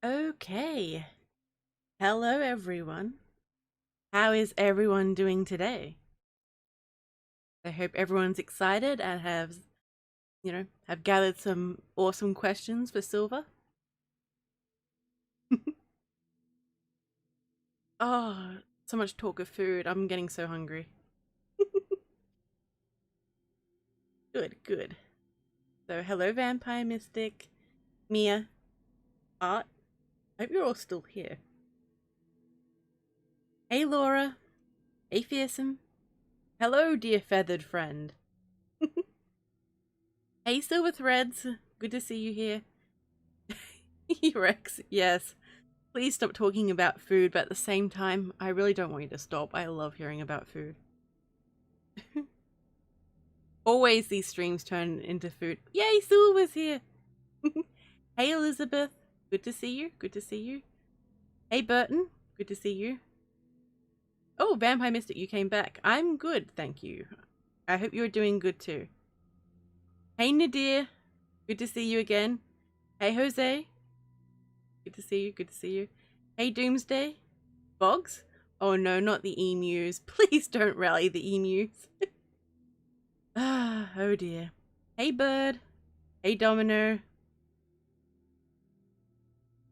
Okay. Hello, everyone. How is everyone doing today? I hope everyone's excited and have gathered some awesome questions for Silver. Oh, so much talk of food. I'm getting so hungry. Good, good. So, hello, Vampire Mystic, Mia, Art. Hope you're all still here. Hey, Laura. Hey, Fearsome. Hello, dear feathered friend. Hey, Silver Threads. Good to see you here. Rex, yes. Please stop talking about food, but at the same time, I really don't want you to stop. I love hearing about food. Always these streams turn into food. Yay, Silver's here! Hey, Elizabeth. Good to see you. Good to see you. Hey, Burton. Good to see you. Oh, Vampire Mystic, you came back. I'm good, thank you. I hope you're doing good too. Hey, Nadir. Good to see you again. Hey, Jose. Good to see you. Good to see you. Hey, Doomsday. Boggs? Oh no, not the emus. Please don't rally the emus. Ah, oh dear. Hey, Bird. Hey, Domino.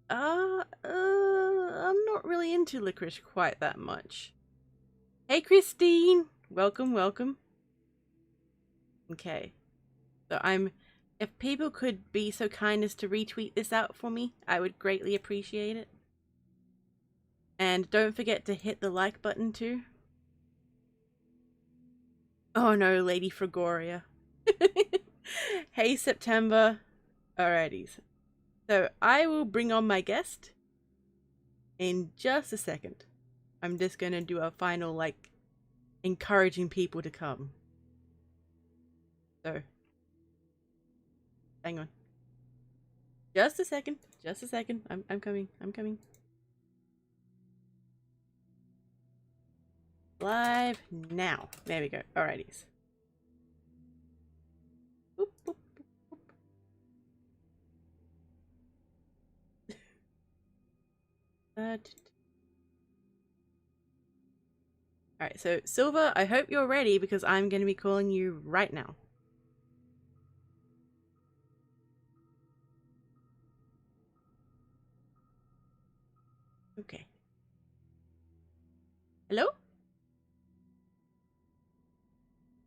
I'm not really into licorice quite that much. Hey, Christine. Welcome, welcome. Okay. So if people could be so kind as to retweet this out for me, I would greatly appreciate it. And don't forget to hit the like button too. Oh no, Lady Fregoria. Hey, September. Alrighties. So I will bring on my guest in just a second. I'm just gonna do a final, encouraging people to come. So, hang on. Just a second. Just a second. I'm coming. I'm coming. Live now. There we go. Alrighties. Boop, boop, boop, boop. Alright, so Silver, I hope you're ready because I'm going to be calling you right now. Okay. Hello?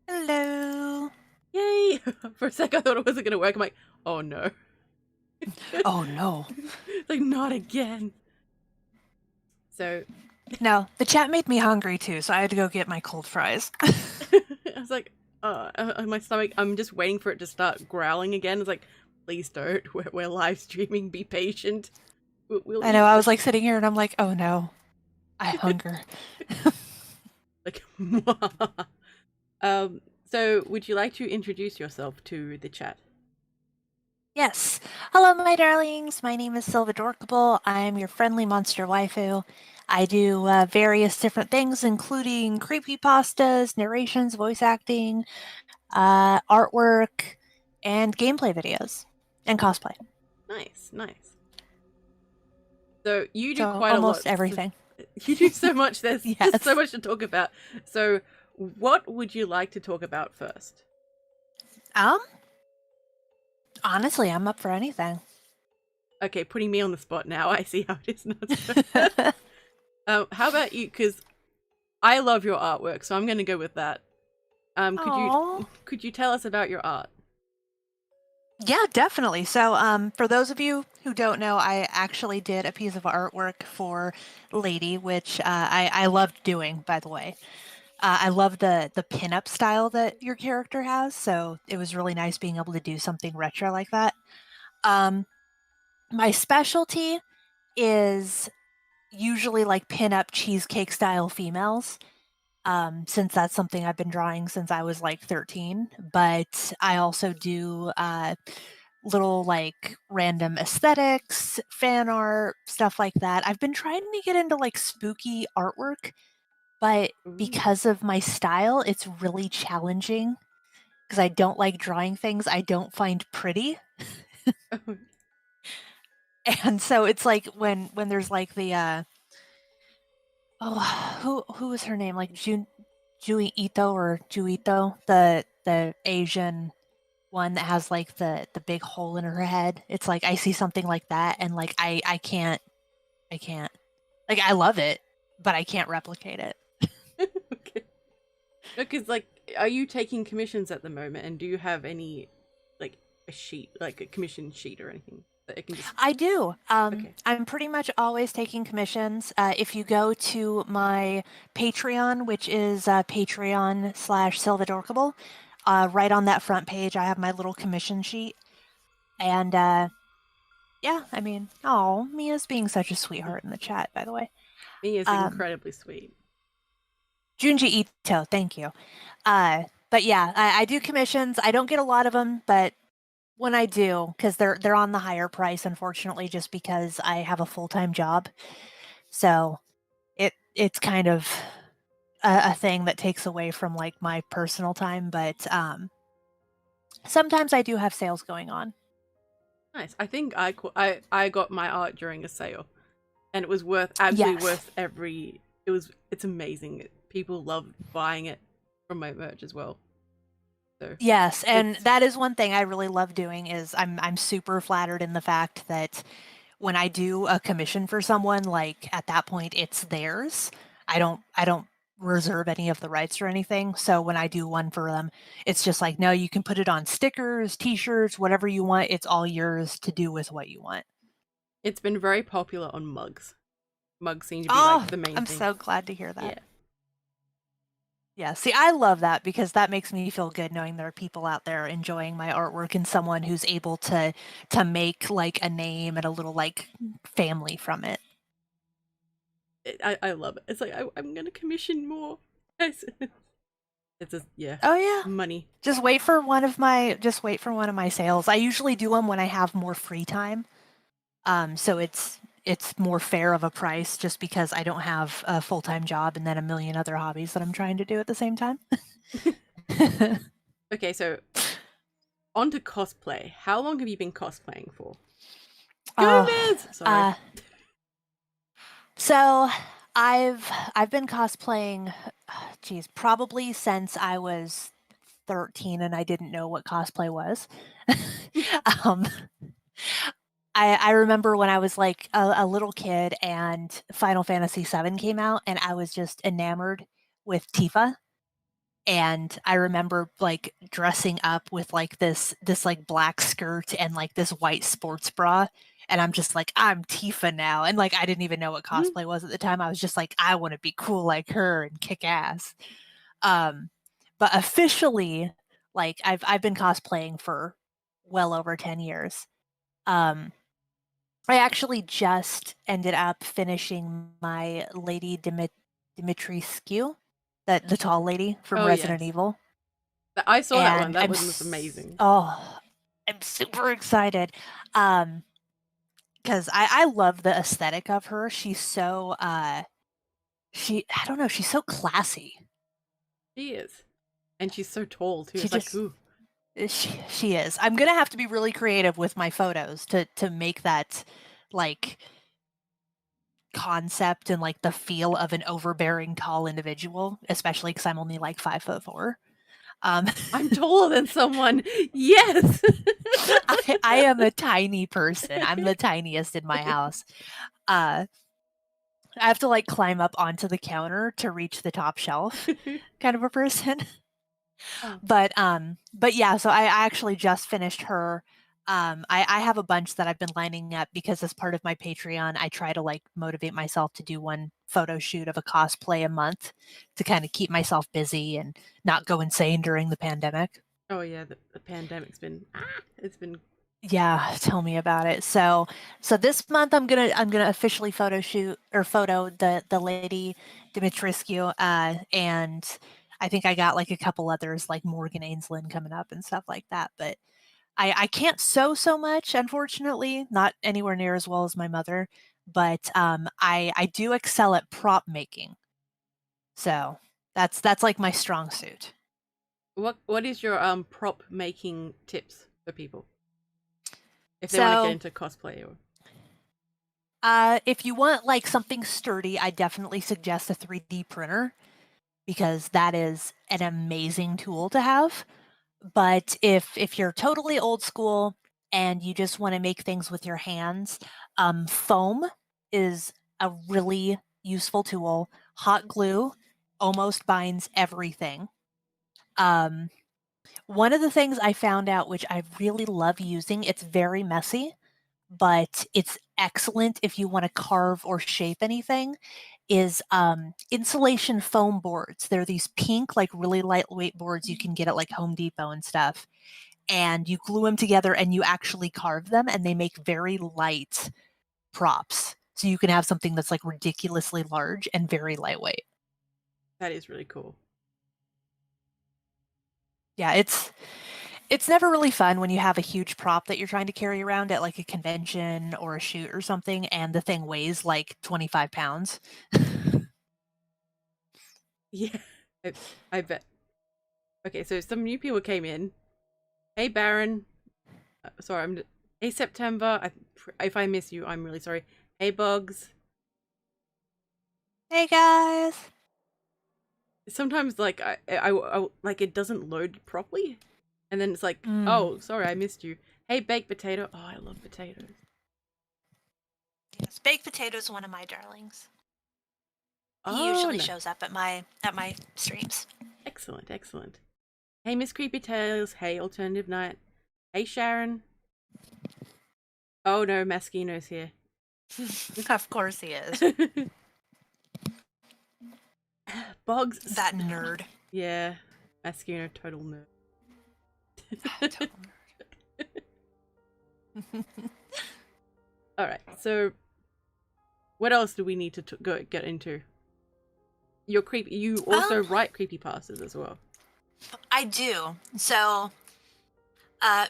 Hello. Yay! For a sec I thought it wasn't going to work. I'm like, oh no. Oh no. Like, not again. So No, the chat made me hungry too, so I had to go get my cold fries. I was like, my stomach, I'm just waiting for it to start growling again. It's like, please don't. We're live streaming. Be patient. We'll I know, eat I this. was like sitting here and I'm like, oh no, I hunger. Like, so would you like to introduce yourself to the chat? Yes. Hello, my darlings. My name is SILVADORKABLE. I'm your friendly monster waifu. I do various different things, including creepypastas, narrations, voice acting, artwork, and gameplay videos, and cosplay. Nice, nice. So you do So quite a lot. almost everything. You do so much. There's just so Yes. much to talk about. So what would you like to talk about first? Honestly, I'm up for anything. Okay, putting me on the spot now. I see how it is not. How about you? Because I love your artwork, so I'm going to go with that. Aww. Could you tell us about your art? Yeah, definitely. So, for those of you who don't know, I actually did a piece of artwork for Lady, which I loved doing, by the way. I love the pinup style that your character has, so it was really nice being able to do something retro like that. Um, my specialty is usually like pinup cheesecake style females. Since that's something I've been drawing since I was like 13, but I also do little like random aesthetics, fan art, stuff like that. I've been trying to get into like spooky artwork, but Ooh. because of my style, it's really challenging because I don't like drawing things I don't find pretty. And so it's like when there's like the who was her name? Like Jui Ito or Juito, the Asian one that has like the big hole in her head. It's like I see something like that and like I can't like I love it, but I can't replicate it. Okay. Because, like, are you taking commissions at the moment, and do you have any, like, a sheet, like a commission sheet or anything that I can just? I do. Okay. I'm pretty much always taking commissions. If you go to my Patreon, which is Patreon/SILVADORKABLE, right on that front page, I have my little commission sheet. And yeah, I mean, oh, Mia's being such a sweetheart in the chat, by the way. Me is Um, incredibly sweet. Junji Ito, thank you. But yeah, I do commissions. I don't get a lot of them, but when I do, because they're on the higher price, unfortunately, just because I have a full-time job. So it's kind of a thing that takes away from like my personal time, but sometimes I do have sales going on. Nice. I think I got my art during a sale, and it was absolutely Yes. worth every. It's amazing. People love buying it from my merch as well. So Yes, and it's that is one thing I really love doing is I'm super flattered in the fact that when I do a commission for someone, like at that point it's theirs. I don't reserve any of the rights or anything. So when I do one for them, it's just like, no, you can put it on stickers, t-shirts, whatever you want. It's all yours to do with what you want. it's been very popular on mugs. Mugs seem to be Oh, like the main I'm thing. so glad to hear Yeah. that. Yeah, see, I love that because that makes me feel good knowing there are people out there enjoying my artwork and someone who's able to make like a name and a little like family from it. I love it. It's like I'm gonna commission more. It's just yeah, Oh yeah. money. Just wait for one of my sales. I usually do them when I have more free time. So it's more fair of a price just because I don't have a full-time job and then a million other hobbies that I'm trying to do at the same time. Okay, so on to cosplay. How long have you been cosplaying for? Oh, COVID. Sorry. so I've been cosplaying, geez, probably since I was 13 and I didn't know what cosplay was. um, I remember when I was like a little kid and Final Fantasy VII came out, and I was just enamored with Tifa. And I remember like dressing up with like this like black skirt and like this white sports bra. And I'm just like, I'm Tifa now. And like I didn't even know what Mhm. cosplay was at the time. I was just like, I want to be cool like her and kick ass. Um, but officially, like I've been cosplaying for well over 10 years. Um, I actually just ended up finishing my Lady Dimitrescu, the tall lady from Oh Resident yes, Evil, I saw that one. and That one was amazing. I'm super excited, because I love the aesthetic of her. She's so I don't know, she's so classy. She is, and she's so tall too. She It's like just ooh. she is. I'm gonna have to be really creative with my photos to make that like concept and like the feel of an overbearing tall individual, especially because I'm only like 5'4". Um, I'm taller than someone. Yes. I am a tiny person. I'm the tiniest in my house. Uh, I have to like climb up onto the counter to reach the top shelf, kind of a person. Oh. But yeah, so I actually just finished her. I have a bunch that I've been lining up because as part of my Patreon, I try to like motivate myself to do one photo shoot of a cosplay a month to kind of keep myself busy and not go insane during the pandemic. Oh yeah, the pandemic's been it's been Yeah, tell me about it. So this month I'm gonna officially photo shoot or photo the lady Dimitrescu, and I think I got like a couple others like Morgan Ainsland coming up and stuff like that. But I can't sew so much, unfortunately, not anywhere near as well as my mother. But I do excel at prop making, so that's like my strong suit. what is your prop making tips for people if they want to get So into cosplay or? If you want like something sturdy, I definitely suggest a 3D printer because that is an amazing tool to have. But if you're totally old school and you just want to make things with your hands, foam is a really useful tool. Hot glue almost binds everything. Um, One of the things I found out, which I really love using, it's very messy, but it's excellent if you want to carve or shape anything, is insulation foam boards. They're these pink, like really lightweight boards you can get at like Home Depot and stuff. And you glue them together and you actually carve them, and they make very light props. So you can have something that's like ridiculously large and very lightweight. That is really cool. Yeah, it's never really fun when you have a huge prop that you're trying to carry around at like a convention or a shoot or something, and the thing weighs like 25 pounds. Yeah, I bet. Okay, so some new people came in. Hey, Baron. Sorry, Hey, September. If I miss you, I'm really sorry. Hey, Bugs. Hey guys. Sometimes, like, I like it doesn't load properly, and then it's like, Mm. oh, sorry, I missed you. Hey, baked potato. Oh, I love potatoes. Yes, baked potato is one of my darlings. He Oh, usually no. shows up at my streams. Excellent, excellent. Hey, Miss Creepy Tales. Hey, Alternative Night. Hey, Sharon. Oh no, Maskino's here. Of course he is. Bugs. That nerd. Yeah, Maskino, total nerd. Total nerd. All right, so what else do we need to go get into? You're creepy. You also write creepypastas as well. I do. So,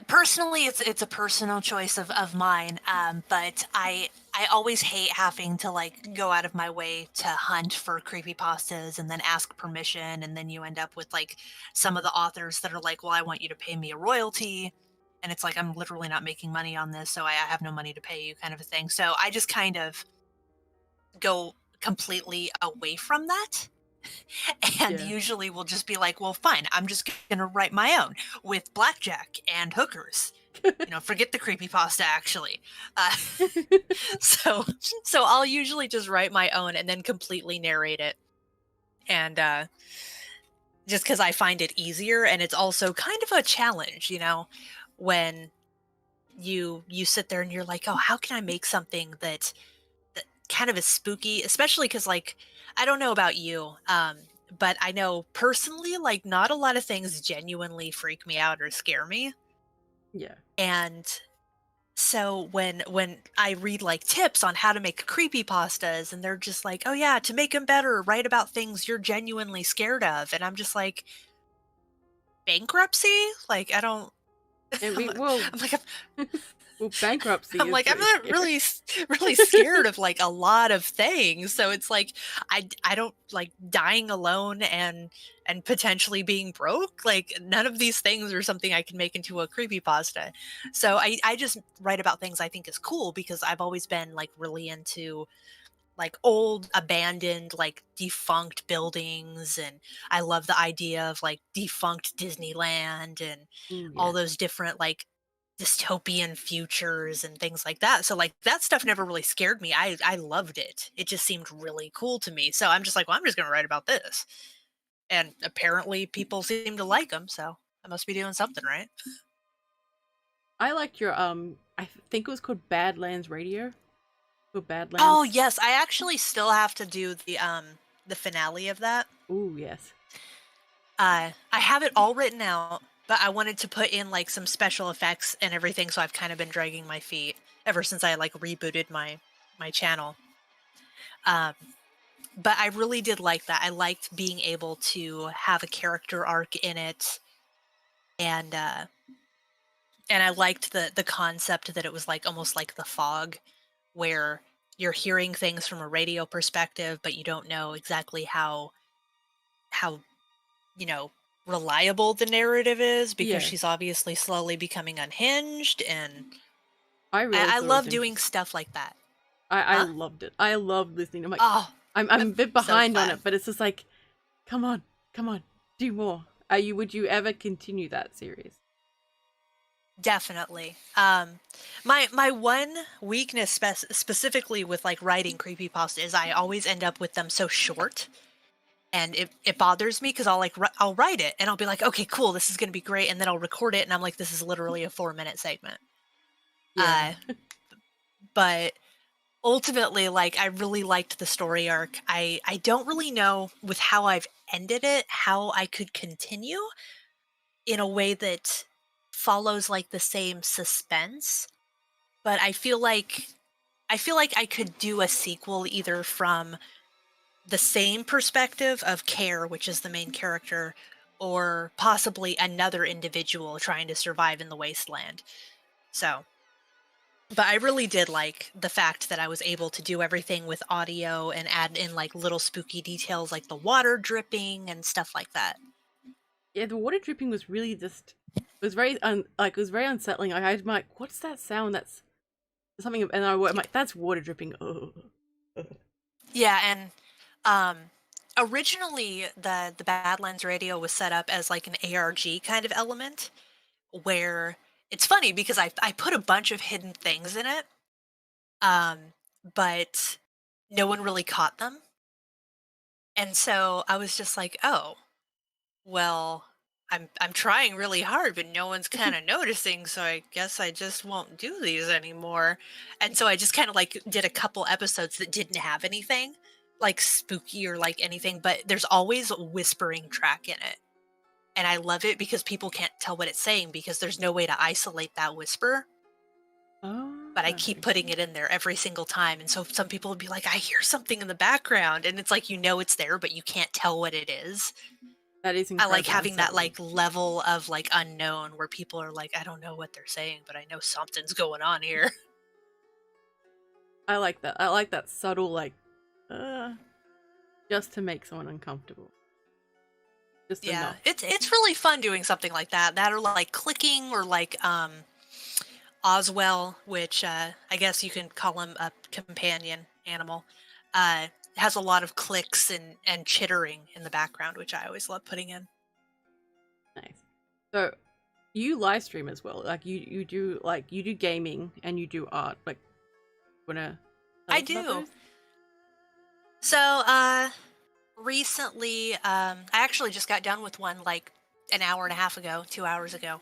personally, it's a personal choice of mine. But I always hate having to like go out of my way to hunt for creepypastas and then ask permission, and then you end up with like some of the authors that are like, "Well, I want you to pay me a royalty," and it's like I'm literally not making money on this, so I have no money to pay you, kind of a thing. So I just kind of go completely away from that. And Yeah. usually we'll just be like, well, fine, I'm just gonna write my own with blackjack and hookers. Forget the creepypasta, actually. So I'll usually just write my own and then completely narrate it. And just because I find it easier, and it's also kind of a challenge, when you sit there and you're like, oh, how can I make something that kind of is spooky, especially because like I don't know about you, but I know personally like not a lot of things genuinely freak me out or scare me. Yeah. And so when I read like tips on how to make creepy pastas, and they're just like, oh yeah, to make them better, write about things you're genuinely scared of, and I'm just like, bankruptcy, like I don't. And I'm like, well, bankruptcy. I'm like, I'm not really scared of like a lot of things. So it's like I don't like dying alone and potentially being broke. Like none of these things are something I can make into a creepypasta. So I just write about things I think is cool because I've always been like really into like old abandoned like defunct buildings, and I love the idea of like defunct Disneyland and all those different like dystopian futures and things like that. So like that stuff never really scared me. I loved it. It just seemed really cool to me. So I'm just like, well, I'm just going to write about this. And apparently people seem to like them, so I must be doing something right. I liked your I think it was called Badlands Radio. Called Badlands. Oh, yes, I actually still have to do the finale of that. Ooh, yes. I have it all written out, but I wanted to put in like some special effects and everything, so I've kind of been dragging my feet ever since I like rebooted my channel. But I really did like that. I liked being able to have a character arc in it, and I liked the concept that it was like almost like the fog, where you're hearing things from a radio perspective, but you don't know exactly how reliable the narrative is because she's obviously slowly becoming unhinged, and I love doing stuff like that. I Huh? loved it. I loved listening. I'm like, Oh, I'm a bit so behind on fun. it, but it's just like, come on, do more. Would you ever continue that series? Definitely. My one weakness specifically with like writing creepypasta is I always end up with them so short, and it bothers me because I'll write it and I'll be like, okay, cool, this is gonna be great, and then I'll record it and I'm like, this is literally a 4-minute segment. Yeah. But ultimately, like, I really liked the story arc. I don't really know with how I've ended it how I could continue in a way that follows like the same suspense, but I feel like I could do a sequel either from the same perspective of Care, which is the main character, or possibly another individual trying to survive in the wasteland. So, but I really did like the fact that I was able to do everything with audio and add in like little spooky details like the water dripping and stuff like that. Yeah, the water dripping was really just, it was very it was very unsettling. I'm like, what's that sound? That's something, and I'm like, that's water dripping. Oh. Yeah, and originally the Badlands radio was set up as like an ARG kind of element where it's funny because I put a bunch of hidden things in it, um, but no one really caught them. And so I was just like, oh, well, I'm trying really hard, but no one's kind of noticing, so I guess I just won't do these anymore. And so I just kind of like did a couple episodes that didn't have anything like spooky or like anything, but there's always a whispering track in it. And I love it because people can't tell what it's saying because there's no way to isolate that whisper. Oh. But I keep putting it in there every single time. And so some people would be like, I hear something in the background. And it's like, you know, it's there, but you can't tell what it is. That is I like having that unsettling. like level of like unknown where people are like, I don't know what they're saying, but I know something's going on here. I like that. I like that subtle, like, just to make someone uncomfortable. Just Yeah, enough. it's really fun doing something like that. That or like clicking or like Oswell, which I guess you can call him a companion animal, has a lot of clicks and chittering in the background, which I always love putting in. Nice. So, you live stream as well. Like you do gaming and you do art. Like, wanna? I do. So, recently, I actually just got done with one like an hour and a half ago, 2 hours ago,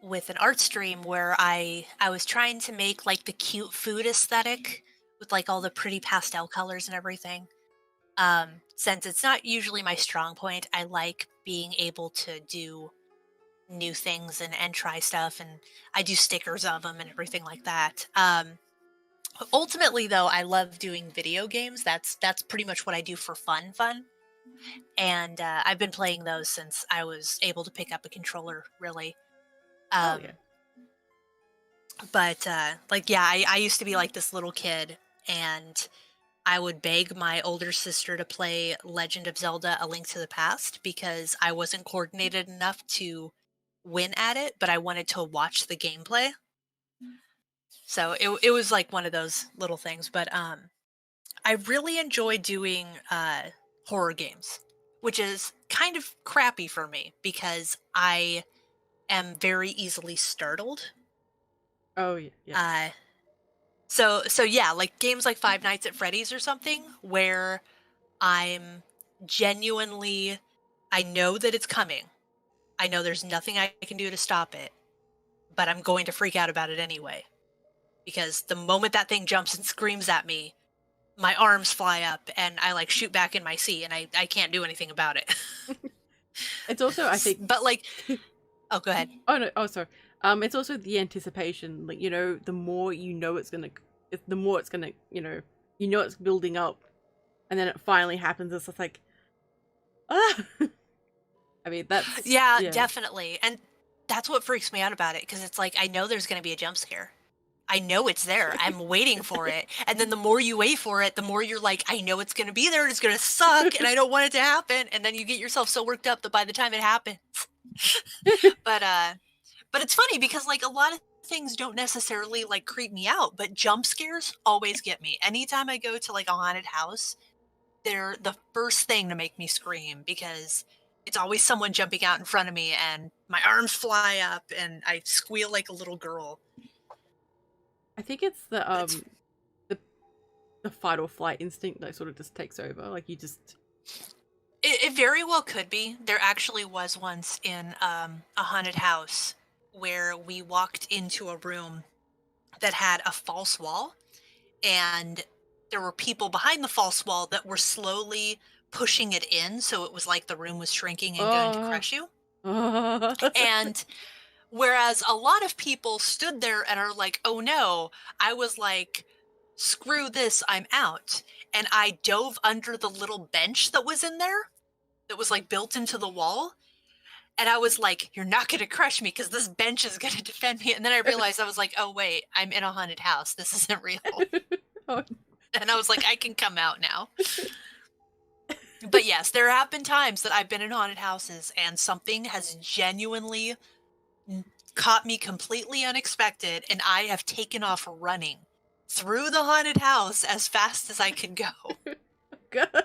with an art stream where I was trying to make like the cute food aesthetic with like all the pretty pastel colors and everything. Since it's not usually my strong point, I like being able to do new things and try stuff, and I do stickers of them and everything like that. Ultimately, though, I love doing video games. That's pretty much what I do for fun, and I've been playing those since I was able to pick up a controller. Really, Oh yeah. but like yeah, I used to be like this little kid, and I would beg my older sister to play Legend of Zelda: A Link to the Past because I wasn't coordinated enough to win at it, but I wanted to watch the gameplay. So it was like one of those little things, but I really enjoy doing horror games, which is kind of crappy for me because I am very easily startled. Oh yeah. Yeah. So yeah, like games like Five Nights at Freddy's or something where I'm genuinely, I know that it's coming. I know there's nothing I can do to stop it, but I'm going to freak out about it anyway. Because the moment that thing jumps and screams at me, my arms fly up and I like shoot back in my seat and I can't do anything about it. It's also, I think. But like, oh, go ahead. Oh no. Oh sorry. It's also the anticipation. Like, the more it's gonna, the more it's gonna, it's building up, and then it finally happens. It's just like, ah. I mean, that's Yeah, definitely. And that's what freaks me out about it because it's like I know there's going to be a jump scare. I know it's there. I'm waiting for it. And then the more you wait for it, the more you're like, I know it's going to be there and it's going to suck and I don't want it to happen. And then you get yourself so worked up that by the time it happens. But it's funny because like a lot of things don't necessarily like creep me out, but jump scares always get me. Anytime I go to like a haunted house, they're the first thing to make me scream because it's always someone jumping out in front of me and my arms fly up and I squeal like a little girl. I think it's the fight or flight instinct that sort of just takes over. Like you just. It very well could be. There actually was once in a haunted house where we walked into a room that had a false wall, and there were people behind the false wall that were slowly pushing it in, so it was like the room was shrinking and going to crush you. And whereas a lot of people stood there and are like, oh no, I was like, screw this, I'm out. And I dove under the little bench that was in there, that was like built into the wall. And I was like, you're not going to crush me because this bench is going to defend me. And then I realized I was like, oh wait, I'm in a haunted house. This isn't real. And I was like, I can come out now. But yes, there have been times that I've been in haunted houses and something has genuinely caught me completely unexpected, and I have taken off running through the haunted house as fast as I could go. God.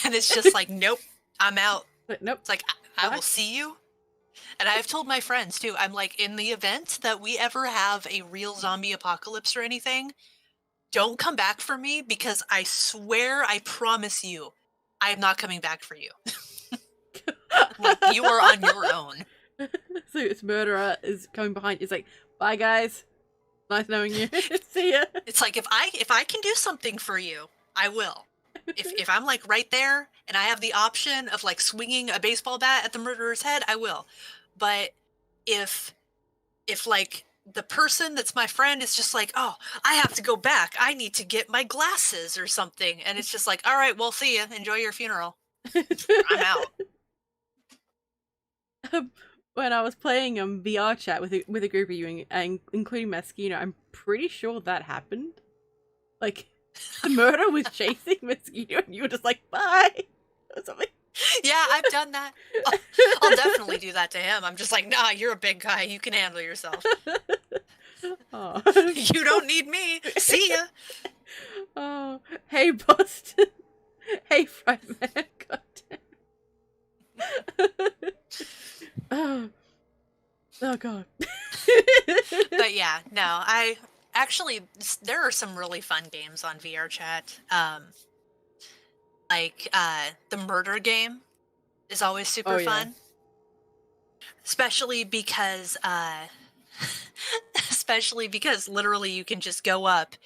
And it's just like, nope, I'm out. But nope. It's like, I will see you. And I've told my friends too, I'm like, in the event that we ever have a real zombie apocalypse or anything, don't come back for me because I swear, I promise you, I am not coming back for you. Like, you are on your own. So its murderer is coming behind. It's like, bye guys. Nice knowing you. See ya. It's like, if I can do something for you, I will. If I'm like right there and I have the option of like swinging a baseball bat at the murderer's head, I will. But if like the person that's my friend is just like, oh, I have to go back, I need to get my glasses or something, and it's just like, all right, well, see ya, enjoy your funeral. I'm out. When I was playing VR chat with a group of you, including Mosquito, I'm pretty sure that happened. Like, the murder was chasing Mosquito, and you were just like, bye, or something. Yeah, I've done that. I'll definitely do that to him. I'm just like, nah, you're a big guy. You can handle yourself. Oh. You don't need me. See ya. Oh, hey, Boston. Hey, Frightman. Goddamn. Oh, God. But yeah, no, I actually, there are some really fun games on VR chat. Like, the murder game is always super fun. Especially because literally you can just go up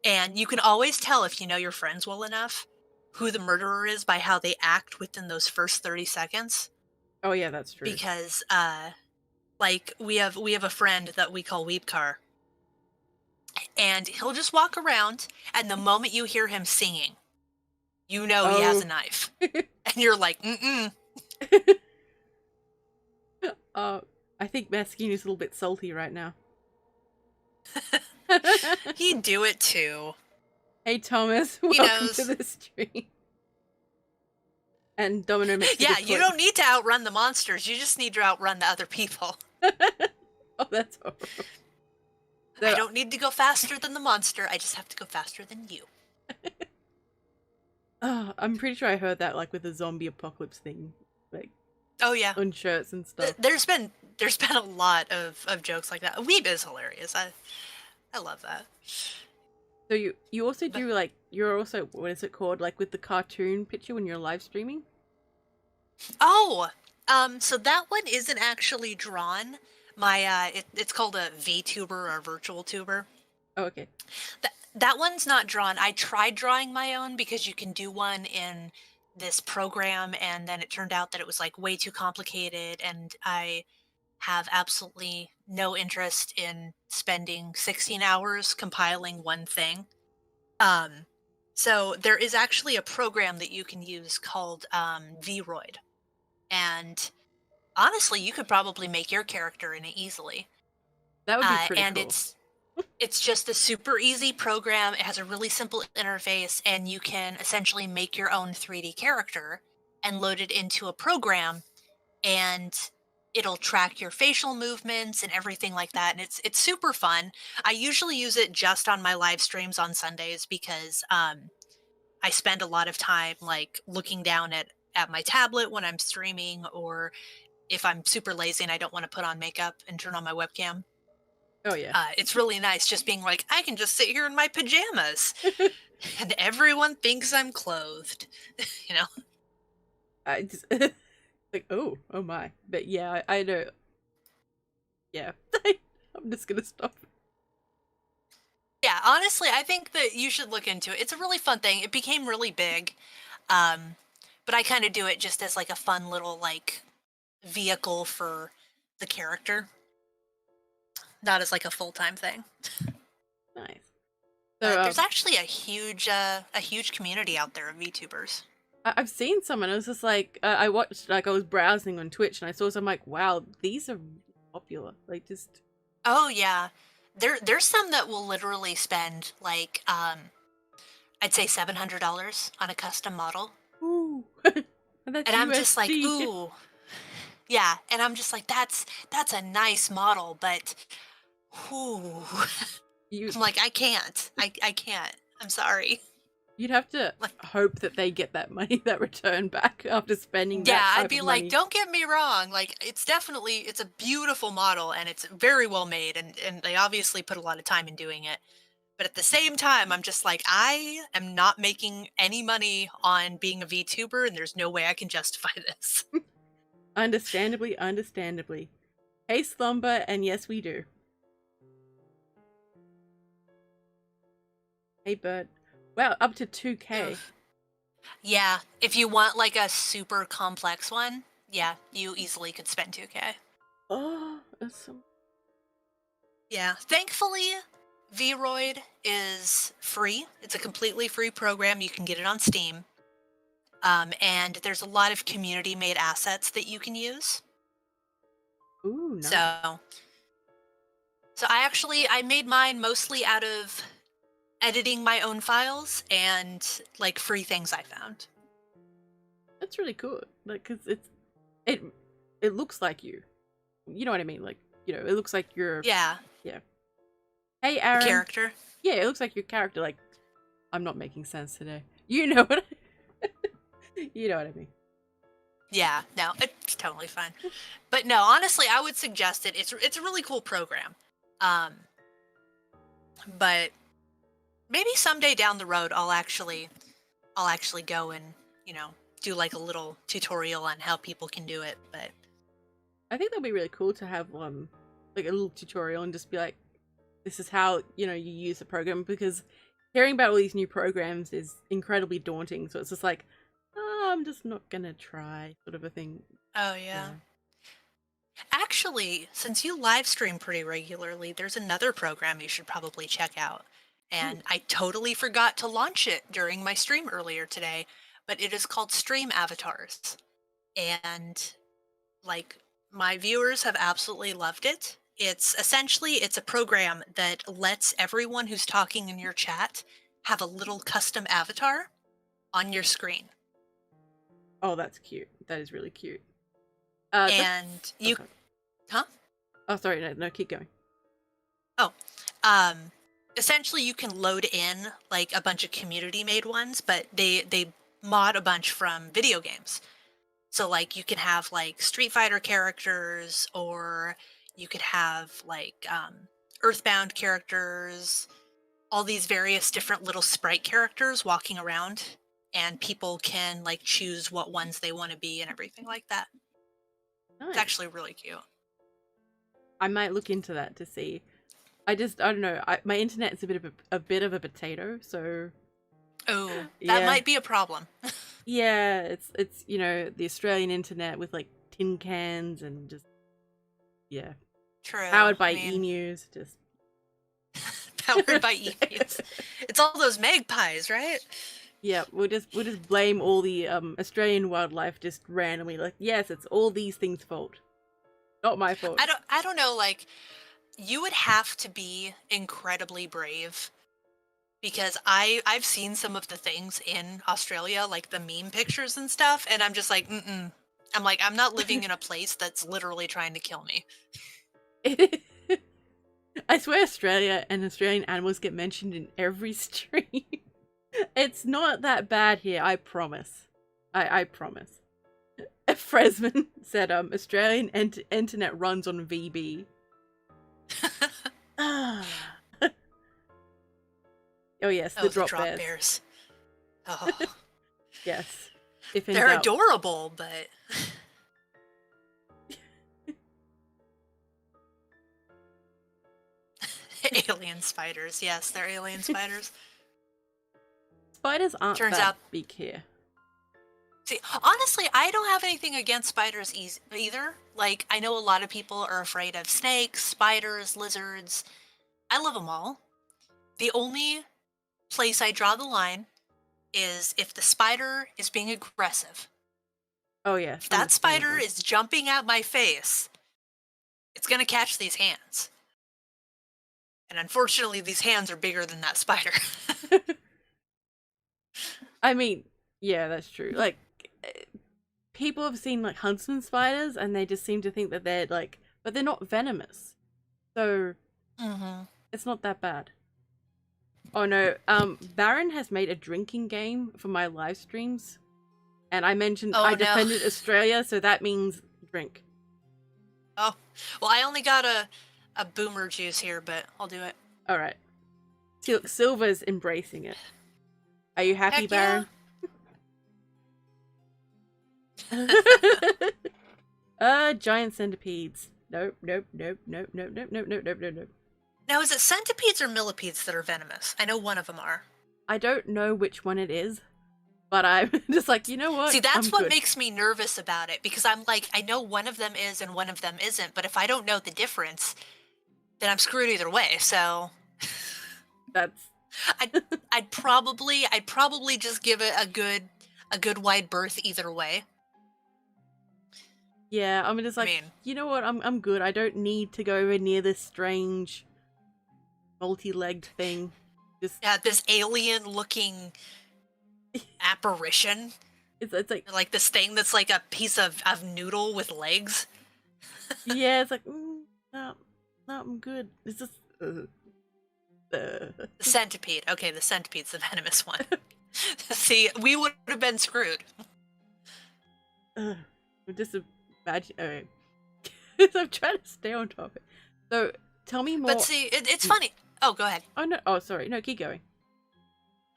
and you can always tell, if you know your friends well enough, who the murderer is by how they act within those first 30 seconds. Oh yeah, that's true. Because like we have a friend that we call Weepcar. And he'll just walk around, and the moment you hear him singing, you know he has a knife. And you're like, mm-mm. I think Masquini's a little bit salty right now. He'd do it too. Hey Thomas, welcome to the stream. And Domino makes you don't need to outrun the monsters, you just need to outrun the other people. Oh, that's horrible. I don't need to go faster than the monster, I just have to go faster than you. I'm pretty sure I heard that like with the zombie apocalypse thing. Like, oh yeah, on shirts and stuff. There's been a lot of jokes like that. Weeb is hilarious. I love that. So you also do like, you're also, what is it called, like with the cartoon picture when you're live streaming? Oh, so that one isn't actually drawn. My it's called a Vtuber or virtual tuber. Oh, okay. That one's not drawn. I tried drawing my own because you can do one in this program, and then it turned out that it was like way too complicated, and I have absolutely no interest in spending 16 hours compiling one thing. So there is actually a program that you can use called Vroid, and honestly, you could probably make your character in it easily. That would be pretty and cool. It's just a super easy program. It has a really simple interface, and you can essentially make your own 3D character and load it into a program, and it'll track your facial movements and everything like that, and it's super fun. I usually use it just on my live streams on Sundays because I spend a lot of time like looking down at my tablet when I'm streaming, or if I'm super lazy and I don't want to put on makeup and turn on my webcam. Oh yeah. It's really nice just being like, I can just sit here in my pajamas and everyone thinks I'm clothed, you know? I just like, oh my. But yeah, I know. Yeah. I'm just gonna stop. Yeah, honestly, I think that you should look into it. It's a really fun thing. It became really big. But I kind of do it just as like a fun little like vehicle for the character, not as like a full-time thing. Nice. So there's actually a huge community out there of VTubers. I've seen some, and I was just like, I watched, like, I was browsing on Twitch, and I saw some, like, wow, these are popular. Like, just. Oh yeah, there's some that will literally spend like I'd say $700 on a custom model. Ooh. And I'm just like, ooh. Yeah, and I'm just like, that's a nice model, but ooh. I'm like, I can't. I can't. I'm sorry. You'd have to hope that they get that money, that return back after spending that Yeah, type I'd be of like, money. don't get me wrong. Like, it's a beautiful model, and it's very well made, and they obviously put a lot of time in doing it. But at the same time, I'm just like, I am not making any money on being a VTuber, and there's no way I can justify this. Understandably. Hey, Slumber, and yes, we do. Hey, Bird. Wow, up to 2K. Oof. Yeah, if you want like a super complex one, yeah, you easily could spend 2K. Oh, that's so... Yeah, thankfully, Vroid is free. It's a completely free program. You can get it on Steam. And there's a lot of community-made assets that you can use. Ooh, nice. So I made mine mostly out of editing my own files and like free things I found. That's really cool. Like, cause it looks like you. You know what I mean? Like, you know, it looks like you're. Yeah. Yeah. Hey, Aaron. The character. Yeah, it looks like your character. Like, I'm not making sense today. You know what? You know what I mean? Yeah. No, it's totally fine. But no, honestly, I would suggest it. It's a really cool program. But maybe someday down the road, I'll actually go and, you know, do like a little tutorial on how people can do it. But I think that'd be really cool to have like a little tutorial and just be like, this is how, you know, you use the program, because hearing about all these new programs is incredibly daunting. So it's just like, oh, I'm just not gonna try, sort of a thing. Oh yeah. Actually, since you live stream pretty regularly, there's another program you should probably check out. And I totally forgot to launch it during my stream earlier today, but it is called Stream Avatars. And like, my viewers have absolutely loved it. It's a program that lets everyone who's talking in your chat have a little custom avatar on your screen. Oh, that's cute. That is really cute. And you, okay. Huh? Oh, sorry. No, keep going. Oh, essentially you can load in like a bunch of community-made ones, but they mod a bunch from video games. So like you can have like Street Fighter characters, or you could have like Earthbound characters, all these various different little sprite characters walking around, and people can like choose what ones they want to be and everything like that. Nice. It's actually really cute. I might look into that to see. I don't know. My internet's a bit of a potato, so. Oh, that might be a problem. Yeah, it's you know, the Australian internet with like tin cans and just True. Powered by e-news, just powered by e-news. It's all those magpies, right? Yeah, we'll just blame all the Australian wildlife just randomly. Like, yes, it's all these things' fault, not my fault. I don't know. Like, you would have to be incredibly brave, because I've seen some of the things in Australia, like the meme pictures and stuff, and I'm just like, I'm like, I'm not living in a place that's literally trying to kill me. I swear Australia and Australian animals get mentioned in every stream. It's not that bad here, I promise. I promise. Fresman said, Australian internet runs on VB. Oh yes, the drop bears. Oh. Yes. If they're adorable, but... Alien spiders. Yes, they're alien spiders. Spiders aren't that big here. See, honestly, I don't have anything against spiders either. Like, I know a lot of people are afraid of snakes, spiders, lizards. I love them all. The only place I draw the line is if the spider is being aggressive. Oh, yeah. If that spider is jumping at my face, it's going to catch these hands. And unfortunately, these hands are bigger than that spider. I mean, yeah, that's true. Like, people have seen, like, huntsman spiders, and they just seem to think that they're, like... But they're not venomous. So, it's not that bad. Oh, no. Baron has made a drinking game for my live streams. And I mentioned I defended Australia, so that means drink. Oh. Well, I only got a boomer juice here, but I'll do it. All right. Silva's embracing it. Are you happy, Heck Baron? Yeah. Giant centipedes. Nope. Now, is it centipedes or millipedes that are venomous? I know one of them are. I don't know which one it is, but I'm just like, you know what? See, that's what makes me nervous about it, because I'm like, I know one of them is and one of them isn't, but if I don't know the difference, then I'm screwed either way. So that's I'd probably just give it a good wide berth either way. Yeah, I'm just like, you know what? I'm good. I don't need to go over near this strange multi-legged thing. This alien-looking apparition. It's like this thing that's like a piece of noodle with legs. Yeah, it's like, no, I'm good. It's just the centipede. Okay, the centipede's the venomous one. See, we would have been screwed. Just imagine. Okay. I'm trying to stay on topic. So tell me more. But see, it's funny. Oh, go ahead. Oh no. Oh, sorry. No, keep going.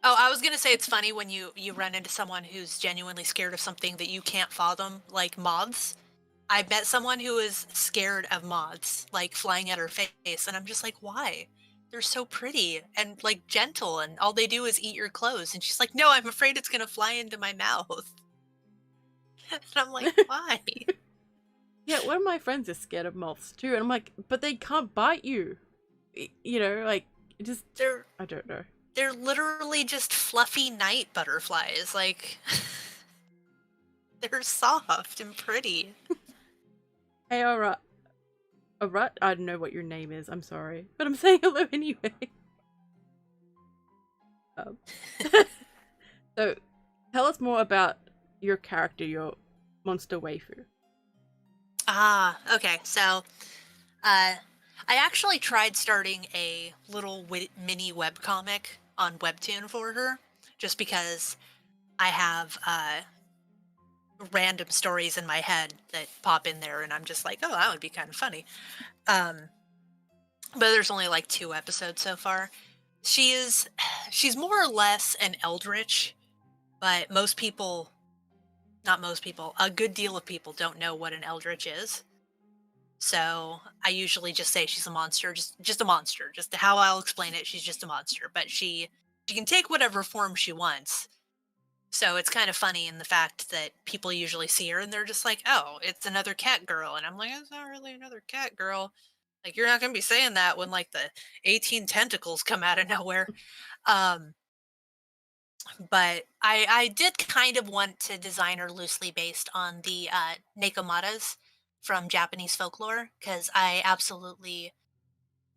Oh, I was gonna say it's funny when you run into someone who's genuinely scared of something that you can't fathom, like moths. I met someone who was scared of moths, like flying at her face, and I'm just like, why? They're so pretty and like gentle, and all they do is eat your clothes. And she's like, no, I'm afraid it's gonna fly into my mouth. And I'm like, why? Yeah, one of my friends is scared of moths too, and I'm like, but they can't bite you. You know, like, just I don't know. They're literally just fluffy night butterflies. Like, they're soft and pretty. Hey, alright. I don't know what your name is. I'm sorry, but I'm saying hello anyway. So, tell us more about your character, your monster waifu. Okay. So, I actually tried starting a little mini webcomic on Webtoon for her, just because I have random stories in my head that pop in there, and I'm just like, oh, that would be kind of funny. But there's only like 2 episodes so far. She's more or less an Eldritch, but a good deal of people don't know what an Eldritch is. So I usually just say she's a monster, just a monster. Just how I'll explain it, she's just a monster. But she can take whatever form she wants. So it's kind of funny in the fact that people usually see her and they're just like, oh, it's another cat girl. And I'm like, it's not really another cat girl. Like, you're not going to be saying that when, like, the 18 tentacles come out of nowhere. But I did kind of want to design her loosely based on the Nekomatas from Japanese folklore, because I absolutely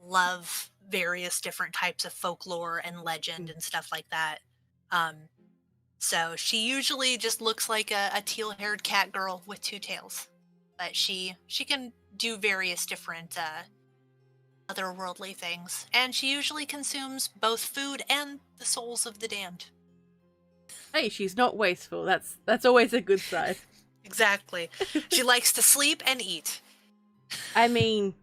love various different types of folklore and legend and stuff like that. So she usually just looks like a teal-haired cat girl with two tails. But she can do various different otherworldly things. And she usually consumes both food and the souls of the damned. Hey, she's not wasteful. That's always a good side. Exactly. She likes to sleep and eat. I mean,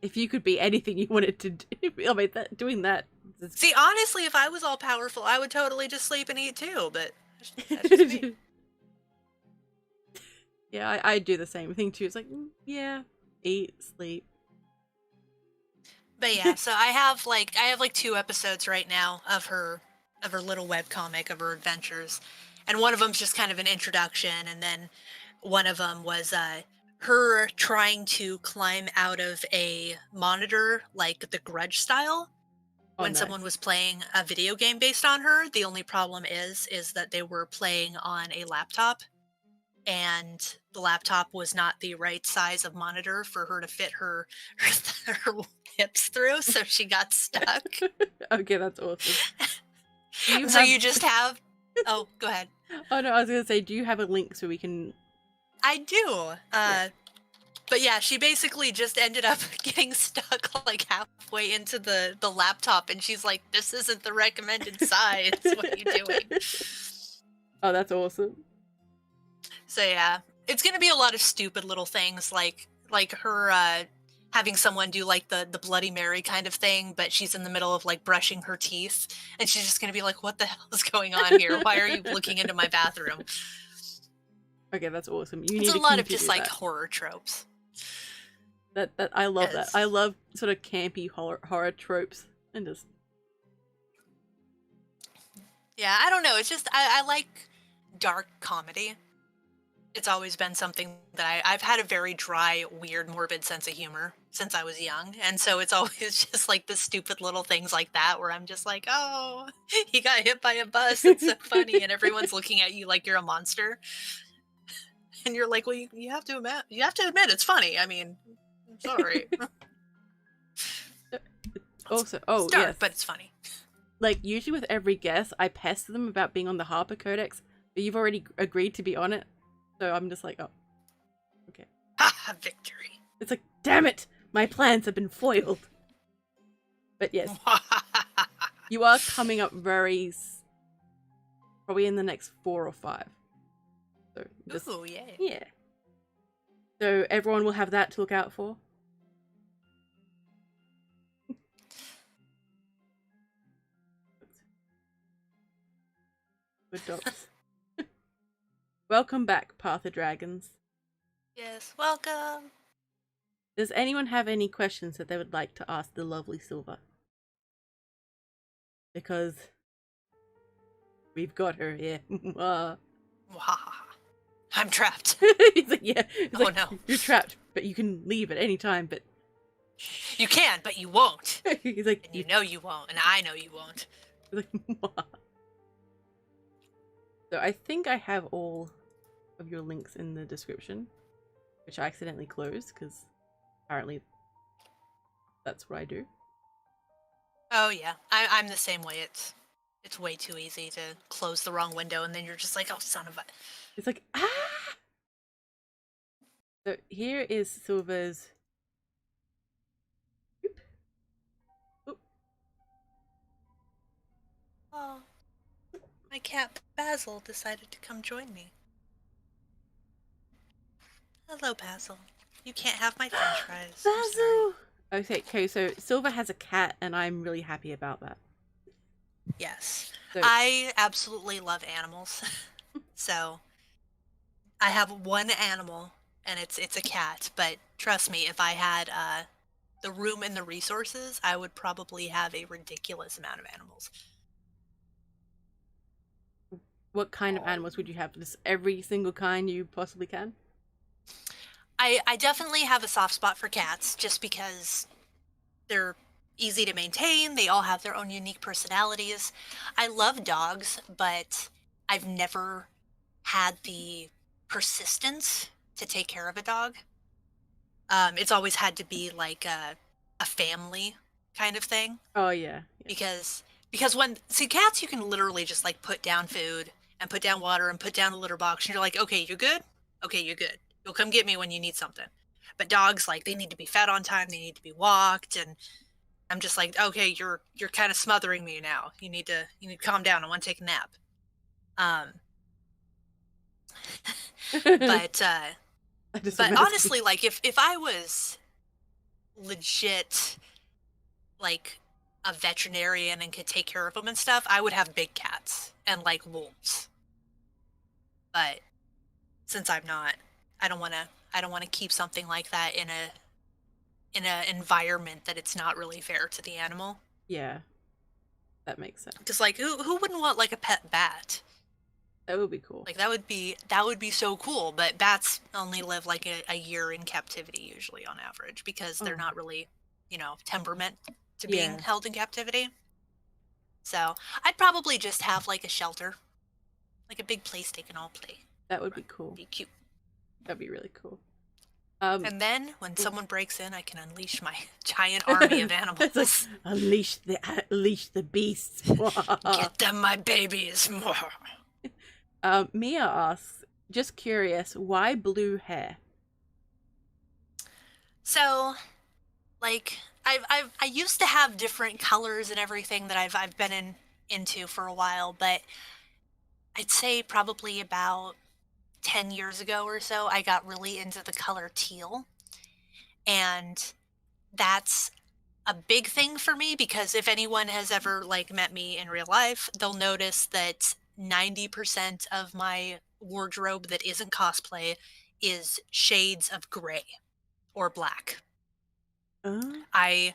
if you could be anything you wanted to do, I mean, doing that. See, honestly, if I was all powerful, I would totally just sleep and eat too, but that's just me. Yeah, I do the same thing too. It's like, yeah, eat, sleep. But yeah, so I have like 2 episodes right now of her little webcomic of her adventures. And one of them's just kind of an introduction, and then one of them was her trying to climb out of a monitor like the Grudge style. When nice. Someone was playing a video game based on her. The only problem is that they were playing on a laptop, and the laptop was not the right size of monitor for her to fit her hips through, so she got stuck. Okay, that's awesome. You just have... Oh, go ahead. Oh no, I was gonna say, do you have a link so we can... I do. But yeah, she basically just ended up getting stuck like halfway into the laptop, and she's like, this isn't the recommended size. What are you doing? Oh, that's awesome. So yeah, it's gonna be a lot of stupid little things like her having someone do like the Bloody Mary kind of thing, but she's in the middle of like brushing her teeth, and she's just gonna be like, what the hell is going on here? Why are you looking into my bathroom? Okay, that's awesome. It's a lot of just like horror tropes. That I love that. I love sort of campy horror tropes and just... Yeah, I don't know. It's just I like dark comedy. It's always been something that I've had a very dry, weird, morbid sense of humor since I was young. And so it's always just like the stupid little things like that where I'm just like, oh, he got hit by a bus. It's so funny. And everyone's looking at you like you're a monster. And you're like, well, you have to admit it's funny. I mean, I'm sorry. Also, it's dark, yes, but it's funny. Like, usually with every guest, I pester them about being on the Harper Codex, but you've already agreed to be on it. So I'm just like, oh, okay. Ha! Victory. It's like, damn it! My plans have been foiled. But yes, you are coming up very... probably in the next 4 or 5. So just, ooh, yeah. Yeah. So everyone will have that to look out for. Good dogs. Welcome back, Path of Dragons. Yes, welcome. Does anyone have any questions that they would like to ask the lovely Silva? Because we've got her here. I'm trapped. He's like, yeah. He's like, no. You're trapped, but you can leave at any time, but... You can, but you won't. He's like... And you know you won't, and I know you won't. He's like, so I think I have all of your links in the description, which I accidentally closed, because apparently that's what I do. Oh yeah, I'm the same way. It's way too easy to close the wrong window, and then you're just like, oh, son of a... It's like, ah! So here is Silva's... Oop. Oop. Oh, my cat Basil decided to come join me. Hello, Basil. You can't have my french fries. Basil! Okay, so Silva has a cat, and I'm really happy about that. Yes. So, I absolutely love animals. So, I have one animal, and it's a cat. But trust me, if I had the room and the resources, I would probably have a ridiculous amount of animals. What kind of animals would you have? Just every single kind you possibly can? I definitely have a soft spot for cats, just because they're easy to maintain. They all have their own unique personalities. I love dogs, but I've never had the persistence to take care of a dog. It's always had to be like a family kind of thing. Oh, yeah. Because Because cats, you can literally just like put down food and put down water and put down a litter box, and you're like, okay, you're good. Okay, you're good. You'll come get me when you need something. But dogs, like, they need to be fed on time. They need to be walked, and I'm just like, okay, you're kind of smothering me now. You need to calm down. I want to take a nap. But honestly, like, if I was legit like a veterinarian and could take care of them and stuff, I would have big cats and like wolves. But since I'm not, I don't want to keep something like that in a environment that it's not really fair to the animal. Yeah, that makes sense. Because like, who wouldn't want like a pet bat? That would be cool. Like that would be so cool. But bats only live like a year in captivity usually on average, because they're not really, temperament to being held in captivity. So I'd probably just have like a shelter, like a big place they can all play. That would be cool. Be cute. That'd be really cool. And then when someone breaks in, I can unleash my giant army of animals. Like, unleash the beasts. Get them, my babies. Mia asks, just curious, why blue hair? So, like, I used to have different colors and everything that I've been into for a while, but I'd say probably about 10 years ago or so, I got really into the color teal. And that's a big thing for me, because if anyone has ever like met me in real life, they'll notice that 90% of my wardrobe that isn't cosplay is shades of gray or black. I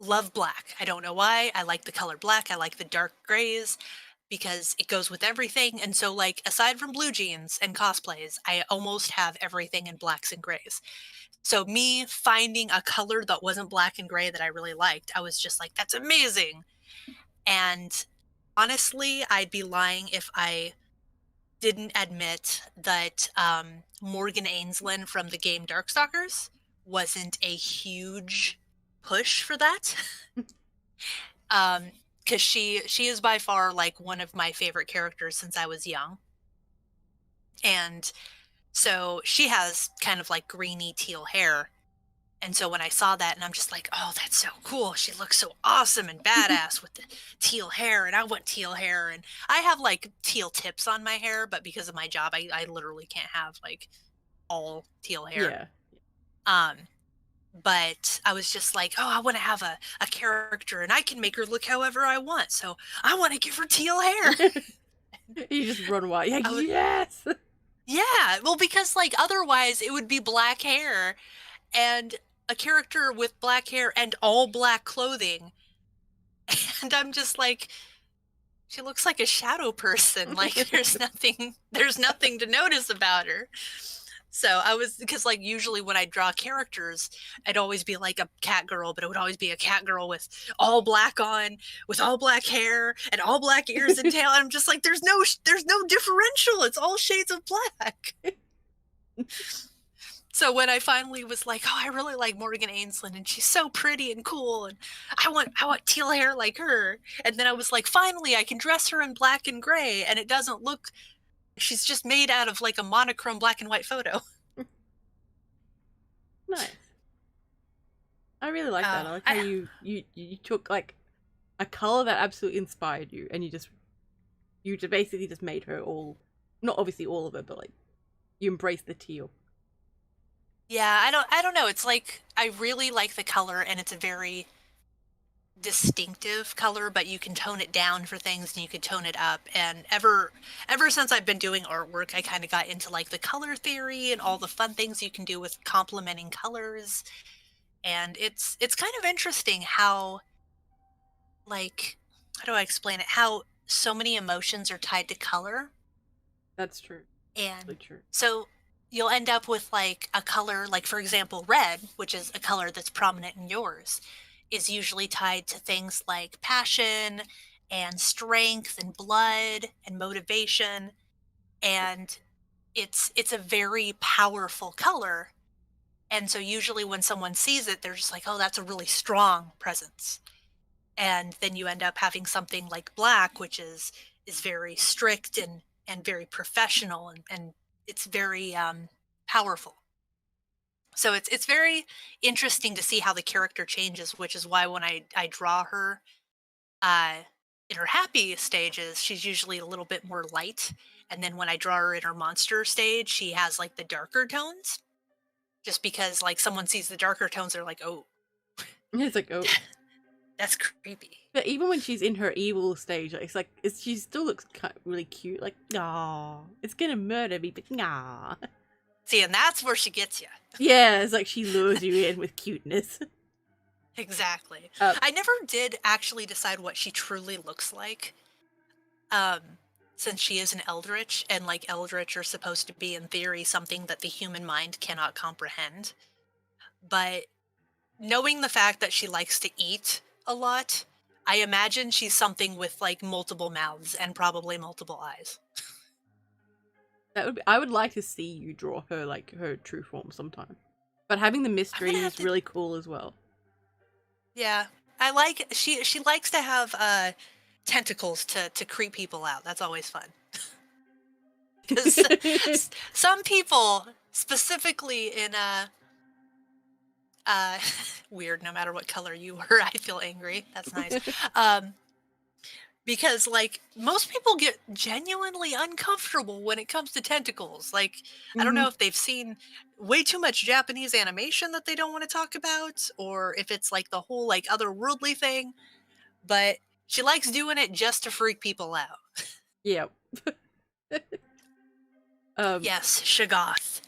love black. I don't know why. I like the color black. I like the dark grays because it goes with everything. And so, like, aside from blue jeans and cosplays, I almost have everything in blacks and grays. So me finding a color that wasn't black and gray that I really liked, I was just like, that's amazing. And honestly, I'd be lying if I didn't admit that Morgan Ainsland from the game Darkstalkers wasn't a huge push for that. Because she is by far like one of my favorite characters since I was young. And so she has kind of like greeny teal hair. And so when I saw that, and I'm just like, oh, that's so cool. She looks so awesome and badass with the teal hair, and I want teal hair. And I have like teal tips on my hair, but because of my job, I literally can't have like all teal hair. Yeah. But I was just like, oh, I want to have a character, and I can make her look however I want. So I want to give her teal hair. You just run wild. Yes. Yeah, well, because like otherwise it would be black hair and a character with black hair and all black clothing. And I'm just like, she looks like a shadow person. Like there's nothing to notice about her. So because like usually when I draw characters, I'd always be like a cat girl, but it would always be a cat girl with all black on, with all black hair and all black ears and tail. And I'm just like, there's no differential. It's all shades of black. So when I finally was like, oh, I really like Morgan Ainsland, and she's so pretty and cool, and I want teal hair like her. And then I was like, finally, I can dress her in black and gray, and it doesn't look. She's just made out of like a monochrome black and white photo. Nice. I really like that. I like how you took like a color that absolutely inspired you, and you basically just made her all, not obviously all of it, but like you embraced the teal. Yeah, I don't know. It's like I really like the color, and it's a very distinctive color, but you can tone it down for things and you can tone it up. And ever since I've been doing artwork, I kind of got into like the color theory and all the fun things you can do with complementing colors. And it's kind of interesting how, like, how do I explain it? How so many emotions are tied to color. That's true. And really true. So you'll end up with like a color, like for example, red, which is a color that's prominent in yours, is usually tied to things like passion and strength and blood and motivation. And it's a very powerful color. And so usually when someone sees it, they're just like, oh, that's a really strong presence. and then you end up having something like black, which is very strict and very professional, and it's very powerful. So it's very interesting to see how the character changes, which is why when I draw her uh, in her happy stages, she's usually a little bit more light, and then when I draw her in her monster stage, she has like the darker tones. Just because like someone sees the darker tones, they're like, oh, It's like, oh. that's creepy. But even when she's in her evil stage, she still looks really cute. Like, ah, it's gonna murder me, but nah. See, and that's where she gets you. Yeah, it's like she lures you in with cuteness. Exactly. I never did actually decide what she truly looks like. Since she is an Eldritch, and like Eldritch are supposed to be, in theory, something that the human mind cannot comprehend. But knowing the fact that she likes to eat a lot, I imagine she's something with like multiple mouths and probably multiple eyes. I would like to see you draw her like her true form sometime. But having the mystery is really cool as well. Yeah, I like she likes to have tentacles to creep people out. That's always fun. Because some people, specifically in weird, no matter what color you were, I feel angry. That's nice. Because like most people get genuinely uncomfortable when it comes to tentacles. Like I don't know if they've seen way too much Japanese animation that they don't want to talk about, or if it's like the whole like otherworldly thing, but she likes doing it just to freak people out. Yeah. Yes, Shoggoth.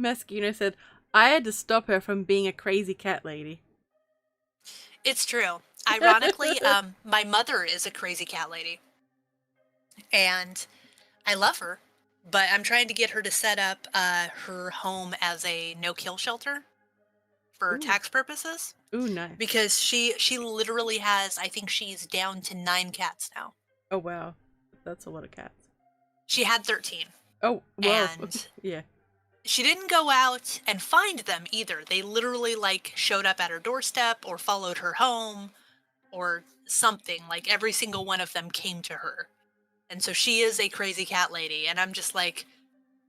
Mascuno said, I had to stop her from being a crazy cat lady. It's true. Ironically, my mother is a crazy cat lady. And I love her, but I'm trying to get her to set up her home as a no-kill shelter for tax purposes. Ooh, nice. Because she literally has, I think she's down to 9 cats now. Oh, wow. That's a lot of cats. She had 13. Oh, well. And yeah. She didn't go out and find them either. They literally like showed up at her doorstep or followed her home or something. Like every single one of them came to her. And so she is a crazy cat lady. And I'm just like,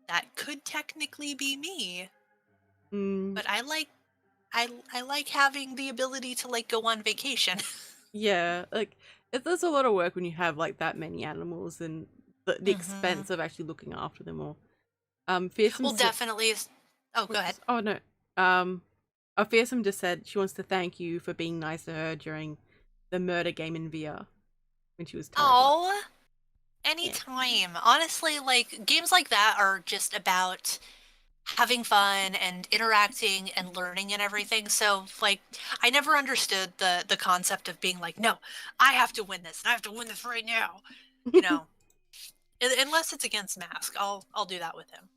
that could technically be me. But I like having the ability to like go on vacation. Yeah, like there's a lot of work when you have like that many animals and the expense of actually looking after them all. Fearsome definitely. Oh, go ahead. Oh no. Fearsome just said she wants to thank you for being nice to her during the murder game in VR when she was terrified. Oh, anytime. Yeah. Honestly, like games like that are just about having fun and interacting and learning and everything. So like I never understood the concept of being like, no, I have to win this and I have to win this right now. You know. Unless it's against Mask, I'll do that with him.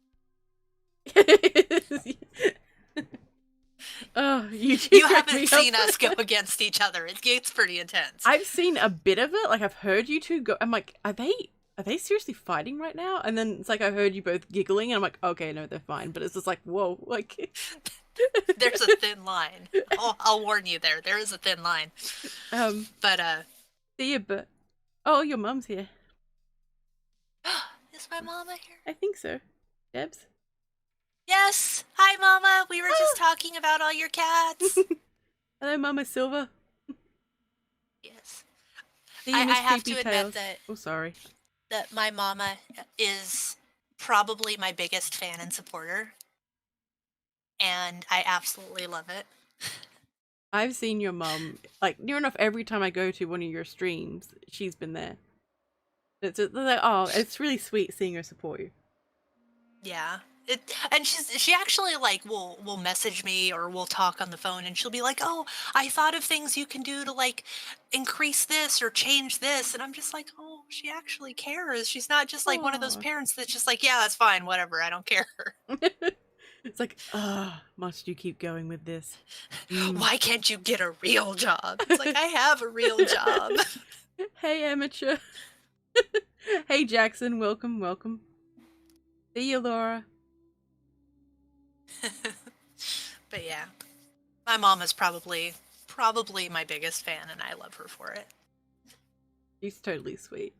Oh, you haven't seen us go against each other. It's pretty intense. I've seen a bit of it. Like I've heard you two go. I'm like, are they seriously fighting right now? And then it's like I heard you both giggling, and I'm like, okay, no, they're fine. But it's just like, whoa, like there's a thin line. I'll warn you there. There is a thin line. But see you, but oh, your mum's here. Is my mama here? I think so. Debs? Yes! Hi, Mama! We were just talking about all your cats. Hello, Mama Silver. Yes. I have to admit that... Oh, sorry. That my mama is probably my biggest fan and supporter. And I absolutely love it. I've seen your mum, like, near enough every time I go to one of your streams, she's been there. It's like, oh, it's really sweet seeing her support you. Yeah. And she actually like will message me or we'll talk on the phone and she'll be like, oh, I thought of things you can do to like increase this or change this, and I'm just like, oh, she actually cares. She's not just like one of those parents that's just like, yeah, that's fine, whatever, I don't care. It's like, must you keep going with this? Why can't you get a real job? It's like, I have a real job. Hey, amateur. Hey, Jackson, welcome. See you, Laura. But yeah, my mom is probably probably my biggest fan, and I love her for it. She's totally sweet.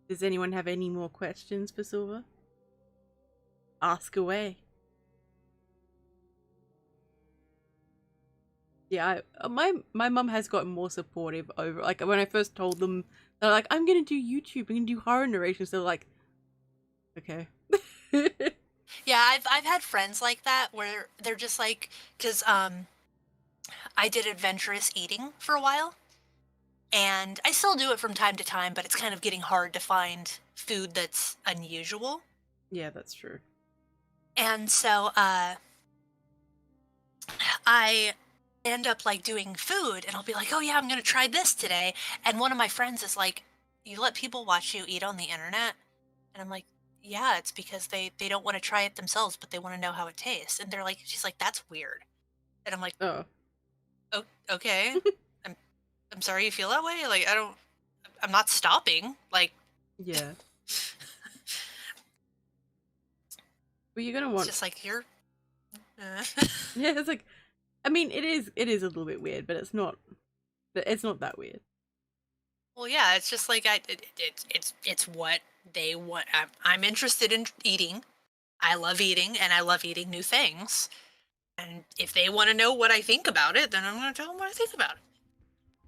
Does anyone have any more questions for Silver? Ask away. Yeah, my mum has gotten more supportive over, like, when I first told them, they're like, I'm gonna do YouTube, I'm gonna do horror narrations, they're like, okay. Yeah, I've had friends like that where they're just like, because I did adventurous eating for a while, and I still do it from time to time, but it's kind of getting hard to find food that's unusual. Yeah, that's true. And so I end up like doing food, and I'll be like, oh yeah, I'm gonna try this today. And one of my friends is like, you let people watch you eat on the internet? And I'm like, yeah, it's because they don't want to try it themselves, but they want to know how it tastes. And they're like, she's like, that's weird. And I'm like, Oh. Okay. I'm sorry you feel that way. Like, I'm not stopping. Like, Yeah. But you're gonna want. It's just like you're. Yeah, it's like, I mean, it is a little bit weird, but it's not that weird. Well, yeah, it's just like it's what they want. I'm interested in eating. I love eating, and I love eating new things. And if they want to know what I think about it, then I'm going to tell them what I think about it.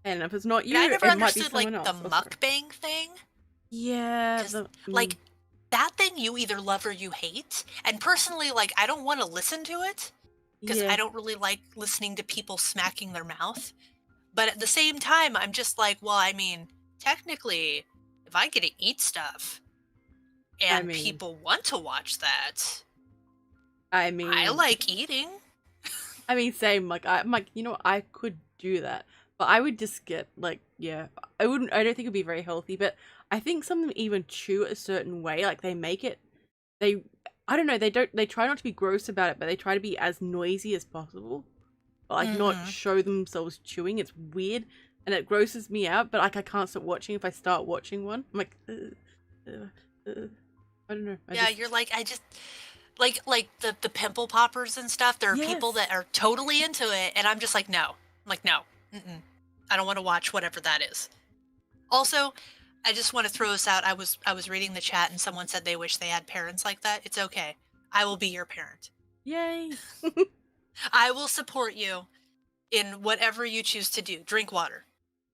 And if it's not you, I never it might be understood someone like else. the mukbang thing. Yeah, like that thing you either love or you hate. And personally, like, I don't want to listen to it because I don't really like listening to people smacking their mouth. But at the same time, I'm just like, well, I mean, technically, if I get to eat stuff and people want to watch that, I mean, I like eating. I mean, same. Like, I'm like, you know, I could do that, but I would just get like, yeah, I don't think it'd be very healthy. But I think some of them even chew a certain way. Like, they make it, I don't know, they try not to be gross about it, but they try to be as noisy as possible. But, like, not show themselves chewing. It's weird, and it grosses me out. But, like, I can't stop watching if I start watching one. I'm like, I don't know. You're like, I just. Like the pimple poppers and stuff, there are people that are totally into it, and I'm just like, no. I'm like, no. I don't want to watch whatever that is. Also, I just want to throw this out. I was reading the chat, and someone said they wish they had parents like that. It's okay. I will be your parent. Yay! I will support you in whatever you choose to do. Drink water.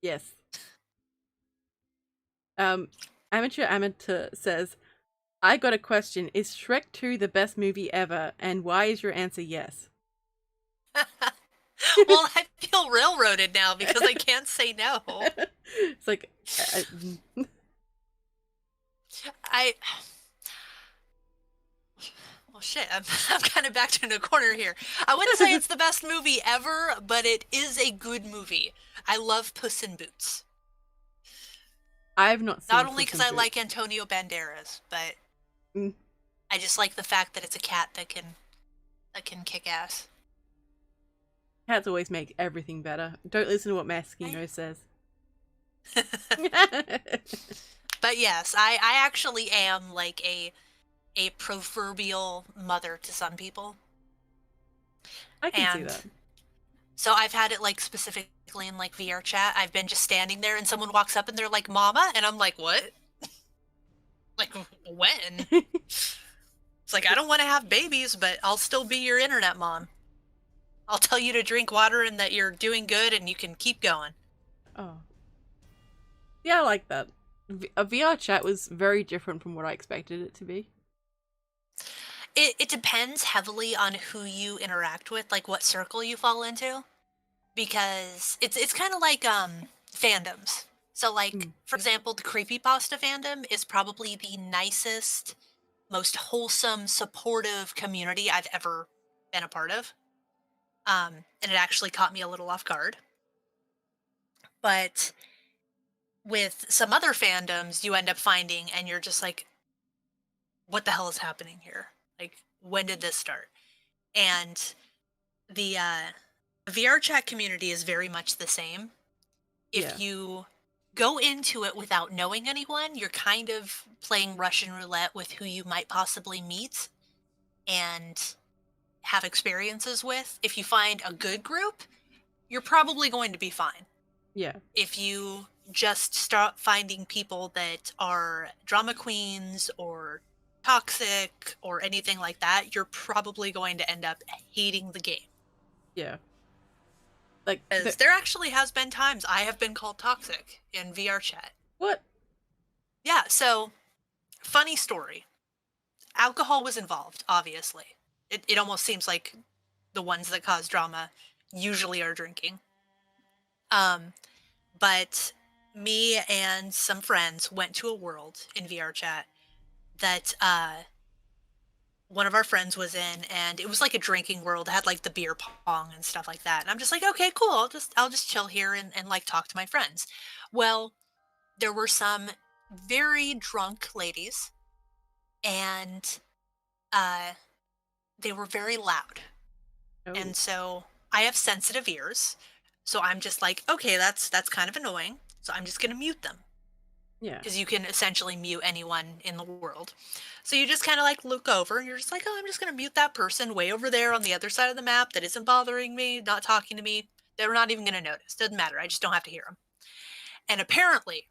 Yes. Amateur says, I got a question. Is Shrek 2 the best movie ever? And why is your answer yes? Well, I feel railroaded now because I can't say no. It's like... Well, shit, I'm kind of backed in a corner here. I wouldn't say it's the best movie ever, but it is a good movie. I love Puss in Boots. I've not seen Not only because I like Antonio Banderas, but I just like the fact that it's a cat that can kick ass. Cats always make everything better. Don't listen to what Maskino says. But yes, I actually am like a proverbial mother to some people. I can see that. So I've had it like specifically in like VR chat. I've been just standing there and someone walks up and they're like, "Mama," and I'm like, "What?" Like, when? It's like, I don't want to have babies, but I'll still be your internet mom. I'll tell you to drink water and that you're doing good and you can keep going. Oh. Yeah, I like that. A VR chat was very different from what I expected it to be. It depends heavily on who you interact with, like what circle you fall into. Because it's kind of like fandoms. So like, for example, the Creepypasta fandom is probably the nicest, most wholesome, supportive community I've ever been a part of. And it actually caught me a little off guard. But with some other fandoms, you end up finding, and you're just like, what the hell is happening here? Like, when did this start? And the VR chat community is very much the same. If you go into it without knowing anyone, you're kind of playing Russian roulette with who you might possibly meet. and have experiences with. If you find a good group, you're probably going to be fine. Yeah. If you just start finding people that are drama queens or toxic or anything like that, you're probably going to end up hating the game. Yeah. Like, Because there actually has been times I have been called toxic in VR chat. what? Yeah, so, funny story. Alcohol was involved, obviously. It almost seems like the ones that cause drama usually are drinking. But me and some friends went to a world in VR chat that one of our friends was in, and it was like a drinking world. It had like the beer pong and stuff like that. And I'm just like, okay, cool. I'll just chill here and like talk to my friends. Well, there were some very drunk ladies, and they were very loud. Oh. And so I have sensitive ears. So I'm just like, okay, that's kind of annoying. So I'm just gonna mute them. Yeah. Because you can essentially mute anyone in the world. So you just kind of like look over and you're just like, oh, I'm just going to mute that person way over there on the other side of the map that isn't bothering me, not talking to me. They're not even going to notice. Doesn't matter. I just don't have to hear them. And apparently,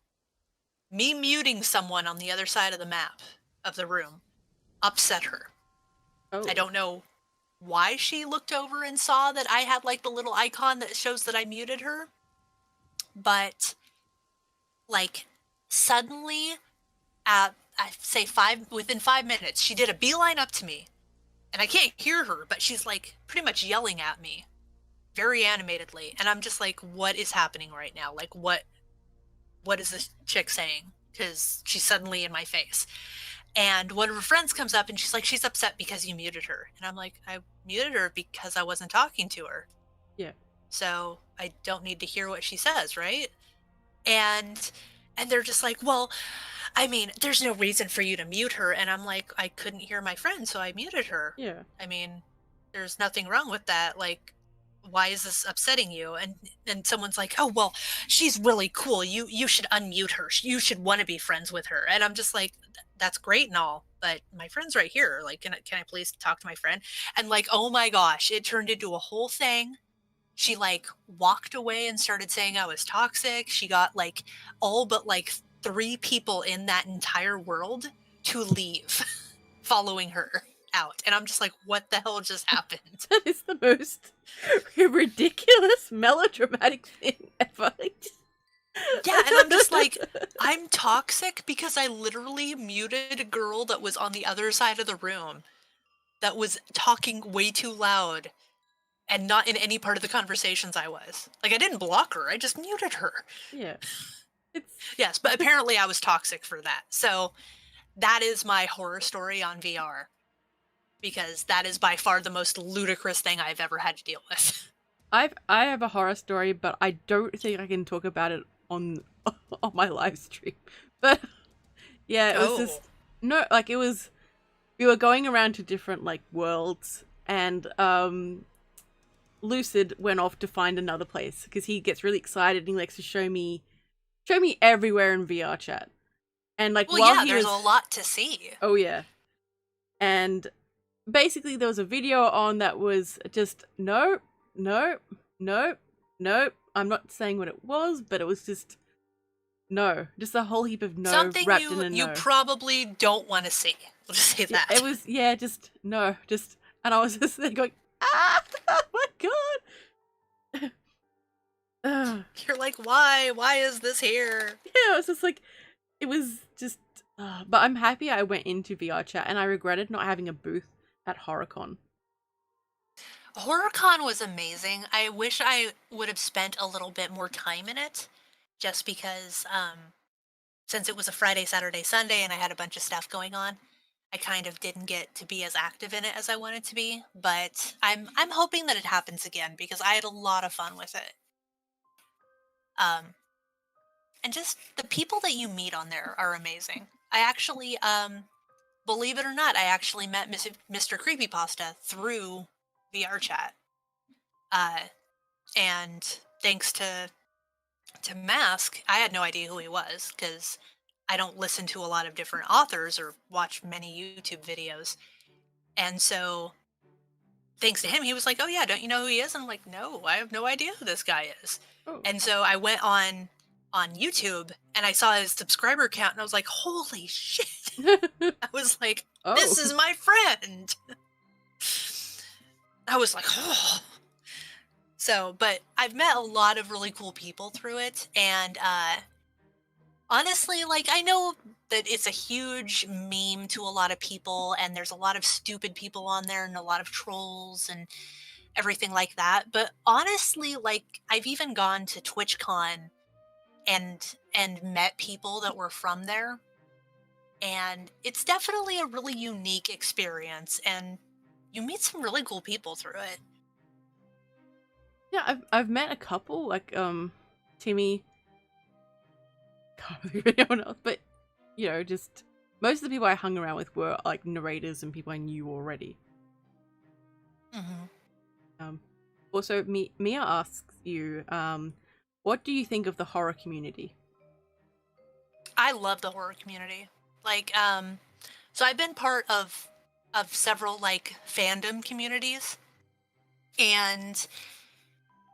me muting someone on the other side of the map of the room upset her. Oh. I don't know why she looked over and saw that I had like the little icon that shows that I muted her. But like suddenly at I say within 5 minutes, she did a beeline up to me, and I can't hear her, but she's like pretty much yelling at me, very animatedly, and I'm just like, what is happening right now? Like, what is this chick saying? Because she's suddenly in my face, and one of her friends comes up and she's like, she's upset because you muted her, and I'm like, I muted her because I wasn't talking to her. Yeah. So I don't need to hear what she says, right? And they're just like, well, I mean, there's no reason for you to mute her. And I'm like, I couldn't hear my friend, so I muted her. Yeah. I mean, there's nothing wrong with that. Like, why is this upsetting you? And someone's like, oh, well, she's really cool. You should unmute her. You should want to be friends with her. And I'm just like, that's great and all, but my friend's right here. Like, can I please talk to my friend? And like, oh my gosh, it turned into a whole thing. She like walked away and started saying I was toxic. She got like all but like 3 people in that entire world to leave following her out. And I'm just like, what the hell just happened? That is the most ridiculous, melodramatic thing ever. Yeah, and I'm just like, I'm toxic because I literally muted a girl that was on the other side of the room that was talking way too loud and not in any part of the conversations I was. Like, I didn't block her, I just muted her. Yeah. Yes, but apparently I was toxic for that. So that is my horror story on VR. Because that is by far the most ludicrous thing I've ever had to deal with. I have a horror story, but I don't think I can talk about it on my live stream. But yeah, it was just no, like it was. We were going around to different like worlds, and Lucid went off to find another place because he gets really excited and he likes to show me everywhere in VR chat. And like, well, while yeah, he there's was, a lot to see. Oh yeah, and basically there was a video on that was just nope. I'm not saying what it was, but it was just no, just a whole heap of no Something wrapped in a no. you probably don't want to see. We'll just say that. It was just no, just, and I was just there going, ah, oh my god. You're like, why? Why is this here? Yeah, it was just like, it was just. But I'm happy I went into VR chat, and I regretted not having a booth at HorrorCon. HorrorCon was amazing. I wish I would have spent a little bit more time in it, just because since it was a Friday, Saturday, Sunday, and I had a bunch of stuff going on, I kind of didn't get to be as active in it as I wanted to be. But I'm hoping that it happens again because I had a lot of fun with it. And just the people that you meet on there are amazing. I actually, believe it or not, I actually met Mr. Creepypasta through VR chat. And thanks to Mask, I had no idea who he was because I don't listen to a lot of different authors or watch many YouTube videos. And so thanks to him, he was like, oh yeah, don't you know who he is? And I'm like, no, I have no idea who this guy is. Oh. And so I went on YouTube and I saw his subscriber count and I was like, holy shit. I was like, this is my friend. I was like, oh. So, but I've met a lot of really cool people through it. And honestly, like, I know that it's a huge meme to a lot of people and there's a lot of stupid people on there and a lot of trolls and everything like that. But honestly, like, I've even gone to TwitchCon and met people that were from there. And it's definitely a really unique experience and you meet some really cool people through it. Yeah, I've met a couple, like Timmy. Can't think of anyone else, but you know, just most of the people I hung around with were like narrators and people I knew already. Also, Mia asks you, what do you think of the horror community? I love the horror community. Like, so I've been part of several like fandom communities, and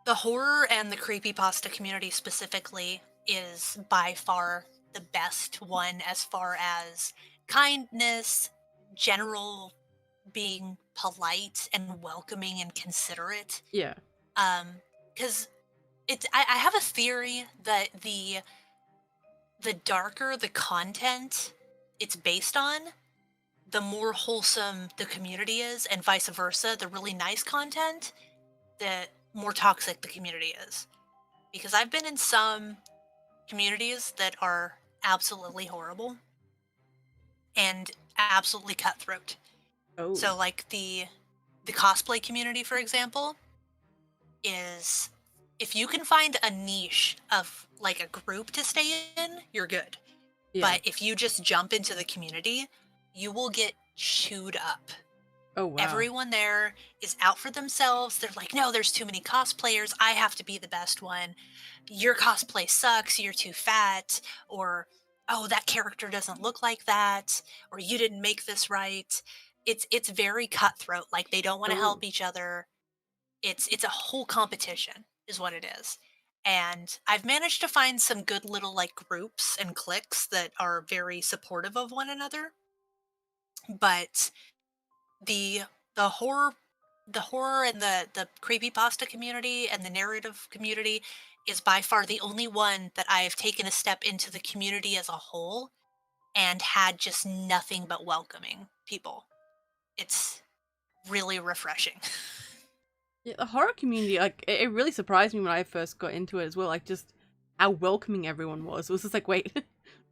the horror and the creepypasta community specifically is by far the best one as far as kindness, general being polite and welcoming and considerate. Yeah. Because I have a theory that the darker the content it's based on, the more wholesome the community is, and vice versa. The really nice content, the more toxic the community is. Because I've been in some communities that are absolutely horrible and absolutely cutthroat. Oh. So like the cosplay community, for example, is if you can find a niche of like a group to stay in, you're good. Yeah. But if you just jump into the community, you will get chewed up. Oh, wow. Everyone there is out for themselves. They're like, no, there's too many cosplayers. I have to be the best one. Your cosplay sucks. You're too fat. Or, oh, that character doesn't look like that. Or you didn't make this right. It's very cutthroat. Like they don't want to help each other. It's a whole competition is what it is. And I've managed to find some good little like groups and cliques that are very supportive of one another. But the horror and the creepypasta community and the narrative community is by far the only one that I've taken a step into the community as a whole and had just nothing but welcoming people. It's really refreshing. Yeah, the horror community, like, it really surprised me when I first got into it as well, like, just how welcoming everyone was. It was just like, wait,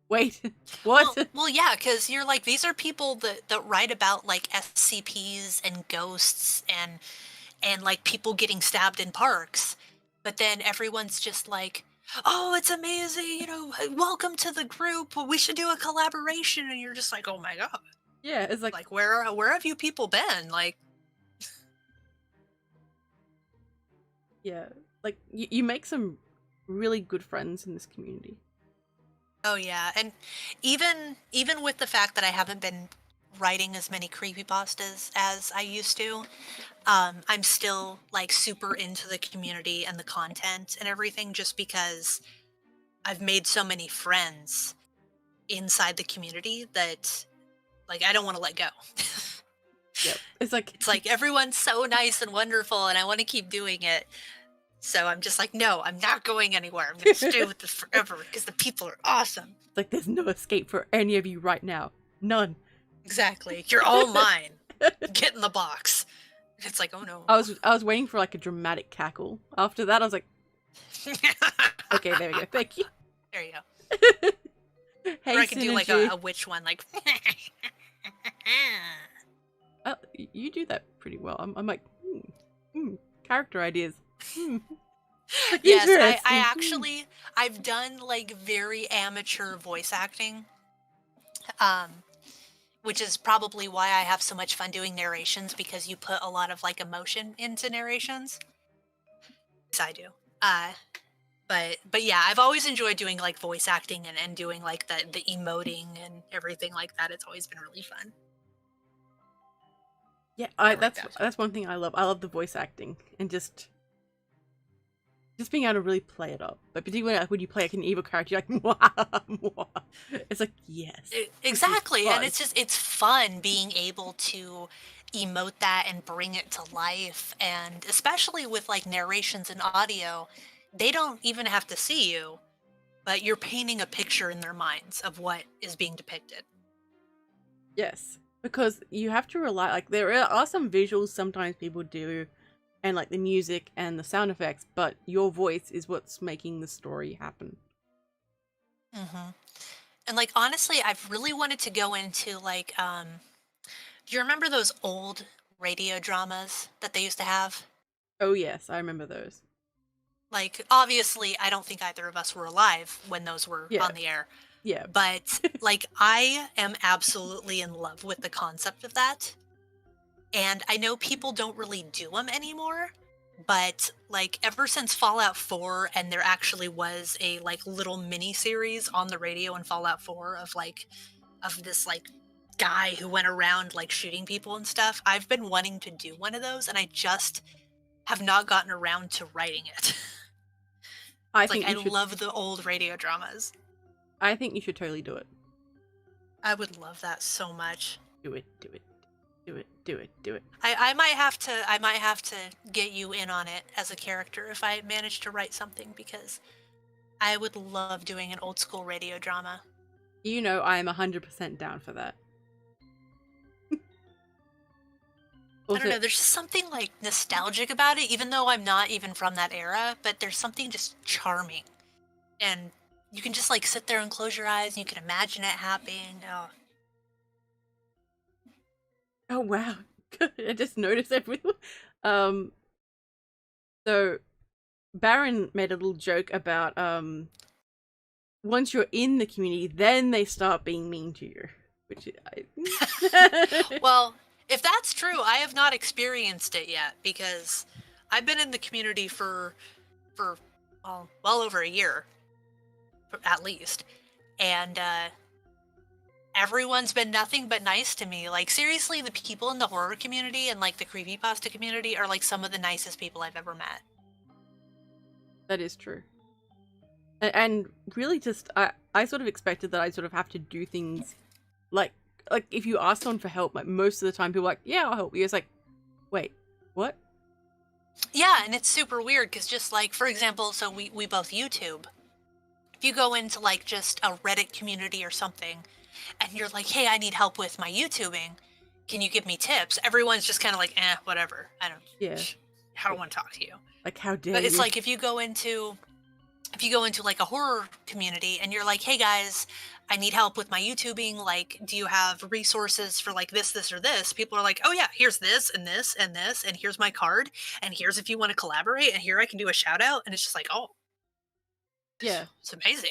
wait, what? Well, yeah, because you're like, these are people that write about, like, SCPs and ghosts and, like, people getting stabbed in parks. But then everyone's just like, oh, it's amazing, you know, welcome to the group. We should do a collaboration. And you're just like, oh, my God. Yeah, it's like where have you people been? Like, yeah, like you make some really good friends in this community. Oh yeah, and even with the fact that I haven't been writing as many creepypastas as I used to, I'm still like super into the community and the content and everything just because I've made so many friends inside the community that like I don't want to let go. Yep. It's like everyone's so nice and wonderful and I want to keep doing it. So I'm just like, no, I'm not going anywhere. I'm going to stay with this forever because the people are awesome. Like, there's no escape for any of you right now. None. Exactly. You're all mine. Get in the box. It's like, oh no. I was waiting for like a dramatic cackle. After that, I was like, okay, there we go. Thank you. There you go. Hey, or I could do like a witch one, like. You do that pretty well. I'm like, character ideas. Yes, I've done like very amateur voice acting, which is probably why I have so much fun doing narrations because you put a lot of like emotion into narrations. Yes, I do. But yeah, I've always enjoyed doing like voice acting and doing like the emoting and everything like that. It's always been really fun. Yeah, I like that's one thing I love. I love the voice acting and just being able to really play it up. But particularly like when you play like an evil character, you're like, mwah, mwah. It's like, yes. Exactly, and it's fun being able to emote that and bring it to life, and especially with like narrations and audio, they don't even have to see you, but you're painting a picture in their minds of what is being depicted. Yes, because you have to rely, like, there are some visuals sometimes people do, and like the music and the sound effects, but your voice is what's making the story happen. Mm-hmm. And like honestly, I've really wanted to go into like do you remember those old radio dramas that they used to have? Oh yes, I remember those. Like obviously, I don't think either of us were alive when those were Yeah, on the air. yeah. But like I am absolutely in love with the concept of that. And I know people don't really do them anymore, but like ever since Fallout 4 and there actually was a like little mini series on the radio in Fallout 4 of this like guy who went around like shooting people and stuff. I've been wanting to do one of those and I just have not gotten around to writing it. I It's like think I you should. love the old radio dramas. I think you should totally do it. I would love that so much. Do it. Do it. Do it. Do it. Do it. I might have to get you in on it as a character if I manage to write something, because I would love doing an old school radio drama. You know, I am 100% down for that. I don't know, there's just something like nostalgic about it, even though I'm not even from that era, but there's something just charming. And you can just like sit there and close your eyes and you can imagine it happening. Oh. Oh wow. I just noticed everything. So Baron made a little joke about once you're in the community, then they start being mean to you. Which Well, if that's true, I have not experienced it yet, because I've been in the community for well over a year, at least, and everyone's been nothing but nice to me. Like seriously, the people in the horror community and like the creepypasta community are like some of the nicest people I've ever met. that is true. And really just I sort of expected that I'd sort of have to do things like if you ask someone for help, like most of the time people are like, yeah, I'll help you. It's like, wait, what? Yeah, and it's super weird because just like, for example, so we both YouTube. If you go into like just a Reddit community or something and you're like, hey, I need help with my YouTubing, can you give me tips? Everyone's just kind of like, whatever. I don't want to talk to you. Like, how dare you? But it's like if you go into like a horror community and you're like, hey guys, I need help with my YouTubing, like, do you have resources for like this or this? People are like, oh yeah, here's this and this and this, and here's my card, and here's if you want to collaborate, and here I can do a shout out, and it's just like, oh, yeah, it's amazing.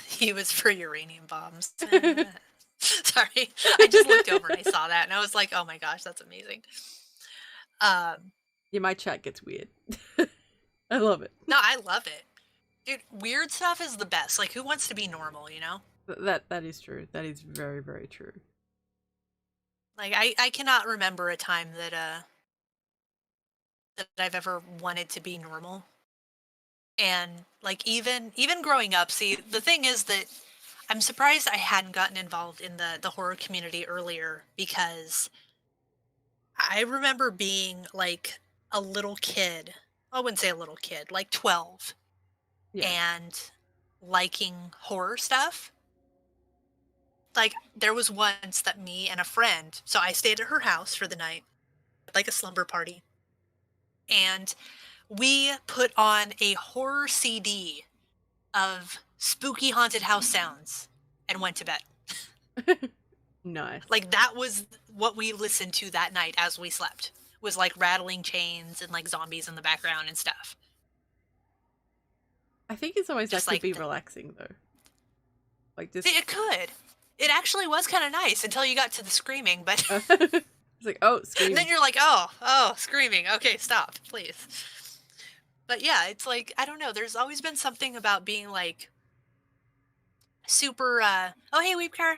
He was for uranium bombs. Sorry, I just looked over and I saw that, and I was like, oh my gosh, that's amazing. Yeah, my chat gets weird. I love it. No, I love it. Dude, weird stuff is the best. Like, who wants to be normal, you know? That is true. That is very, very true. Like, I cannot remember a time that I've ever wanted to be normal. And like even growing up, see, the thing is that I'm surprised I hadn't gotten involved in the horror community earlier, because I remember being like a little kid. I wouldn't say a little kid, like 12. Yeah. And liking horror stuff. Like, there was once that me and a friend, so I stayed at her house for the night, like a slumber party, and we put on a horror CD of spooky haunted house sounds and went to bed. Nice. Like, that was what we listened to that night as we slept, was like rattling chains and like zombies in the background and stuff. I think it's always Just like to like be relaxing though. Like just it could. It actually was kind of nice until you got to the screaming, but it's like, oh, screaming. then you're like, oh, screaming. Okay, stop, please. But yeah, it's like, I don't know. There's always been something about being like super, oh, hey, Weepcar.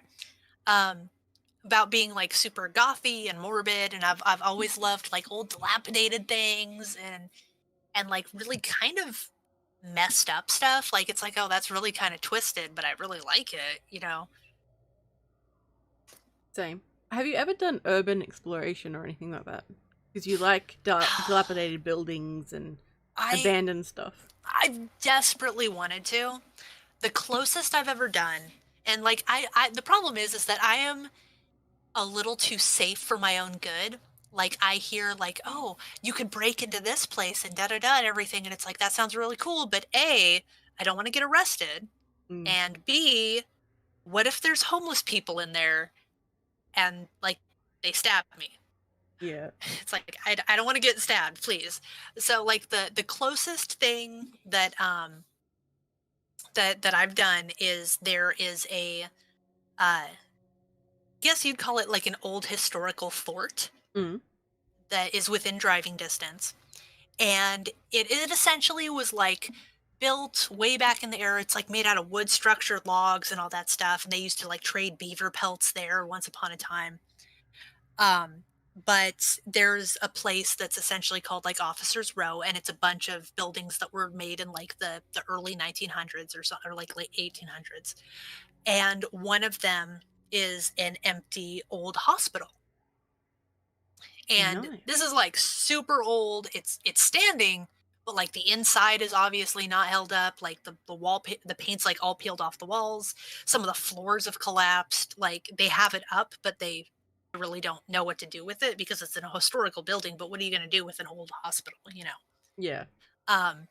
about being like super gothy and morbid, and I've always loved like old dilapidated things and like really kind of messed up stuff. Like it's like, oh, that's really kind of twisted, but I really like it, you know. Same. Have you ever done urban exploration or anything like that? Because you like dilapidated buildings and I abandoned stuff. I desperately wanted to. The closest I've ever done, and like I the problem is that I am a little too safe for my own good. Like I hear like, oh, you could break into this place and da da da and everything, and it's like that sounds really cool, but A, I don't want to get arrested, Mm. and B, what if there's homeless people in there and like they stab me? Yeah. It's like I don't want to get stabbed, please. So like the closest thing that that I've done is there is a guess you'd call it like an old historical fort Mm. that is within driving distance. And it essentially was like built way back in the era. It's like made out of wood structured logs and all that stuff. And they used to like trade beaver pelts there once upon a time. Um, but there's a place that's essentially called like Officers Row, and it's a bunch of buildings that were made in like the early 1900s or so, or like late 1800s. And one of them is an empty old hospital. And Nice. this is like super old. It's standing, but like the inside is obviously not held up. Like the paint's like all peeled off the walls. Some of the floors have collapsed. Like they have it up, but they really don't know what to do with it because it's in a historical building. But what are you going to do with an old hospital? You know. Yeah. Um,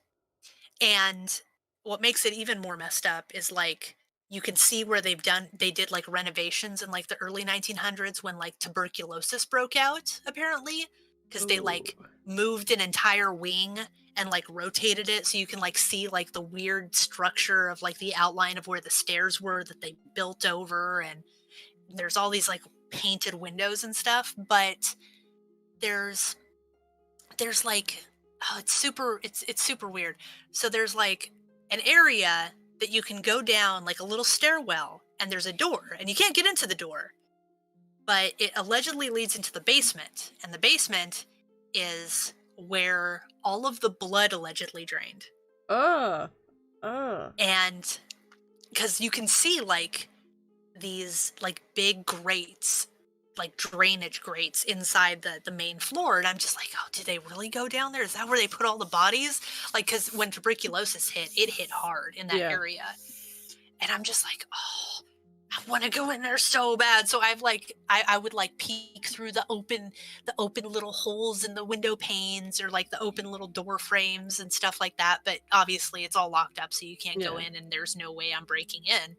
and what makes it even more messed up is like you can see where they did like renovations in like the early 1900s when like tuberculosis broke out apparently because they like Ooh. moved an entire wing and like rotated it so you can like see like the weird structure of like the outline of where the stairs were that they built over, and there's all these like painted windows and stuff, but there's like, oh, it's super weird. So there's like an area that you can go down like a little stairwell, and there's a door, and you can't get into the door, but it allegedly leads into the basement, and the basement is where all of the blood allegedly drained. Oh. And because you can see like these like big grates, like drainage grates inside the main floor, and I'm just like, oh, did they really go down there? Is that where they put all the bodies? Like, because when tuberculosis hit, it hit hard in that area, and I'm just like, oh, I want to go in there so bad. So I've like I would like peek through the open little holes in the window panes, or like the open little door frames and stuff like that, but obviously it's all locked up, so you can't go in, and there's no way I'm breaking in.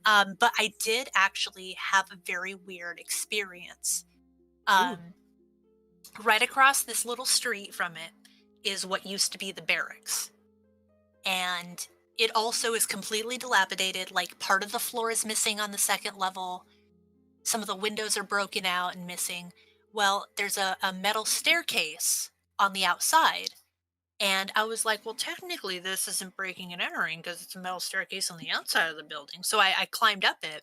But I did actually have a very weird experience. Right across this little street from it is what used to be the barracks. And it also is completely dilapidated. Like part of the floor is missing on the second level. Some of the windows are broken out and missing. Well, there's a metal staircase on the outside. And I was like, well, technically this isn't breaking and entering because it's a metal staircase on the outside of the building. So I climbed up it,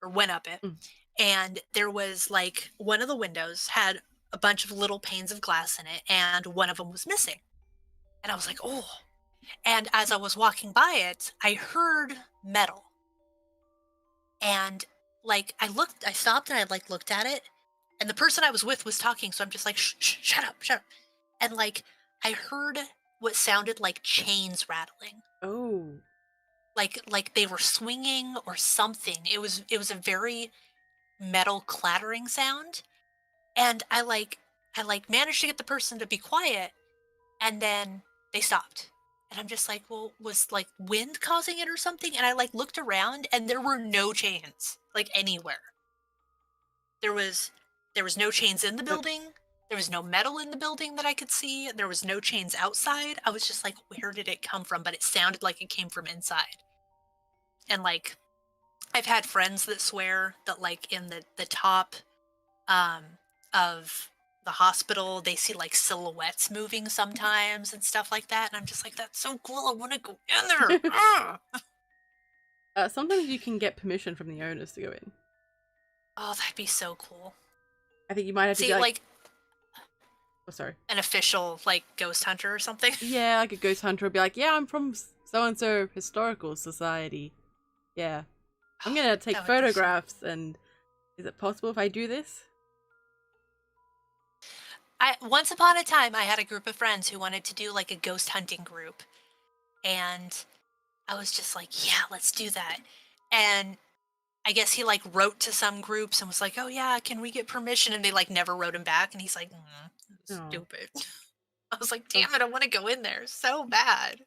or went up it. And there was like one of the windows had a bunch of little panes of glass in it, and one of them was missing. And I was like, oh. And as I was walking by it, I heard metal. And like I stopped and I like looked at it, and the person I was with was talking, so I'm just like, shut up. And like I heard what sounded like chains rattling. Oh. Like they were swinging or something. It was a very metal clattering sound. And I managed to get the person to be quiet, and then they stopped. And I'm just like, well, was like wind causing it or something? And I like looked around, and there were no chains like anywhere. There was no chains in the building. There was no metal in the building that I could see. There was no chains outside. I was just like, where did it come from? But it sounded like it came from inside. And like I've had friends that swear that like in the top of the hospital, they see like silhouettes moving sometimes and stuff like that. And I'm just like, that's so cool. I want to go in there. Sometimes you can get permission from the owners to go in. Oh, that'd be so cool. I think you might have to See, be like oh, sorry. an official like ghost hunter or something. Yeah, like a ghost hunter would be like, yeah, I'm from so and so historical society. Yeah, I'm gonna take That would be so photographs. And is it possible if I do this? Once upon a time, I had a group of friends who wanted to do like a ghost hunting group, and I was just like, yeah, let's do that. And I guess he like wrote to some groups and was like, oh yeah, can we get permission? And they like never wrote him back. And he's like, Oh. stupid. I was like, damn it, I want to go in there so bad.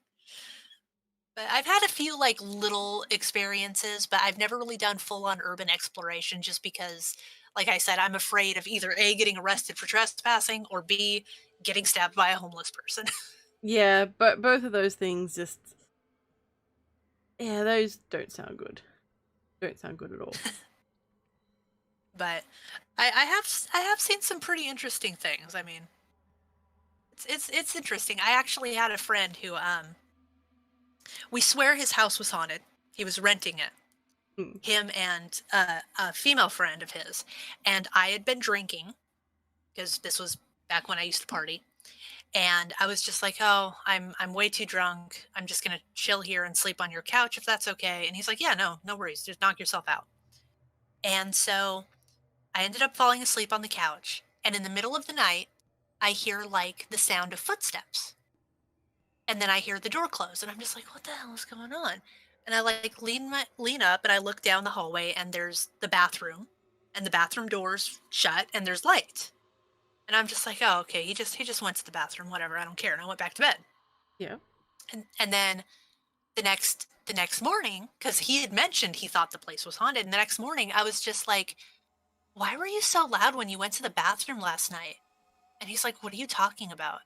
But I've had a few like little experiences, but I've never really done full on urban exploration just because, like I said, I'm afraid of either A, getting arrested for trespassing, or B, getting stabbed by a homeless person. Yeah, but both of those things just, yeah, those don't sound good. Don't sound good at all. But I have seen some pretty interesting things. I mean, it's interesting. I actually had a friend who we swear his house was haunted. He was renting it. Him and a female friend of his, and I had been drinking because this was back when I used to party, and I was just like, oh, I'm way too drunk. I'm just gonna chill here and sleep on your couch if that's okay. And he's like, yeah, no worries, just knock yourself out. And so I ended up falling asleep on the couch, and in the middle of the night, I hear like the sound of footsteps. And then I hear the door close, and I'm just like, what the hell is going on? And I like lean up, and I look down the hallway, and there's the bathroom, and the bathroom door's shut, and there's light. And I'm just like, oh, okay, he just went to the bathroom, whatever, I don't care. And I went back to bed. Yeah. And then the next morning, because he had mentioned he thought the place was haunted, and the next morning I was just like, why were you so loud when you went to the bathroom last night? And he's like, what are you talking about?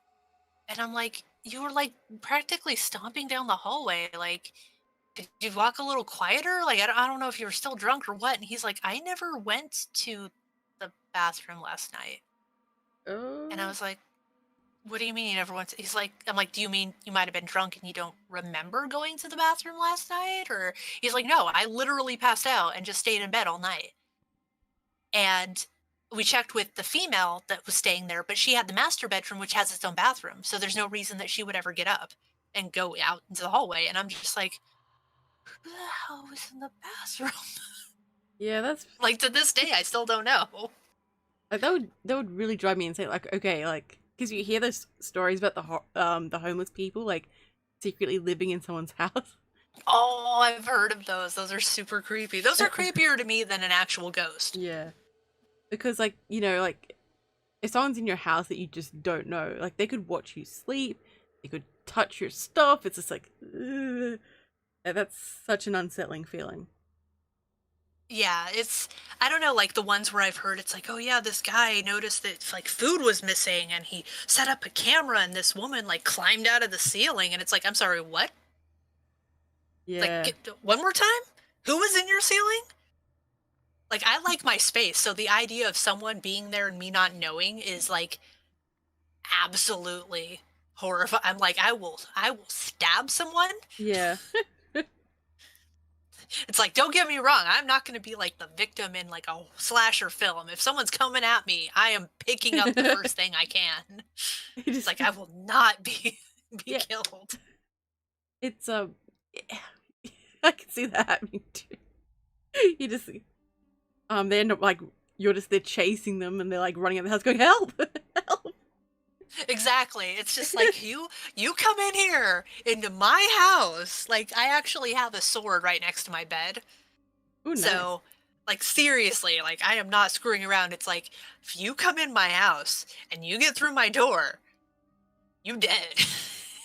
And I'm like, you were like practically stomping down the hallway. Like, did you walk a little quieter? Like, I don't know if you were still drunk or what. And he's like, I never went to the bathroom last night. And I was like, what do you mean you never went to? He's like, I'm like, do you mean you might have been drunk and you don't remember going to the bathroom last night? Or he's like, no, I literally passed out and just stayed in bed all night. And we checked with the female that was staying there, but she had the master bedroom, which has its own bathroom. So there's no reason that she would ever get up and go out into the hallway. And I'm just like, who the hell was in the bathroom? Yeah, that's like, to this day, I still don't know. like that would really drive me insane. Like, okay, like because you hear those stories about the homeless people like secretly living in someone's house. Oh, I've heard of those. Those are super creepy. Those are creepier to me than an actual ghost. Yeah, because like like if someone's in your house that you just don't know, like they could watch you sleep, they could touch your stuff. It's just like, ugh. That's such an unsettling feeling. Yeah, I don't know, like the ones where I've heard it's like, oh yeah, this guy noticed that like food was missing and he set up a camera and this woman like climbed out of the ceiling, and it's like, I'm sorry, what? Yeah. Like, one more time? Who was in your ceiling? Like, I like my space, so the idea of someone being there and me not knowing is like absolutely horrifying. I'm like, I will stab someone. Yeah. It's like, don't get me wrong, I'm not going to be like the victim in like a slasher film. If someone's coming at me, I am picking up the first thing I can. It's like, I will not be killed. It's I can see that happening too. You just they end up like you're just there chasing them, and they're like running out the house going, help, help. Exactly. It's just like, you come in here into my house. Like, I actually have a sword right next to my bed. Ooh, nice. So, like, seriously, like, I am not screwing around. It's like, if you come in my house and you get through my door, you dead.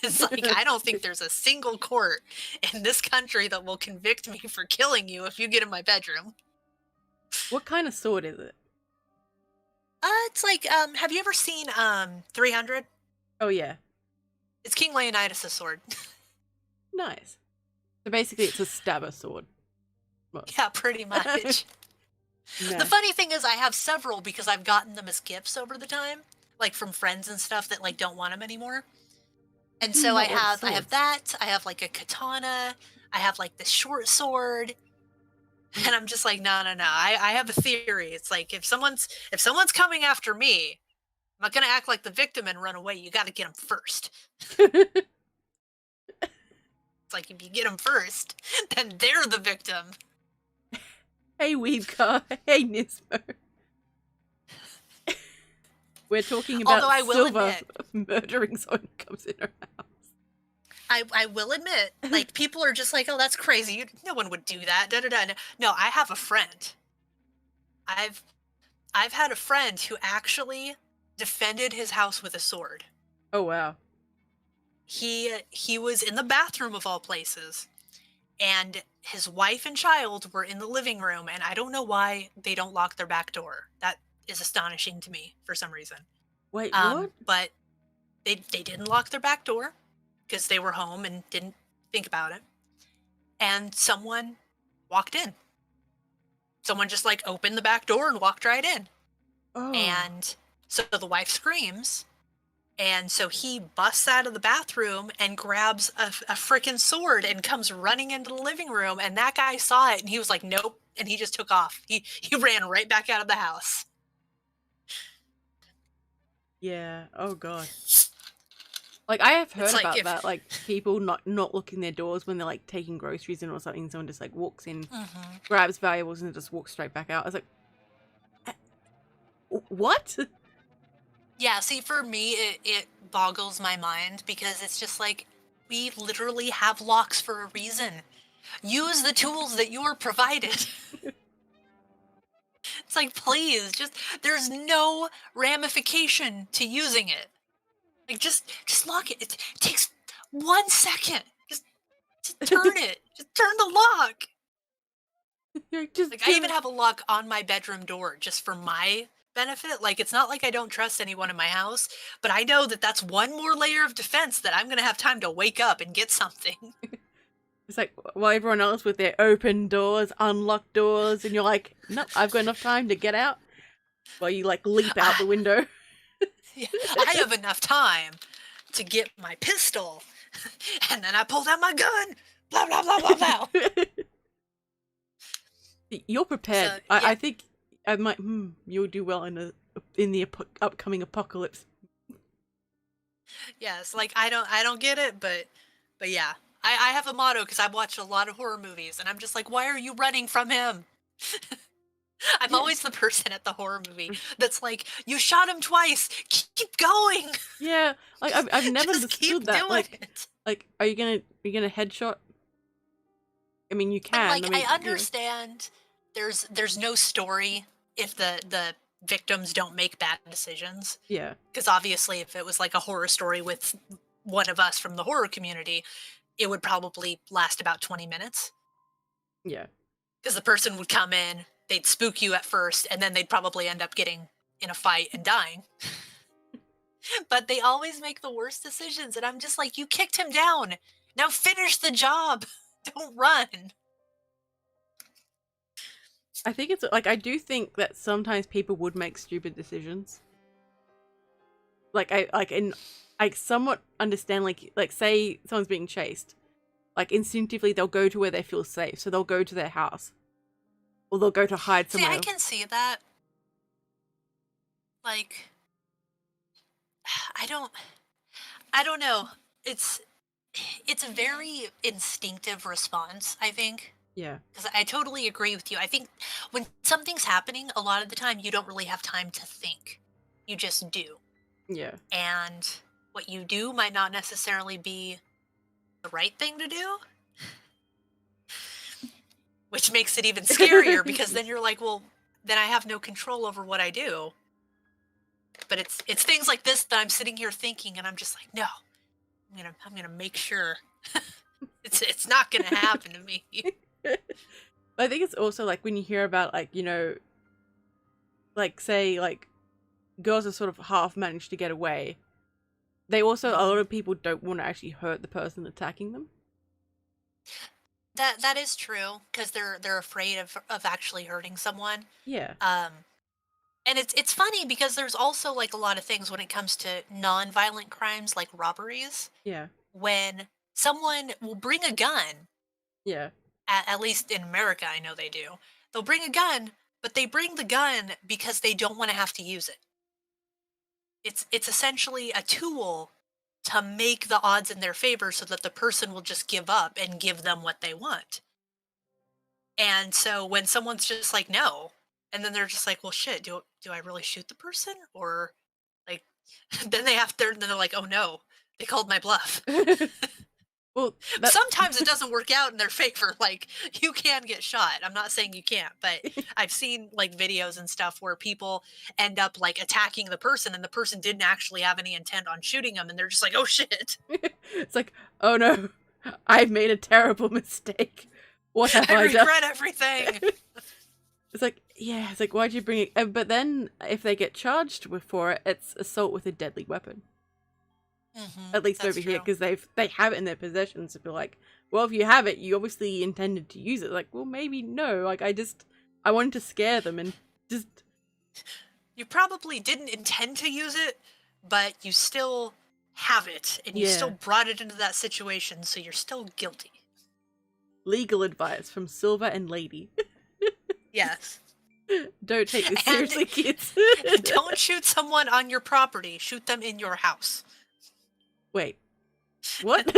It's like, I don't think there's a single court in this country that will convict me for killing you if you get in my bedroom. What kind of sword is it? It's like, have you ever seen 300? Oh yeah. It's King Leonidas' sword. Nice. So basically it's a stabber sword. Well. Yeah, pretty much. Nice. The funny thing is I have several because I've gotten them as gifts over the time, like from friends and stuff that like don't want them anymore. And so I have that, I have like a katana, I have like the short sword. And I'm just like, no. I have a theory. It's like if someone's coming after me, I'm not gonna act like the victim and run away. You got to get them first. It's like if you get them first, then they're the victim. Hey, Weebcar. Hey, Nismo. We're talking about Although I will Silva admit, murdering someone who comes in her house. I will admit, like, people are just like, oh, that's crazy. No one would do that. Da, da, da. No, I have a friend. I've had a friend who actually defended his house with a sword. Oh, wow. He was in the bathroom of all places, and his wife and child were in the living room, and I don't know why they don't lock their back door. That is astonishing to me for some reason. Wait, what? But they didn't lock their back door because they were home and didn't think about it. And someone walked in. Someone just like opened the back door and walked right in. Oh. And so the wife screams. And so he busts out of the bathroom and grabs a freaking sword and comes running into the living room. And that guy saw it and he was like, nope. And he just took off. He ran right back out of the house. Yeah. Oh, God. Like, I have heard It's like about if- that. Like, people not locking their doors when they're, like, taking groceries in or something. Someone just, like, walks in, grabs valuables, and just walks straight back out. I was like, what? Yeah, see, for me, it boggles my mind because it's just like, we literally have locks for a reason. Use the tools that you're provided. It's like, please, there's no ramification to using it. Like, just lock it. It takes 1 second. Just turn it. Just turn the lock. Like, I even have a lock on my bedroom door just for my benefit. Like, it's not like I don't trust anyone in my house, but I know that that's one more layer of defense that I'm going to have time to wake up and get something. It's like, while everyone else with their open doors, unlocked doors, and you're like, nope, I've got enough time to get out. While you, like, leap out the window. Yeah, I have enough time to get my pistol, and then I pulled out my gun. Blah, blah, blah, blah, blah. You're prepared. So, yeah. I think I might. You'll do well in the upcoming apocalypse. Yes, like, I don't get it, but yeah. I have a motto because I've watched a lot of horror movies, and I'm just like, why are you running from him? I'm always the person at the horror movie that's like, you shot him twice. Keep going. Yeah, like I've never Just understood keep that. doing Like, it. are you gonna headshot? I mean, you can. Like, I mean, I understand there's no story if the victims don't make bad decisions. Yeah. Because obviously, if it was like a horror story with one of us from the horror community, it would probably last about 20 minutes. Yeah. Because the person would come in, they'd spook you at first, and then they'd probably end up getting in a fight and dying. But they always make the worst decisions, and I'm just like, you kicked him down. Now finish the job. Don't run. I think it's like, I do think that sometimes people would make stupid decisions. Like, I somewhat understand, like say someone's being chased, like instinctively they'll go to where they feel safe, so they'll go to their house, or they'll go to hide somewhere. See, I can see that. Like, I don't know. It's a very instinctive response, I think. Yeah. Because I totally agree with you. I think when something's happening, a lot of the time you don't really have time to think. You just do. Yeah. And what you do might not necessarily be the right thing to do. Which makes it even scarier because then you're like, well, then I have no control over what I do. But it's things like this that I'm sitting here thinking, and I'm just like, no, I'm gonna make sure it's not gonna happen to me. I think it's also like when you hear about, like, you know, like say like girls are sort of half managed to get away. They also, a lot of people don't want to actually hurt the person attacking them. That is true because they're afraid of actually hurting someone. Yeah. And it's funny because there's also like a lot of things when it comes to non-violent crimes like robberies Yeah. when someone will bring a gun Yeah. At least in America, I know they do. They'll bring a gun, but they bring the gun because they don't want to have to use it. It's essentially a tool to make the odds in their favor so that the person will just give up and give them what they want. And so when someone's just like, no, and then they're just like, well, shit, do I really shoot the person? Or like, then they're like, oh no, they called my bluff. Well, Sometimes it doesn't work out in their favor. Like, you can get shot. I'm not saying you can't, but I've seen like videos and stuff where people end up like attacking the person and the person didn't actually have any intent on shooting them, and they're just like, oh shit. It's like, oh no, I've made a terrible mistake. What have I done? I regret everything. It's like, yeah, it's like, why'd you bring it? But then if they get charged for it, it's assault with a deadly weapon. At least over here, because they have it in their possession. So be like, well, if you have it, you obviously intended to use it. Like, well, maybe no. Like, I wanted to scare them and just. You probably didn't intend to use it, but you still have it, and you still brought it into that situation, so you're still guilty. Legal advice from Silva and Lady. Yes. Don't take this seriously, kids. Don't shoot someone on your property. Shoot them in your house. Wait. What?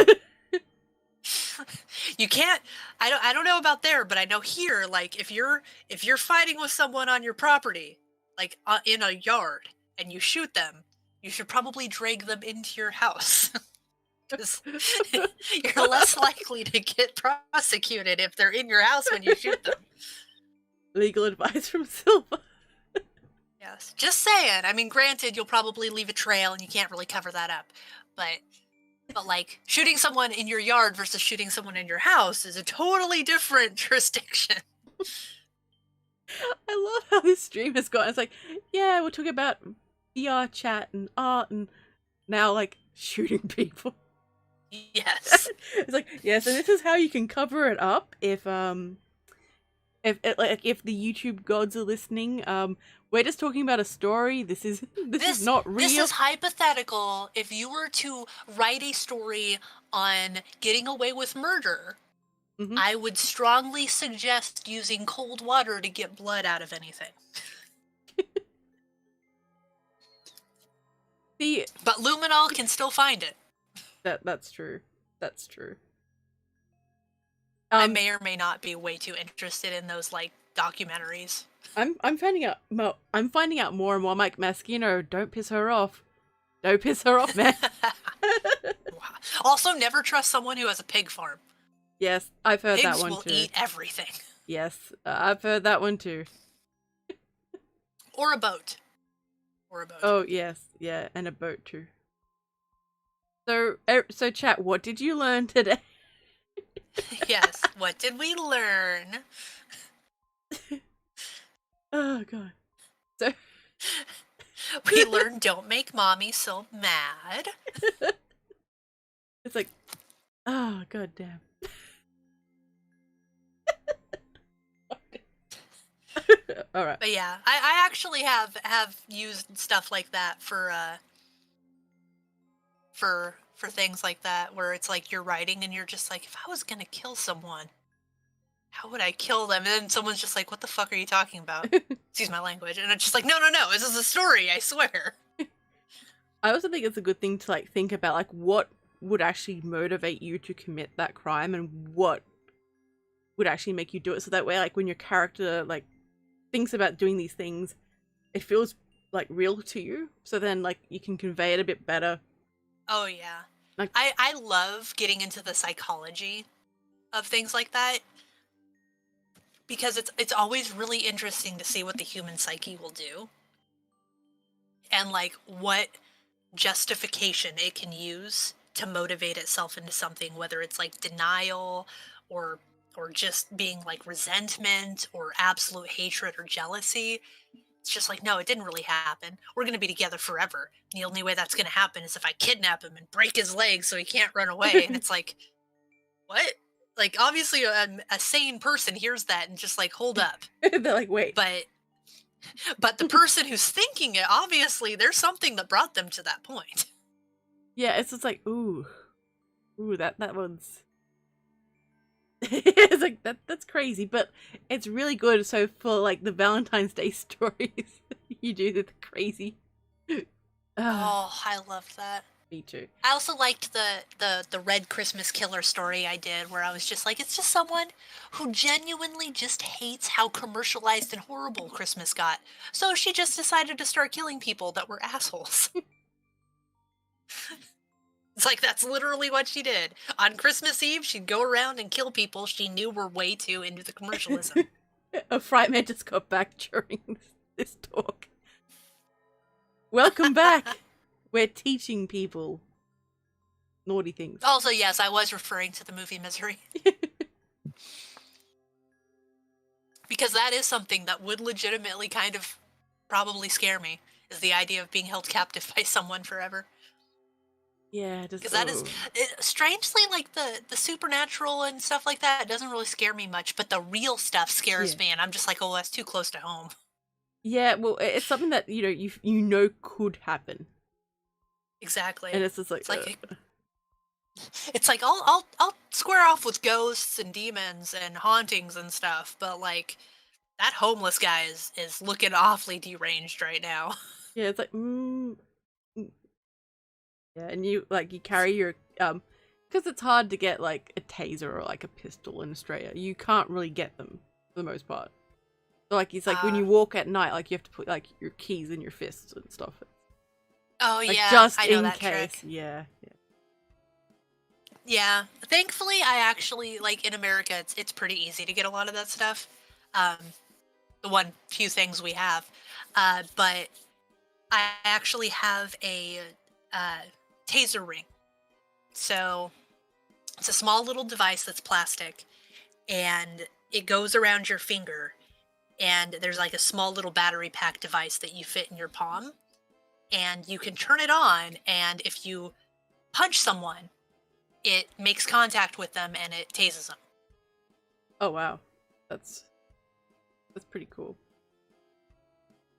You can't. I don't know about there, but I know here. Like, if you're fighting with someone on your property, like in a yard, and you shoot them, you should probably drag them into your house. Because you're less likely to get prosecuted if they're in your house when you shoot them. Legal advice from Silva. Yes. Just saying. I mean, granted, you'll probably leave a trail and you can't really cover that up. But like, shooting someone in your yard versus shooting someone in your house is a totally different jurisdiction. I love how this stream has gone. It's like, yeah, we're talking about VR chat and art and now, like, shooting people. Yes. It's like, yes, and this is how you can cover it up if the YouTube gods are listening. We're just talking about a story. This is not real. This is hypothetical. If you were to write a story on getting away with murder, I would strongly suggest using cold water to get blood out of anything. But luminol can still find it. That's true. That's true. I may or may not be way too interested in those like documentaries. I'm finding out more and more. I'm like, Maskino, don't piss her off. Don't piss her off, man. Also, never trust someone who has a pig farm. Yes, I've heard Pigs that one too. Pigs will eat everything. Yes, I've heard that one too. Or a boat. Oh yes, yeah, and a boat too. So chat, what did you learn today? Yes, what did we learn? Oh god. So we learned don't make mommy so mad. It's like, oh god damn. All right. But yeah, I actually have used stuff like that for things like that, where it's like you're writing and you're just like, if I was gonna kill someone, how would I kill them? And then someone's just like, what the fuck are you talking about? Excuse my language. And it's just like, no, this is a story, I swear. I also think it's a good thing to like think about like what would actually motivate you to commit that crime and what would actually make you do it. So that way, like when your character like thinks about doing these things, it feels like real to you. So then like you can convey it a bit better. Oh yeah. Like, I love getting into the psychology of things like that, because it's always really interesting to see what the human psyche will do and like what justification it can use to motivate itself into something, whether it's like denial or just being like resentment or absolute hatred or jealousy. It's just like, no, it didn't really happen. We're going to be together forever. And the only way that's going to happen is if I kidnap him and break his legs so he can't run away. And it's like, what? Like, obviously a sane person hears that and just like, hold up. They're like, wait. But the person who's thinking it, obviously there's something that brought them to that point. Yeah, it's just like, ooh, that one's... It's like that's crazy, but it's really good. So for like the Valentine's Day stories, you do the crazy. Oh, I loved that. Me too. I also liked the Red Christmas Killer story I did, where I was just like, it's just someone who genuinely just hates how commercialized and horrible Christmas got. So she just decided to start killing people that were assholes. It's like, that's literally what she did. On Christmas Eve, she'd go around and kill people she knew were way too into the commercialism. A fright man just got back during this talk. Welcome back. We're teaching people naughty things. Also, yes, I was referring to the movie Misery. Because that is something that would legitimately kind of probably scare me, is the idea of being held captive by someone forever. Yeah, because that is strangely like the supernatural and stuff like that doesn't really scare me much, but the real stuff scares me, and I'm just like, oh, that's too close to home. Yeah, well, it's something that you know could happen. Exactly, and it's just like it's like I'll square off with ghosts and demons and hauntings and stuff, but like that homeless guy is looking awfully deranged right now. Yeah, it's like yeah, and you carry your because it's hard to get like a taser or like a pistol in Australia. You can't really get them for the most part. So like it's like when you walk at night, like you have to put like your keys in your fists and stuff. Oh like, yeah, just I know in that case. trick. Yeah. Thankfully, I actually like in America, it's pretty easy to get a lot of that stuff. The few things we have, but I actually have a taser ring. So it's a small little device that's plastic, and it goes around your finger, and there's like a small little battery pack device that you fit in your palm, and you can turn it on, and if you punch someone, it makes contact with them and it tases them. Oh wow, that's pretty cool.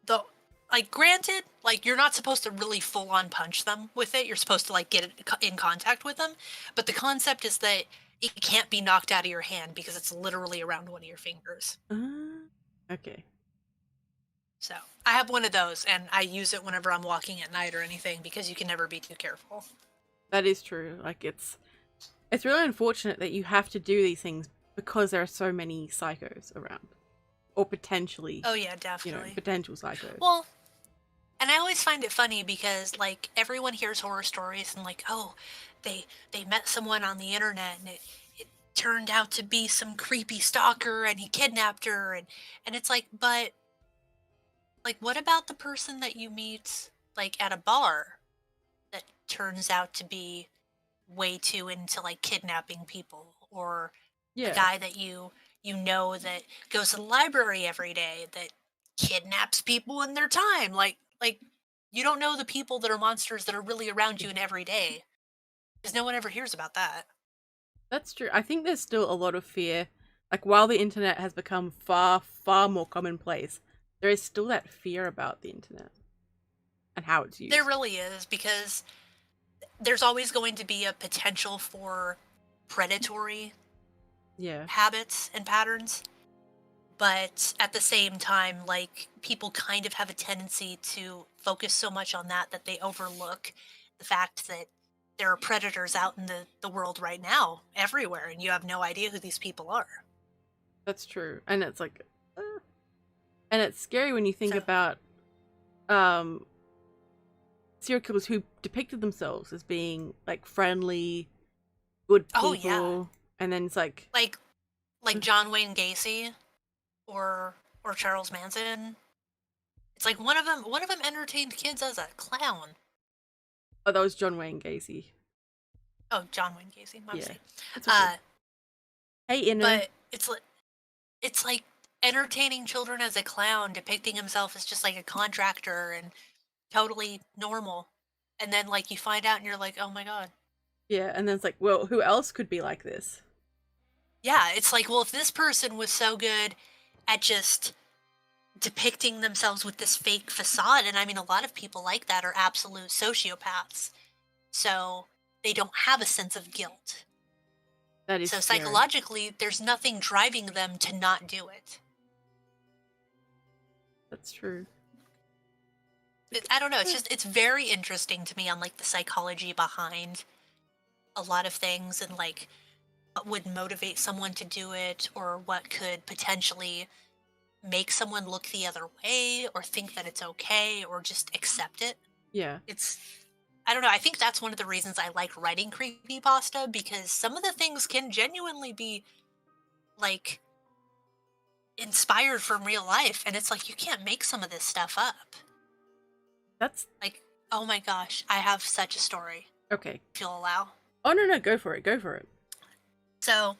Though, like, granted, like you're not supposed to really full on punch them with it. You're supposed to like get it in contact with them, but the concept is that it can't be knocked out of your hand because it's literally around one of your fingers. Okay. So I have one of those, and I use it whenever I'm walking at night or anything because you can never be too careful. That is true. Like it's really unfortunate that you have to do these things because there are so many psychos around, or potentially. Oh yeah, definitely. Potential psychos. Well, and I always find it funny because like everyone hears horror stories and like, oh, they met someone on the internet and it turned out to be some creepy stalker and he kidnapped her and it's like, but like what about the person that you meet like at a bar that turns out to be way too into like kidnapping people, or the guy that you know that goes to the library every day that kidnaps people in their time, like you don't know the people that are monsters that are really around you in every day because no one ever hears about that. That's true. I think there's still a lot of fear. Like while the internet has become far more commonplace, there is still that fear about the internet and how it's used. There really is, because there's always going to be a potential for predatory habits and patterns. But at the same time, like, people kind of have a tendency to focus so much on that they overlook the fact that there are predators out in the world right now, everywhere, and you have no idea who these people are. That's true. And it's like... and it's scary when you think about serial killers who depicted themselves as being, like, friendly, good people. Oh, yeah. And then it's like John Wayne Gacy. Or Charles Manson. It's like one of them entertained kids as a clown. Oh, that was John Wayne Gacy. Oh, John Wayne Gacy. My mistake. Hey, Inner. But it's like entertaining children as a clown, depicting himself as just like a contractor and totally normal. And then like you find out and you're like, oh my god. Yeah, and then it's like, well, who else could be like this? Yeah, it's like, well, if this person was so good at just depicting themselves with this fake facade, and I mean a lot of people like that are absolute sociopaths, so they don't have a sense of guilt. That is So scary. psychologically, there's nothing driving them to not do it. That's true. I don't know. It's very interesting to me on like the psychology behind a lot of things and like what would motivate someone to do it or what could potentially make someone look the other way or think that it's okay or just accept it. Yeah. I don't know. I think that's one of the reasons I like writing creepypasta, because some of the things can genuinely be like inspired from real life, and it's like you can't make some of this stuff up. That's Like, oh my gosh, I have such a story. okay. If you'll allow. Oh no, go for it. Go for it. So,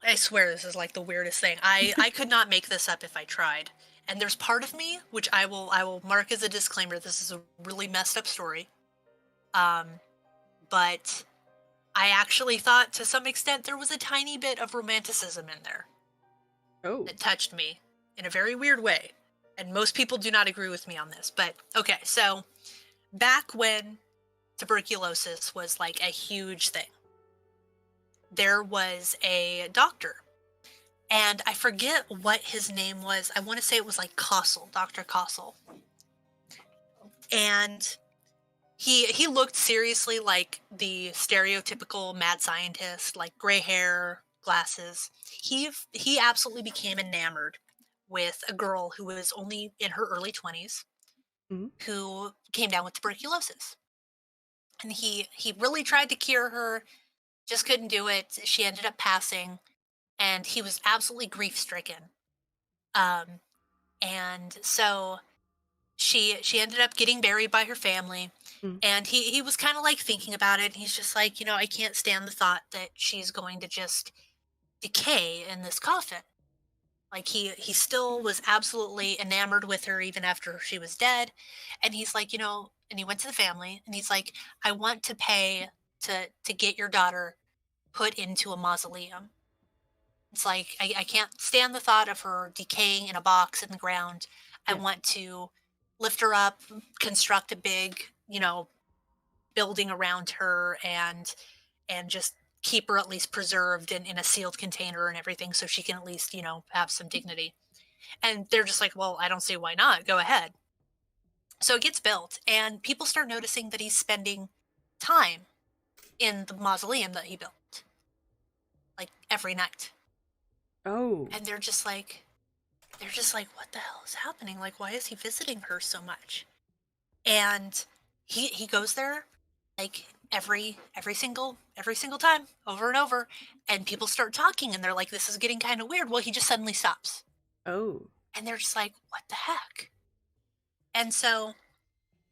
I swear this is like the weirdest thing. I could not make this up if I tried. And there's part of me which I will mark as a disclaimer. This is a really messed up story. But I actually thought to some extent there was a tiny bit of romanticism in there. Oh. That touched me in a very weird way. And most people do not agree with me on this. But okay, so back when tuberculosis was like a huge thing, there was a doctor. And I forget what his name was. I want to say it was like Kossel, Dr. Kossel. And he looked seriously like the stereotypical mad scientist, like gray hair, glasses. He absolutely became enamored with a girl who was only in her early 20s, who came down with tuberculosis. And he really tried to cure her, just couldn't do it. She ended up passing, and he was absolutely grief-stricken. And so she ended up getting buried by her family, and he was kind of like thinking about it, and he's just like, you know, I can't stand the thought that she's going to just decay in this coffin. Like he still was absolutely enamored with her even after she was dead. And he's like, you know, and he went to the family and he's like, I want to pay to get your daughter put into a mausoleum. It's like, I can't stand the thought of her decaying in a box in the ground. I want to lift her up, construct a big, you know, building around her and just keep her at least preserved in a sealed container and everything so she can at least, you know, have some dignity. And they're just like, well, I don't see why not. Go ahead. So it gets built and people start noticing that he's spending time in the mausoleum that he built. Like every night. Oh. And they're just like, what the hell is happening? Like, why is he visiting her so much? And he goes there like every single time, over and over, and people start talking and they're like, this is getting kind of weird. Well, he just suddenly stops. Oh. And they're just like, what the heck? And so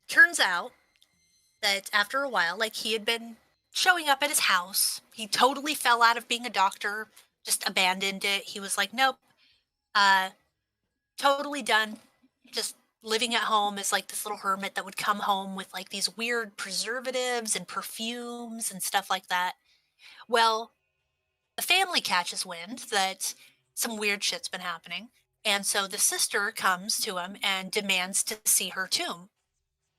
turns out that after a while, like he had been showing up at his house. He totally fell out of being a doctor, just abandoned it. He was like, nope, totally done. Just living at home as like this little hermit that would come home with like these weird preservatives and perfumes and stuff like that. Well, the family catches wind that some weird shit's been happening. And so the sister comes to him and demands to see her tomb.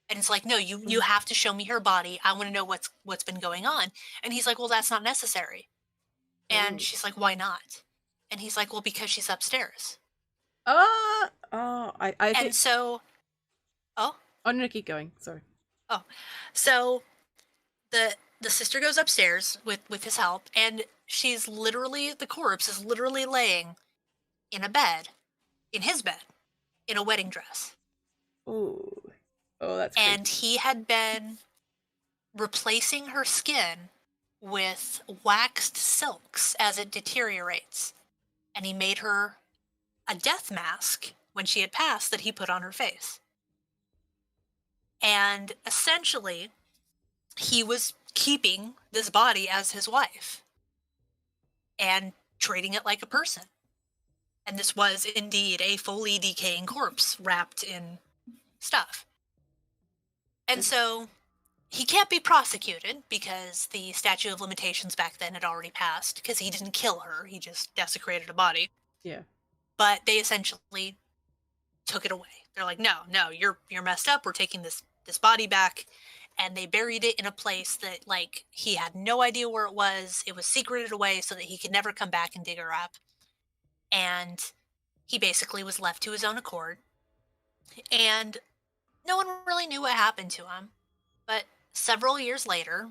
And it's like, no, you have to show me her body. I want to know what's been going on. And he's like, well, that's not necessary. And she's like, why not? And he's like, well, because she's upstairs. I think... And so, Oh, no, keep going. Sorry. Oh, so the sister goes upstairs with his help, and she's literally, the corpse is literally laying in a bed, in his bed, in a wedding dress. Oh, that's And creepy. he had been replacing her skin with waxed silks as it deteriorates. And he made her a death mask when she had passed that he put on her face. And essentially, he was keeping this body as his wife and treating it like a person. And this was indeed a fully decaying corpse wrapped in stuff. And so he can't be prosecuted because the statute of limitations back then had already passed, because he didn't kill her, he just desecrated a body. Yeah. But they essentially took it away. They're like, no, you're messed up. We're taking this body back. and they buried it in a place that, like, he had no idea where it was. It was secreted away so that he could never come back and dig her up. And he basically was left to his own accord. And no one really knew what happened to him. But several years later,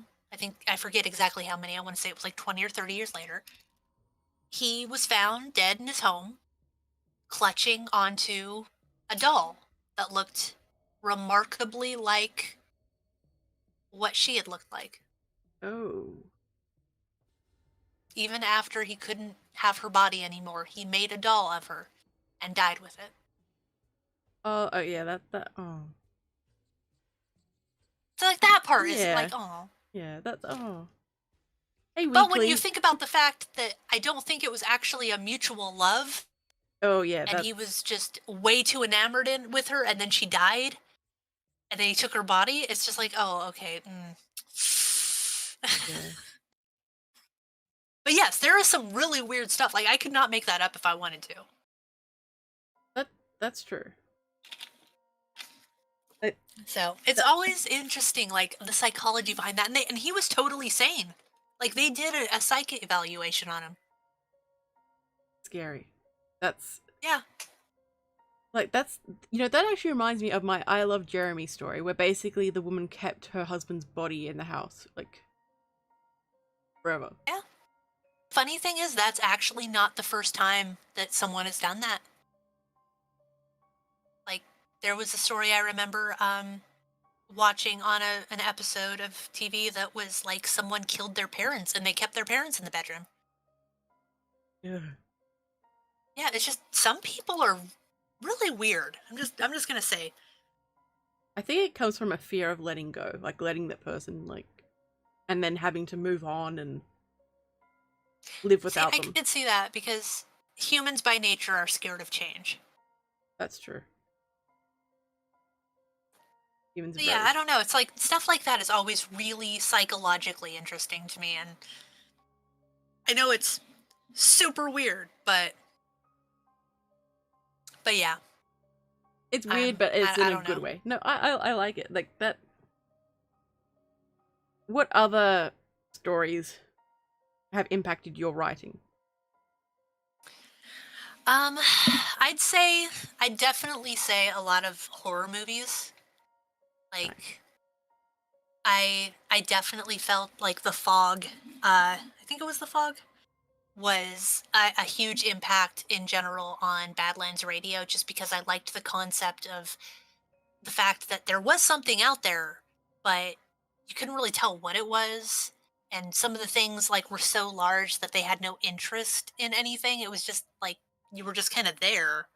I forget exactly how many, I want to say it was like 20 or 30 years later, he was found dead in his home, clutching onto a doll that looked remarkably like what she had looked like. Oh. Even after he couldn't have her body anymore, he made a doll of her and died with it. Oh yeah, that oh. So, like, that part is Yeah. like, oh. Yeah, that's oh. Hey, But when Weekly. you think about the fact that I don't think it was actually a mutual love, Oh yeah, and that's he was just way too enamored with her, and then she died, and then he took her body, it's just like, oh, okay. yeah. But yes, there is some really weird stuff. Like, I could not make that up if I wanted to. That's true. So it's always interesting, like, the psychology behind that. And he was totally sane. Like, they did a psychic evaluation on him. Scary. That's Yeah. like that's that actually reminds me of my I Love Jeremy story, where basically the woman kept her husband's body in the house like forever. Yeah. Funny thing is, that's actually not the first time that someone has done that. Like, there was a story I remember watching on an episode of TV that was like someone killed their parents and they kept their parents in the bedroom. Yeah. Yeah, it's just some people are really weird. I'm just gonna say. I think it comes from a fear of letting go, like letting that person and then having to move on and live without I them. could see that because humans by nature are scared of change. That's true. Humans. But yeah, I don't know. It's like stuff like that is always really psychologically interesting to me, and I know it's super weird, but yeah. It's weird, but it's in a good know. way. No, I like it. Like that. What other stories have impacted your writing? I'd definitely say a lot of horror movies. Like, Nice. I definitely felt like The Fog, I think it was The Fog, was a huge impact in general on Badlands Radio, just because I liked the concept of the fact that there was something out there, but you couldn't really tell what it was. And some of the things, like, were so large that they had no interest in anything. It was just like you were just kind of there,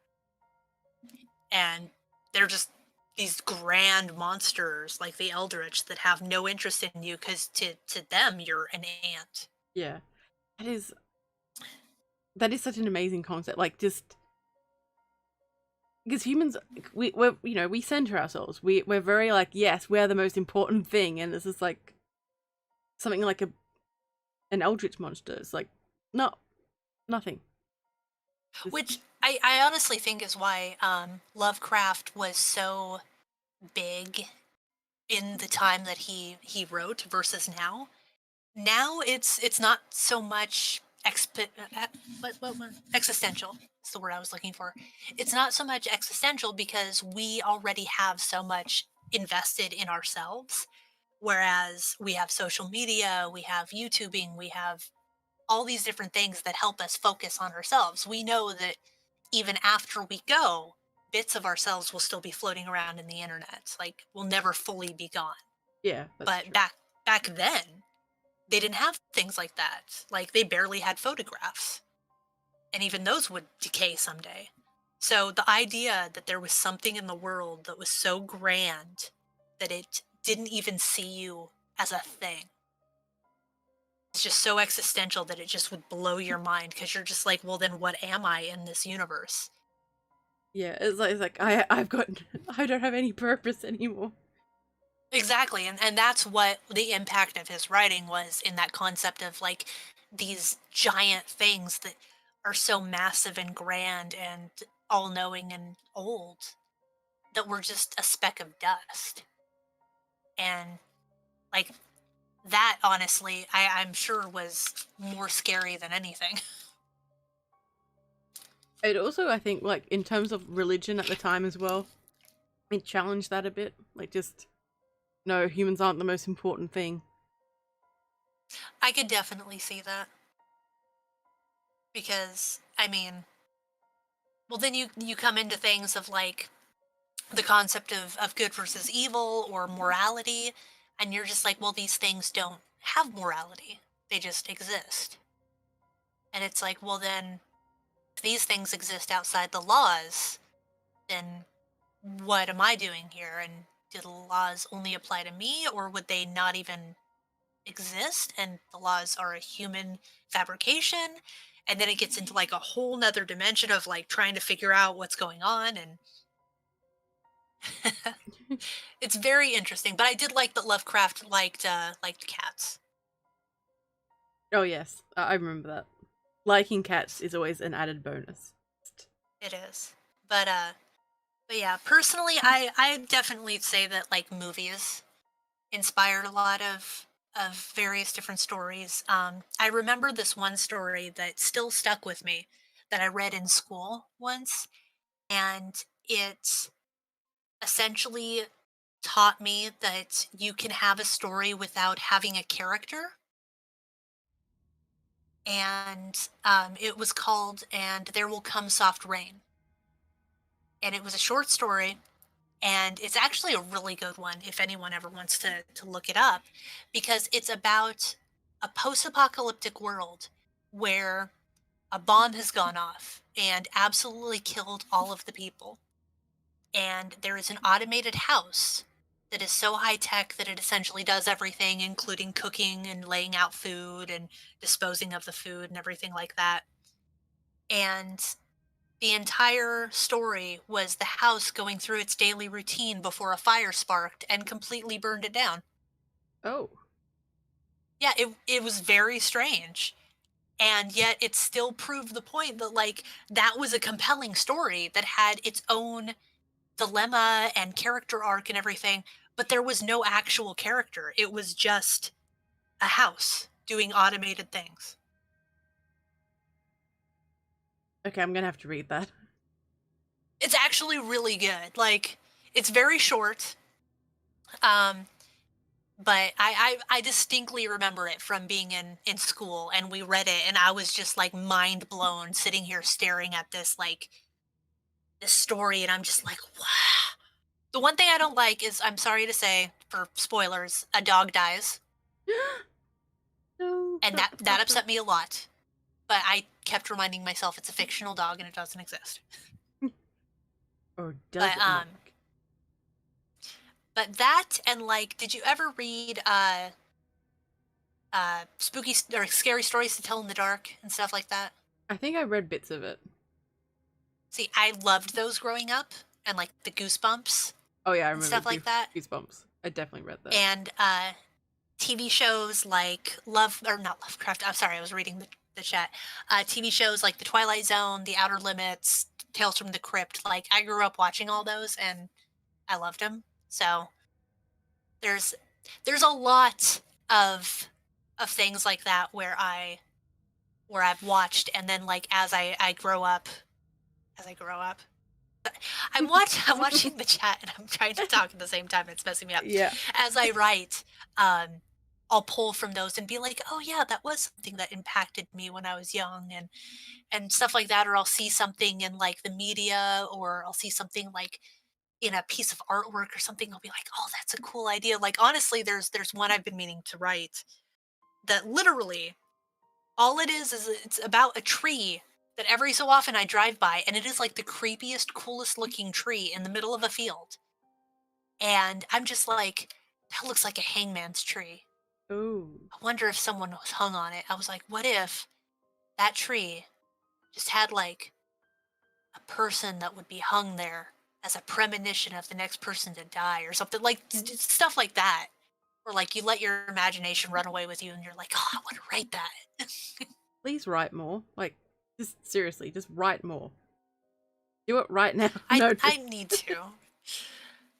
and they're just these grand monsters like the Eldritch that have no interest in you because to them you're an ant. Yeah, that is such an amazing concept. Like, just because humans, we center ourselves. We're very like, yes, we're the most important thing, and this is like something like an Eldritch monster. It's like nothing. Which I honestly think is why Lovecraft was so big in the time that he wrote versus now. Now it's not so much existential. That's the word I was looking for. It's not so much existential because we already have so much invested in ourselves. Whereas we have social media, we have YouTubing, we have all these different things that help us focus on ourselves. We know that even after we go, bits of ourselves will still be floating around in the internet. Like, we'll never fully be gone. Yeah, but true. back then, they didn't have things like that. Like, they barely had photographs. And even those would decay someday. So the idea that there was something in the world that was so grand that it didn't even see you as a thing. It's just so existential that it just would blow your mind because you're just like, well, then what am I in this universe? Yeah, it's like I don't have any purpose anymore. Exactly, and that's what the impact of his writing was, in that concept of like these giant things that are so massive and grand and all-knowing and old that we're just a speck of dust. And Like, that, honestly, I'm sure was more scary than anything. It also, I think, like, in terms of religion at the time as well, it challenged that a bit. Like, just, no, humans aren't the most important thing. I could definitely see that. Because, I mean, well, then you come into things of, like, the concept of good versus evil or morality, and you're just like, well, these things don't have morality. They just exist. And it's like, well, then, if these things exist outside the laws, then what am I doing here? And do the laws only apply to me, or would they not even exist and the laws are a human fabrication? And then it gets into like a whole nother dimension of like trying to figure out what's going on, and it's very interesting. But I did like that Lovecraft liked cats. Oh, yes, I remember that. Liking cats is always an added bonus. It is. But yeah, personally, I definitely say that like movies inspired a lot of various different stories. I remember this one story that still stuck with me that I read in school once, and it essentially taught me that you can have a story without having a character. And it was called "And There Will Come Soft Rain," and it was a short story. And it's actually a really good one if anyone ever wants to look it up, because it's about a post-apocalyptic world where a bomb has gone off and absolutely killed all of the people. And there is an automated house that is so high tech that it essentially does everything, including cooking and laying out food and disposing of the food and everything like that. And the entire story was the house going through its daily routine before a fire sparked and completely burned it down. Oh. Yeah, it was very strange. And yet it still proved the point that, like, that was a compelling story that had its own dilemma and character arc and everything, but there was no actual character. It was just a house doing automated things. Okay, I'm gonna have to read that. It's actually really good. Like, it's very short. But I distinctly remember it from being in school, and we read it, and I was just like mind blown sitting here staring at this this story, and I'm just like, wow. The one thing I don't like is, I'm sorry to say, for spoilers, a dog dies. No. And that upset me a lot. But I kept reminding myself it's a fictional dog and it doesn't exist. Or does it not? But that, and like, did you ever read spooky or scary stories to tell in the dark and stuff like that? I think I read bits of it. See, I loved those growing up, and like the Goosebumps. Oh yeah, I remember stuff like that. Goosebumps. I definitely read that. And TV shows like not Lovecraft. I'm sorry, I was reading the chat. TV shows like The Twilight Zone, The Outer Limits, Tales from the Crypt. Like, I grew up watching all those, and I loved them. So there's a lot of things like that where I've watched, and then like as I grow up, I'm watching the chat, and I'm trying to talk at the same time. It's messing me up. Yeah. As I write, I'll pull from those and be like, oh yeah, that was something that impacted me when I was young, and stuff like that. Or I'll see something in like the media, or I'll see something like in a piece of artwork or something. I'll be like, oh, that's a cool idea. Like, honestly, there's one I've been meaning to write that literally all it is it's about a tree that every so often I drive by, and it is like the creepiest, coolest looking tree in the middle of a field. And I'm just like, that looks like a hangman's tree. Ooh. I wonder if someone was hung on it. I was like, what if that tree just had like a person that would be hung there as a premonition of the next person to die or something, like stuff like that. Or like you let your imagination run away with you and you're like, oh, I want to write that. Please write more. Like, just seriously, just write more. Do it right now. I need to.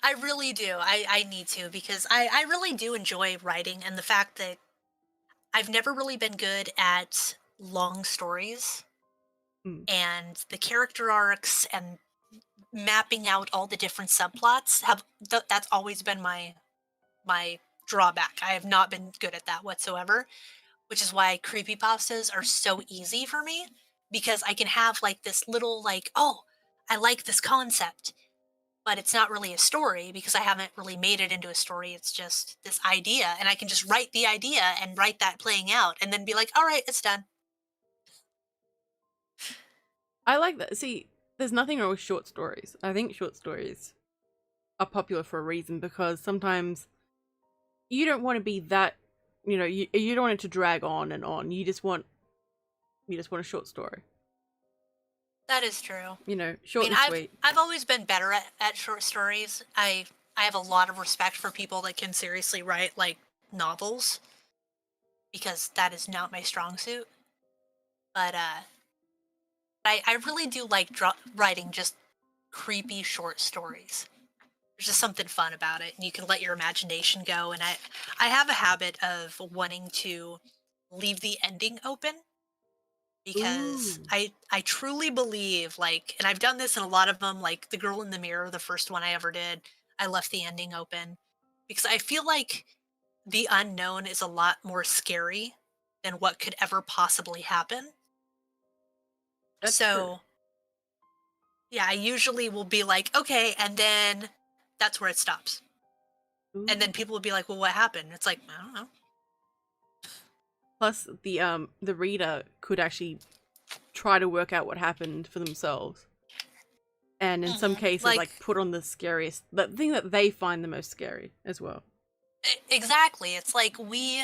I really do. I need to, because I really do enjoy writing, and the fact that I've never really been good at long stories, Mm. and the character arcs and mapping out all the different subplots that's always been my drawback. I have not been good at that whatsoever, which is why creepypastas are so easy for me, because I can have like this little like, oh, I like this concept, but it's not really a story because I haven't really made it into a story. It's just this idea, and I can just write the idea and write that playing out and then be like, all right, it's done. I like that. See, there's nothing wrong with short stories. I think short stories are popular for a reason, because sometimes you don't want to be that, you don't want it to drag on and on. You just want a short story. That is true. Short and sweet. I've always been better at short stories. I have a lot of respect for people that can seriously write like novels, because that is not my strong suit. But I really do like writing just creepy short stories. There's just something fun about it, and you can let your imagination go. And I have a habit of wanting to leave the ending open, because Ooh. I truly believe, like, and I've done this in a lot of them, like The Girl in the Mirror, the first one I ever did, I left the ending open because I feel like the unknown is a lot more scary than what could ever possibly happen. That's true. So, yeah, I usually will be like, okay, and then that's where it stops. Ooh. And then people will be like, well, what happened? It's like, I don't know. Plus, the reader could actually try to work out what happened for themselves, and in some cases, like put on the thing that they find the most scary as well. Exactly. It's like we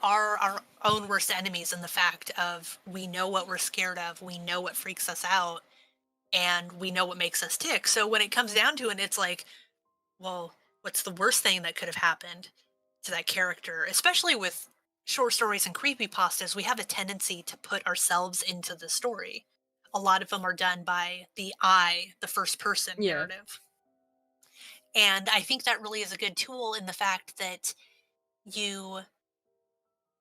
are our own worst enemies in the fact of we know what we're scared of, we know what freaks us out, and we know what makes us tick. So when it comes down to it, it's like, well, what's the worst thing that could have happened to that character? Especially with short stories and creepypastas, we have a tendency to put ourselves into the story. A lot of them are done by the first person narrative. And I think that really is a good tool in the fact that you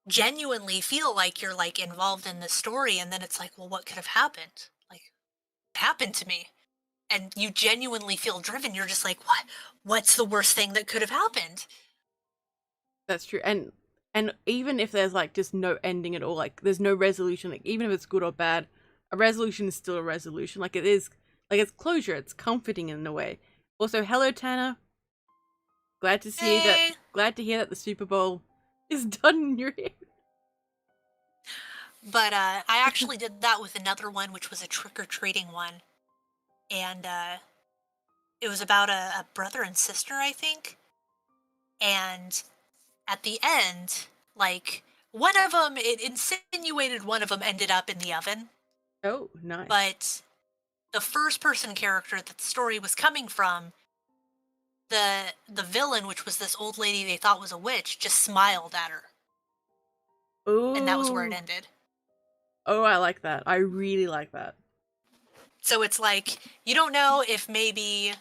genuinely feel like you're like involved in the story, and then it's like, well, what could have happened? Like, what happened to me? And you genuinely feel driven. You're just like, what's the worst thing that could have happened? That's true. And even if there's like just no ending at all, like there's no resolution, like even if it's good or bad, a resolution is still a resolution. Like it is, like it's closure. It's comforting in a way. Also, hello Tanner. Glad to see that. Glad to hear that the Super Bowl is done in your head. But I actually did that with another one, which was a trick-or-treating one. And it was about a brother and sister, I think. And at the end, like, one of them, it insinuated one of them ended up in the oven. Oh, nice. But the first-person character that the story was coming from, the villain, which was this old lady they thought was a witch, just smiled at her. Ooh. And that was where it ended. Oh, I like that. I really like that. So it's like, you don't know if maybe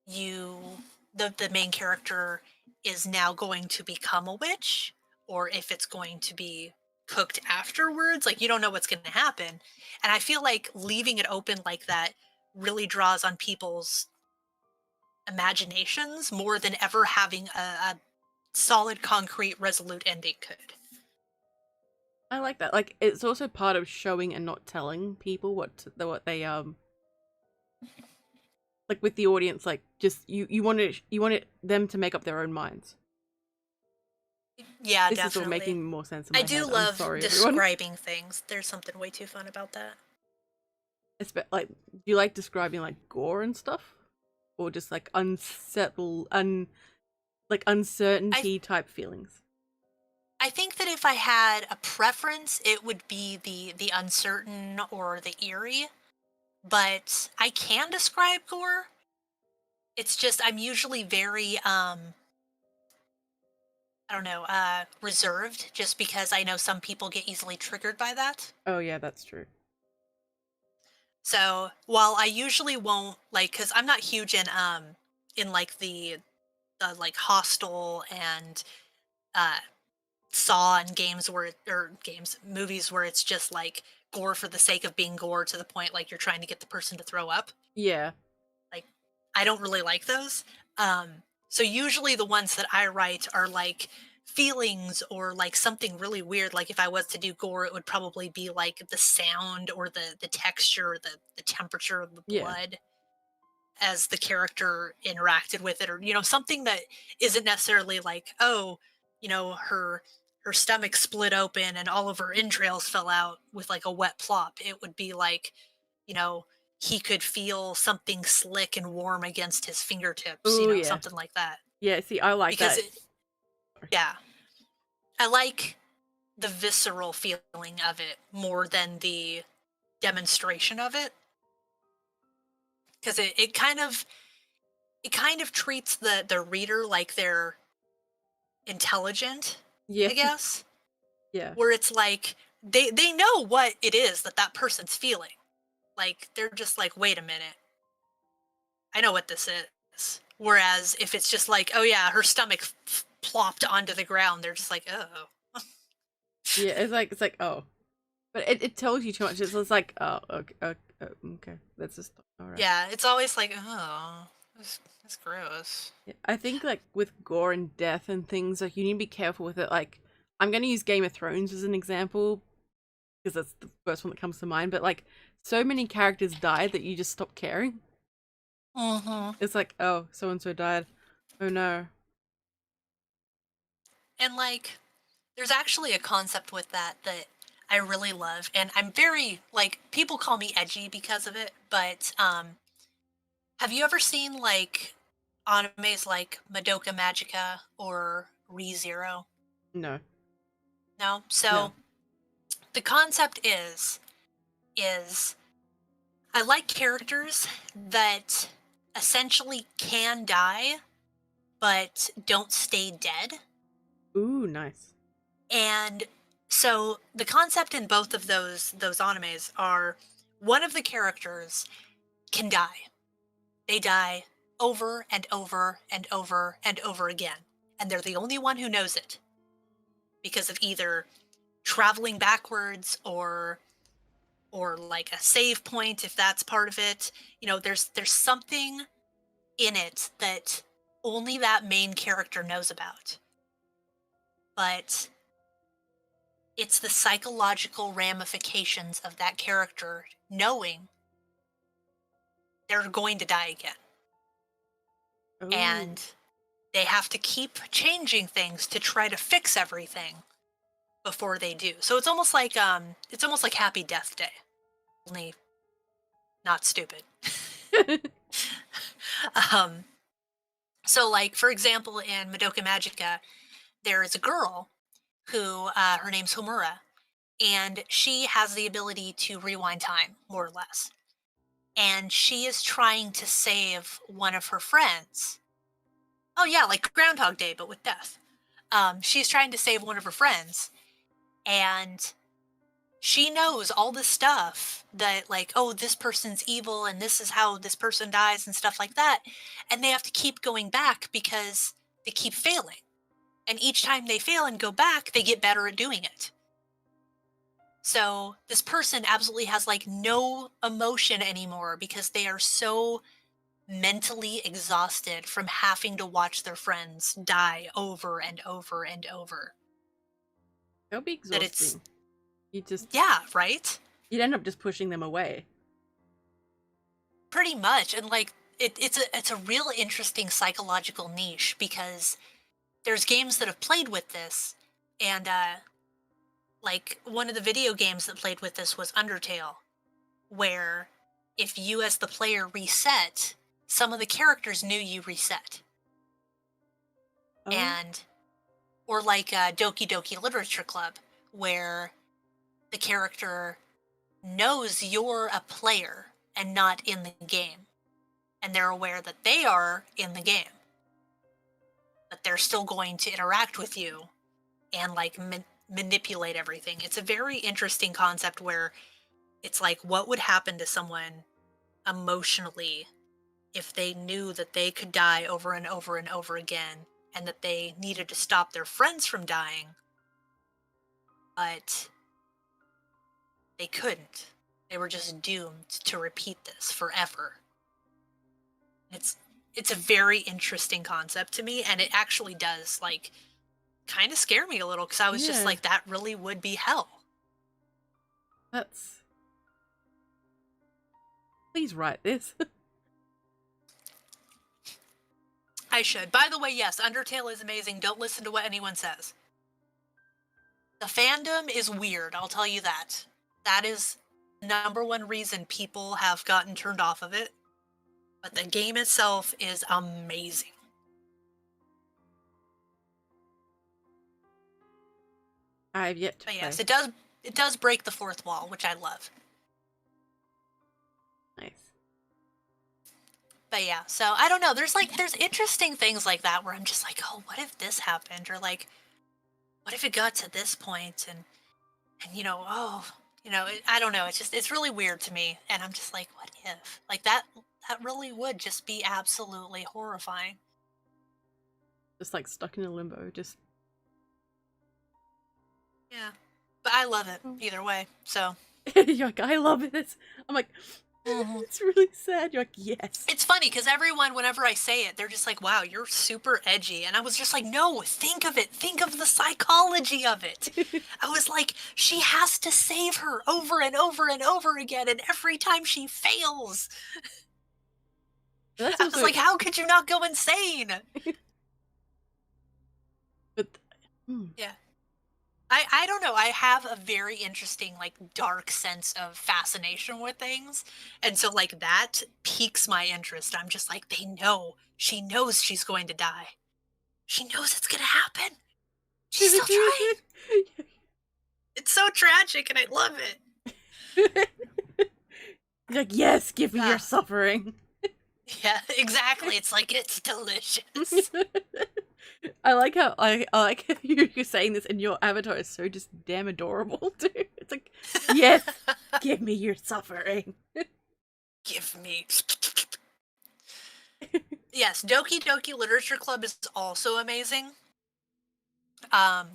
the main character is now going to become a witch, or if it's going to be cooked afterwards. Like, you don't know what's going to happen. And I feel like leaving it open like that really draws on people's imaginations more than ever having a solid, concrete, resolute ending could. I like that. Like, it's also part of showing and not telling people what they like with the audience. Like, just you want them to make up their own minds. Yeah, this definitely. This is all making more sense in my I do head. love describing everyone. things. There's something way too fun about that. Like, do you like describing like gore and stuff, or just like uncertainty type feelings? I think that if I had a preference, it would be the uncertain or the eerie. But I can describe gore. It's just I'm usually very I don't know, reserved, just because I know some people get easily triggered by that. Oh yeah, that's true. So while I usually won't, like, because I'm not huge in in like the like Hostel and Saw and movies where it's just like gore for the sake of being gore to the point like you're trying to get the person to throw up. Yeah. Like, I don't really like those. So usually the ones that I write are like feelings or like something really weird. Like if I was to do gore, it would probably be like the sound or the texture, or the temperature of the Yeah. blood as the character interacted with it, or something that isn't necessarily like, oh, her stomach split open and all of her entrails fell out with like a wet plop. It would be like, he could feel something slick and warm against his fingertips, Ooh, yeah. something like that. Yeah, see, I like Because that. yeah, I like the visceral feeling of it more than the demonstration of it, because it kind of treats the reader like they're intelligent, Yeah. I guess. Yeah. Where it's like they know what it is that person's feeling. Like they're just like, wait a minute, I know what this is. Whereas if it's just like, oh yeah, her stomach plopped onto the ground, they're just like, oh. Yeah, it's like oh, but it tells you too much. It's like oh, okay, that's just all right. Yeah, it's always like, oh, that's gross. Yeah, I think like with gore and death and things, like you need to be careful with it. Like I'm gonna use Game of Thrones as an example because that's the first one that comes to mind. But like so many characters died that you just stop caring. Mm-hmm. It's like oh, so and so died. Oh no. And like, there's actually a concept with that I really love, and I'm very like, people call me edgy because of it, but have you ever seen like animes like Madoka Magica or ReZero? No. No? So No. the concept is I like characters that essentially can die but don't stay dead. Ooh, nice. And so the concept in both of those animes are, one of the characters can die. They die over and over and over and over again. And they're the only one who knows it. Because of either traveling backwards or like a save point, if that's part of it. There's something in it that only that main character knows about. But it's the psychological ramifications of that character knowing they're going to die again. Ooh. And they have to keep changing things to try to fix everything before they do. So it's almost like Happy Death Day, only not stupid. So like, for example, in Madoka Magica, there is a girl who her name's Homura, and she has the ability to rewind time, more or less. And she is trying to save one of her friends. Oh yeah, like Groundhog Day, but with death. She's trying to save one of her friends, and she knows all this stuff that, like, oh, this person's evil, and this is how this person dies, and stuff like that. And they have to keep going back because they keep failing. And each time they fail and go back, they get better at doing it. So this person absolutely has like no emotion anymore because they are so mentally exhausted from having to watch their friends die over and over and over. That'll be That exhausting. yeah, right? You'd end up just pushing them away. Pretty much. And like it's a real interesting psychological niche, because there's games that have played with this, and like one of the video games that played with this was Undertale, where if you as the player reset, some of the characters knew you reset. Oh. And or like Doki Doki Literature Club, where the character knows you're a player and not in the game, and they're aware that they are in the game, but they're still going to interact with you and like manipulate everything. It's a very interesting concept where it's like, what would happen to someone emotionally if they knew that they could die over and over and over again, and that they needed to stop their friends from dying, but they couldn't. They were just doomed to repeat this forever. It's a very interesting concept to me, and it actually does, like, kind of scare me a little, because I was just like, that really would be hell. That's... Please write this. I should. By the way, yes, Undertale is amazing. Don't listen to what anyone says. The fandom is weird, I'll tell you that. That is the #1 reason people have gotten turned off of it. But the game itself is amazing. I have yet to But play. yes, it does break the fourth wall, which I love. Nice. But yeah, so I don't know. There's interesting things like that where I'm just like, oh, what if this happened? Or like, what if it got to this point? And you know, I don't know. It's really weird to me. And I'm just like, what if? Like that really would just be absolutely horrifying. Just like stuck in a limbo, just... Yeah. But I love it either way, so. You're like, I love it. I'm like, it's really sad. You're like, yes. It's funny, because everyone, whenever I say it, they're just like, wow, you're super edgy. And I was just like, no, think of it. Think of the psychology of it. I was like, she has to save her over and over and over again, and every time she fails. I was like, how could you not go insane? But yeah. I don't know. I have a very interesting, like, dark sense of fascination with things. And so, like, that piques my interest. I'm just like, they know. She knows she's going to die. She knows it's going to happen. She's still trying. It's so tragic, and I love it. You're like, yes, give me your suffering. Yeah, exactly. It's like, it's delicious. I like how you're saying this, and your avatar is so just damn adorable too. It's like, yes, give me your suffering. Give me. Yes, Doki Doki Literature Club is also amazing. I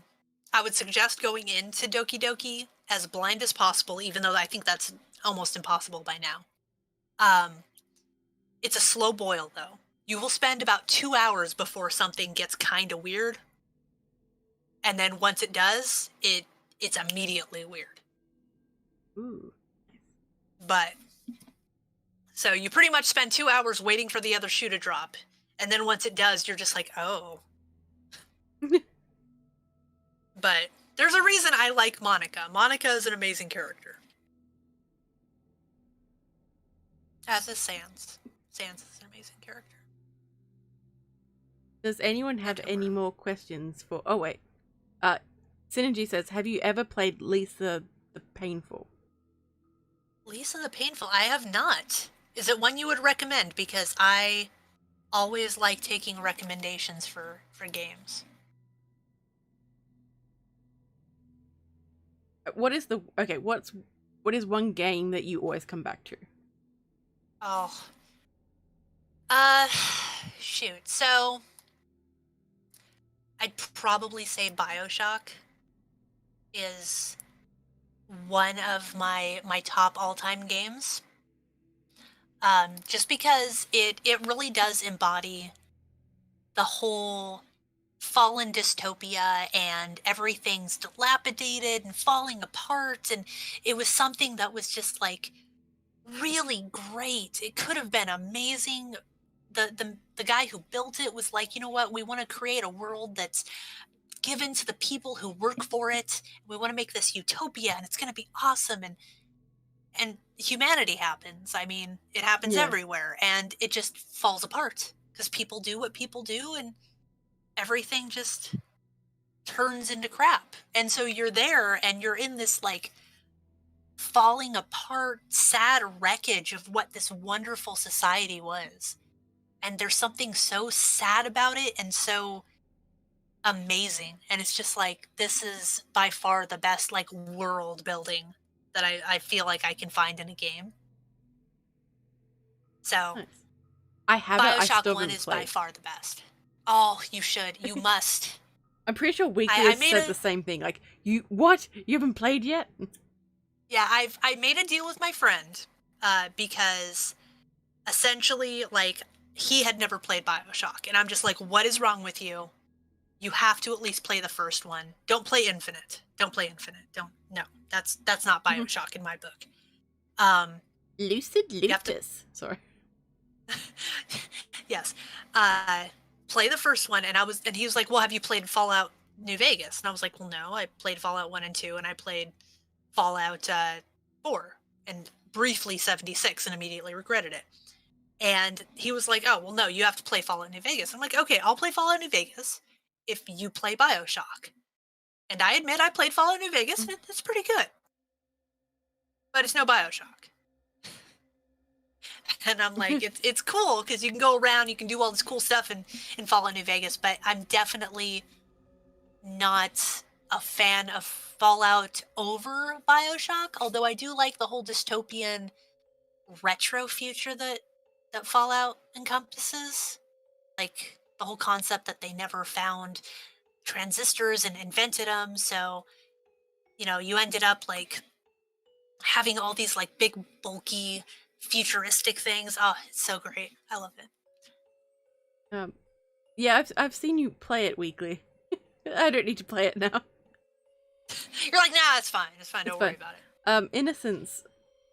would suggest going into Doki Doki as blind as possible, even though I think that's almost impossible by now. It's a slow boil, though. You will spend about 2 hours before something gets kind of weird. And then once it does, it's immediately weird. Ooh. But, so you pretty much spend 2 hours waiting for the other shoe to drop. And then once it does, you're just like, oh. But there's a reason I like Monica. Monica is an amazing character. As is Sans. Sans is an amazing character. Does anyone have any more questions for... Oh, wait. Synergy says, have you ever played Lisa the Painful? Lisa the Painful? I have not. Is it one you would recommend? Because I always like taking recommendations for games. What is the... Okay, what is one game that you always come back to? Oh. Shoot. So... I'd probably say BioShock is one of my top all-time games. Just because it really does embody the whole fallen dystopia, and everything's dilapidated and falling apart, and it was something that was just like really great. It could have been amazing. The guy who built it was like, you know what, we want to create a world that's given to the people who work for it. We want to make this utopia, and it's going to be awesome. And humanity happens. I mean, it happens everywhere, and it just falls apart because people do what people do, and everything just turns into crap. And so you're there, and you're in this like falling apart, sad wreckage of what this wonderful society was. And there's something so sad about it and so amazing. And it's just like, this is by far the best like world building that I feel like I can find in a game. So Nice. I have it. I Bioshock still 1 haven't is by played. far the best. Oh, you should. You must. I'm pretty sure Weekly I has made said a- the same thing. Like, what? You haven't played yet? Yeah, I made a deal with my friend because essentially, like, he had never played Bioshock. And I'm just like, what is wrong with you? You have to at least play the first one. Don't play Infinite. Don't play Infinite. No. That's not Bioshock in my book. Lucid have to- Lupus. Sorry. Yes. Play the first one, and he was like, well, have you played Fallout New Vegas? And I was like, well, no, I played Fallout 1 and 2, and I played Fallout 4, and briefly 76, and immediately regretted it. And he was like, oh, well, no, you have to play Fallout New Vegas. I'm like, okay, I'll play Fallout New Vegas if you play Bioshock. And I admit I played Fallout New Vegas, and it's pretty good. But it's no Bioshock. And I'm like, it's cool, because you can go around, you can do all this cool stuff in Fallout New Vegas, but I'm definitely not a fan of Fallout over Bioshock, although I do like the whole dystopian retro future that Fallout encompasses. Like, the whole concept that they never found transistors and invented them, so, you know, you ended up, like, having all these, like, big, bulky, futuristic things. Oh, it's so great. I love it. Yeah, I've seen you play it Weekly. I don't need to play it now. You're like, nah, it's fine. It's fine. Don't worry about it. Innocence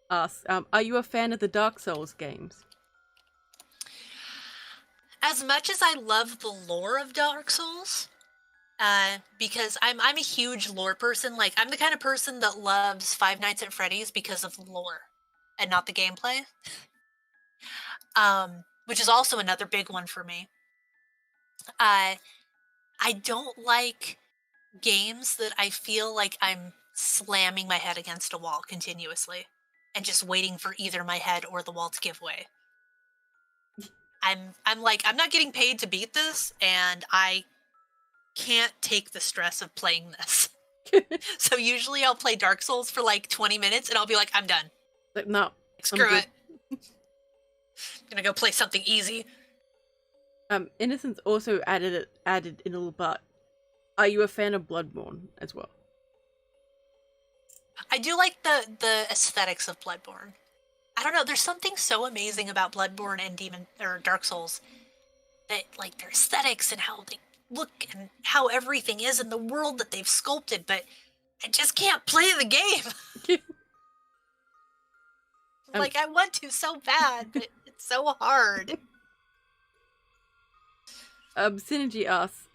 asks, are you a fan of the Dark Souls games? As much as I love the lore of Dark Souls, because I'm a huge lore person. Like, I'm the kind of person that loves Five Nights at Freddy's because of the lore and not the gameplay. Which is also another big one for me. I don't like games that I feel like I'm slamming my head against a wall continuously and just waiting for either my head or the wall to give way. I'm like, I'm not getting paid to beat this, and I can't take the stress of playing this. So usually I'll play Dark Souls for like 20 minutes and I'll be like, I'm done. Like, no. Like, screw it. I'm gonna go play something easy. Innocence also added in a little part. Are you a fan of Bloodborne as well? I do like the aesthetics of Bloodborne. I don't know, there's something so amazing about Bloodborne and Dark Souls, that, like, their aesthetics and how they look and how everything is in the world that they've sculpted, but I just can't play the game. Like, I want to so bad, but it's so hard. Synergy asks,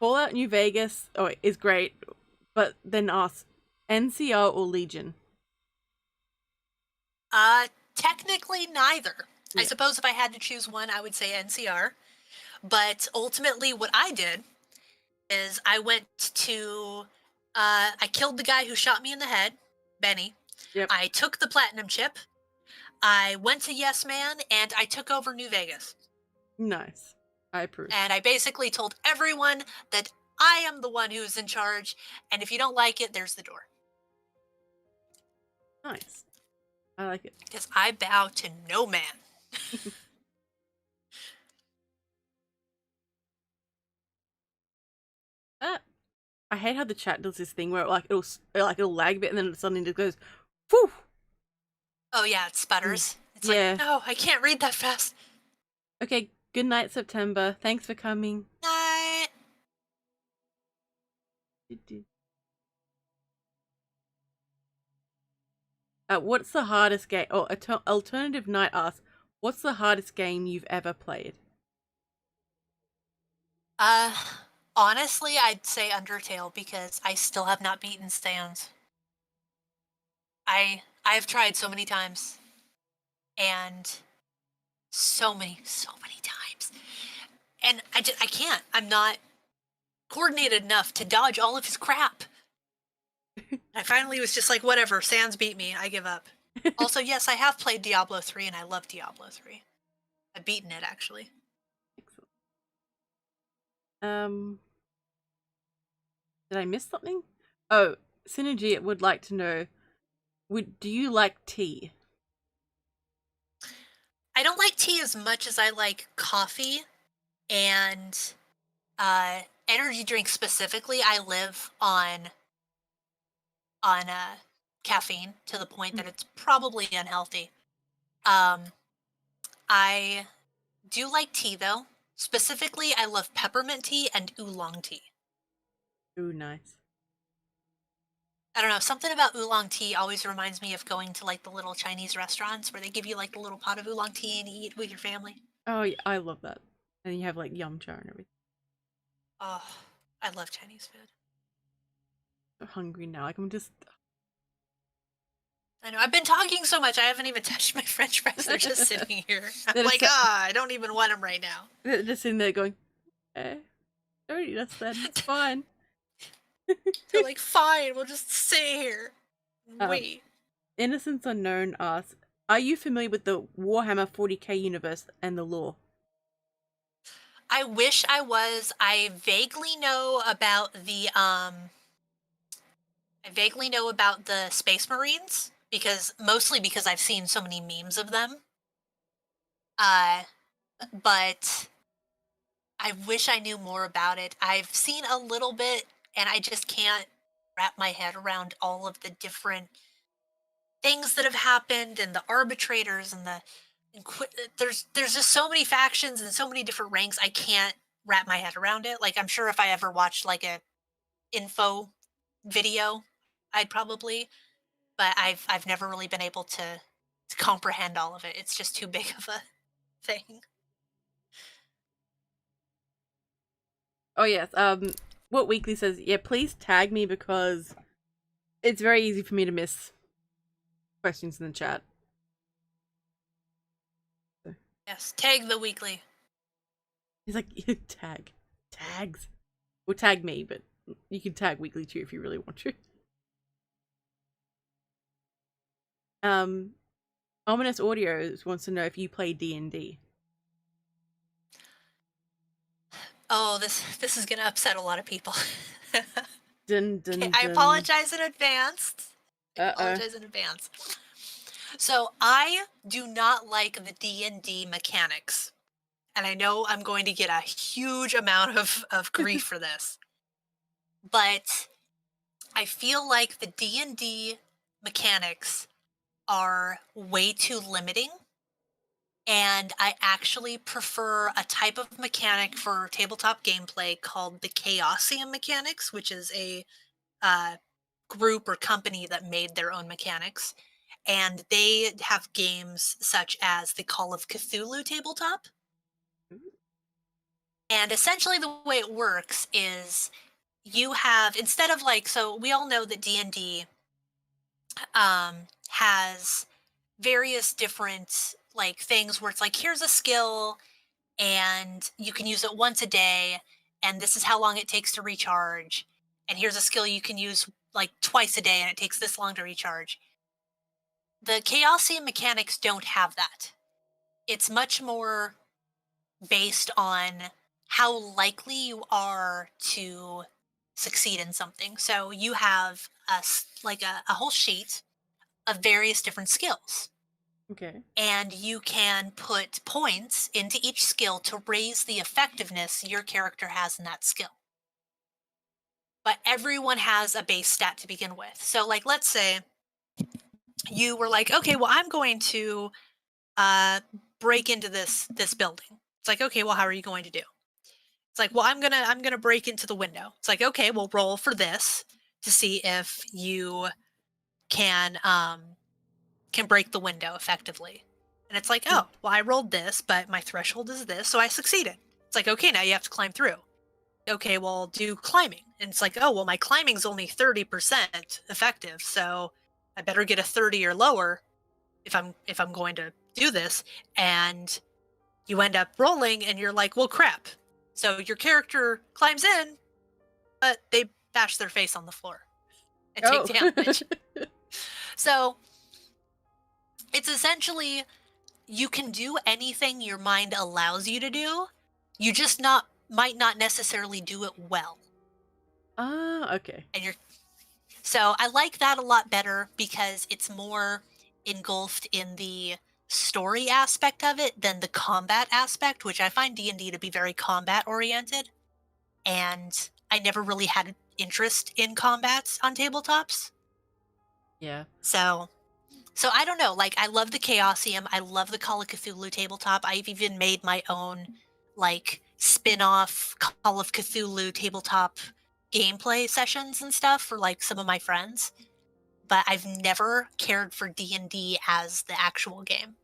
Fallout New Vegas is great, but then asks, NCR or Legion? Technically neither. Yeah. I suppose if I had to choose one, I would say NCR. But ultimately what I did is I went to, I killed the guy who shot me in the head, Benny. Yep. I took the platinum chip. I went to Yes Man, and I took over New Vegas. Nice. I approve. And I basically told everyone that I am the one who's in charge, and if you don't like it, there's the door. Nice. I like it. Because I bow to no man. I hate how the chat does this thing where it'll lag a bit and then it suddenly just goes, whew. Oh yeah, it sputters. It's Yeah. like, no, I can't read that fast. Okay, good night, September. Thanks for coming. Night. What's the hardest game? Oh, Alternative Night asks, what's the hardest game you've ever played? Honestly, I'd say Undertale, because I still have not beaten Sans. I've tried so many times. And so many times. And I can't. I'm not coordinated enough to dodge all of his crap. I finally was just like, whatever, Sans beat me, I give up. Also, yes, I have played Diablo 3, and I love Diablo 3. I've beaten it, actually. Excellent. Did I miss something? Oh, Synergy would like to know, do you like tea? I don't like tea as much as I like coffee and energy drinks specifically. I live on caffeine to the point that it's probably unhealthy. I do like tea though. Specifically, I love peppermint tea and oolong tea. Ooh, nice. I don't know, something about oolong tea always reminds me of going to like the little Chinese restaurants where they give you like the little pot of oolong tea and you eat with your family. Oh, yeah, I love that. And you have like yum cha and everything. Oh, I love Chinese food. I'm hungry now. Like I'm just. I know, I've been talking so much, I haven't even touched my french fries. They're just sitting here. I'm They're like, just- I don't even want them right now. They're just in there going, don't eat us then. It's fine. They're like, fine, we'll just sit here and wait. Innocence Unknown asks, are you familiar with the Warhammer 40k universe and the lore? I wish I was. I vaguely know about the Space Marines mostly because I've seen so many memes of them. But I wish I knew more about it. I've seen a little bit and I just can't wrap my head around all of the different things that have happened and the arbitrators and there's just so many factions and so many different ranks. I can't wrap my head around it. Like, I'm sure if I ever watched like a info video, I'd probably, but I've never really been able to comprehend all of it. It's just too big of a thing. Oh yes. What Weekly says, yeah, please tag me because it's very easy for me to miss questions in the chat. Yes, tag the weekly. He's like, tags. Well, tag me, but you can tag Weekly too if you really want to. Ominous Audios wants to know if you play D&D. Oh, this is gonna upset a lot of people. Dun, dun, Okay, I dun. apologize in advance. So I do not like the D&D mechanics. And I know I'm going to get a huge amount of grief for this. But I feel like the D&D mechanics are way too limiting. And I actually prefer a type of mechanic for tabletop gameplay called the Chaosium mechanics, which is a group or company that made their own mechanics. And they have games such as the Call of Cthulhu tabletop. And essentially the way it works is you have, instead of like, so we all know that D&D has various different like things where it's like, here's a skill and you can use it once a day and this is how long it takes to recharge. And here's a skill you can use like twice a day and it takes this long to recharge. The Chaosium mechanics don't have that. It's much more based on how likely you are to succeed in something. So you have a whole sheet of various different skills. Okay. And you can put points into each skill to raise the effectiveness your character has in that skill. But everyone has a base stat to begin with. So like, let's say you were like, okay, well, I'm going to break into this building. It's like, okay, well, how are you going to do? It's like, well, I'm gonna break into the window. It's like, okay, we'll roll for this to see if you can break the window effectively. And it's like, oh, well, I rolled this, but my threshold is this, so I succeeded. It's like, okay, now you have to climb through. Okay, well, do climbing. And it's like, oh, well, my climbing's only 30% effective, so I better get a 30 or lower if I'm going to do this. And you end up rolling and you're like, well, crap. So your character climbs in, but they bash their face on the floor and take damage. So it's essentially, you can do anything your mind allows you to do. You just might not necessarily do it well. Okay. So I like that a lot better because it's more engulfed in the story aspect of it than the combat aspect, which I find D&D to be very combat oriented, and I never really had interest in combats on tabletops. Yeah. So I don't know, like, I love the Chaosium, I love the Call of Cthulhu tabletop. I've even made my own, like, spin-off Call of Cthulhu tabletop gameplay sessions and stuff for, like, some of my friends. But I've never cared for D&D as the actual game.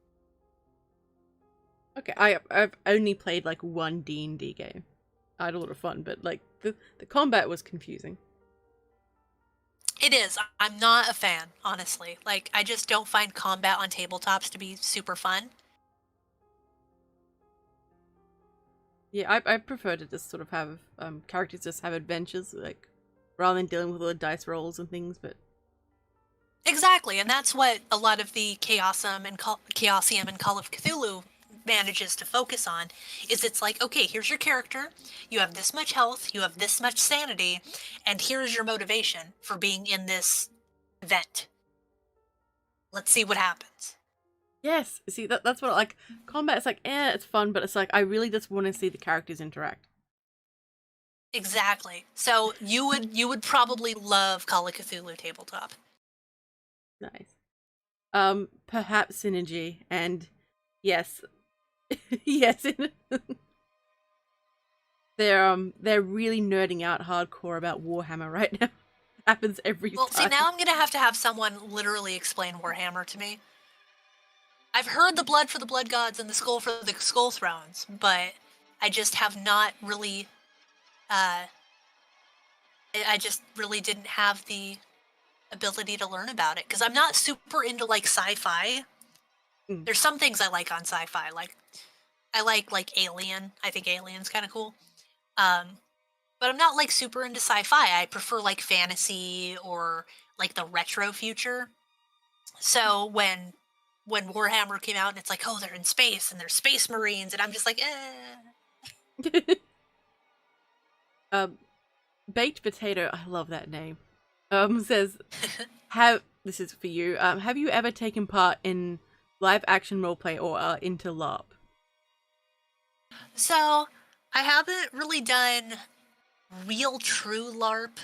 Okay, I've only played like one D&D game. I had a lot of fun, but like the combat was confusing. It is. I'm not a fan, honestly. Like, I just don't find combat on tabletops to be super fun. Yeah, I prefer to just sort of have characters just have adventures, like rather than dealing with all the dice rolls and things. But Exactly, and that's what a lot of the Chaosium and Call of Cthulhu manages to focus on, is it's like, okay, here's your character, you have this much health, you have this much sanity, and here's your motivation for being in this event. Let's see what happens. yes, see that's what like combat is like. It's fun, but it's like I really just want to see the characters interact. Exactly. So you would probably love Call of Cthulhu tabletop. Nice. Perhaps synergy, and yes, yes. They're really nerding out hardcore about Warhammer right now. Happens every Well, time. see, now I'm gonna have to have someone literally explain Warhammer to me. I've heard the blood for the blood gods and the skull for the skull thrones, but I just have not really. I just really didn't have the ability to learn about it because I'm not super into like sci-fi. There's some things I like on sci-fi, like I like Alien. I think Alien's kind of cool. But I'm not like super into sci-fi. I prefer like fantasy or like the retro future. So when Warhammer came out and it's like, oh, they're in space and they're space marines, and I'm just like, Baked Potato, I love that name. Says, this is for you. Have you ever taken part in live action roleplay or are into LARP? So I haven't really done real true LARP,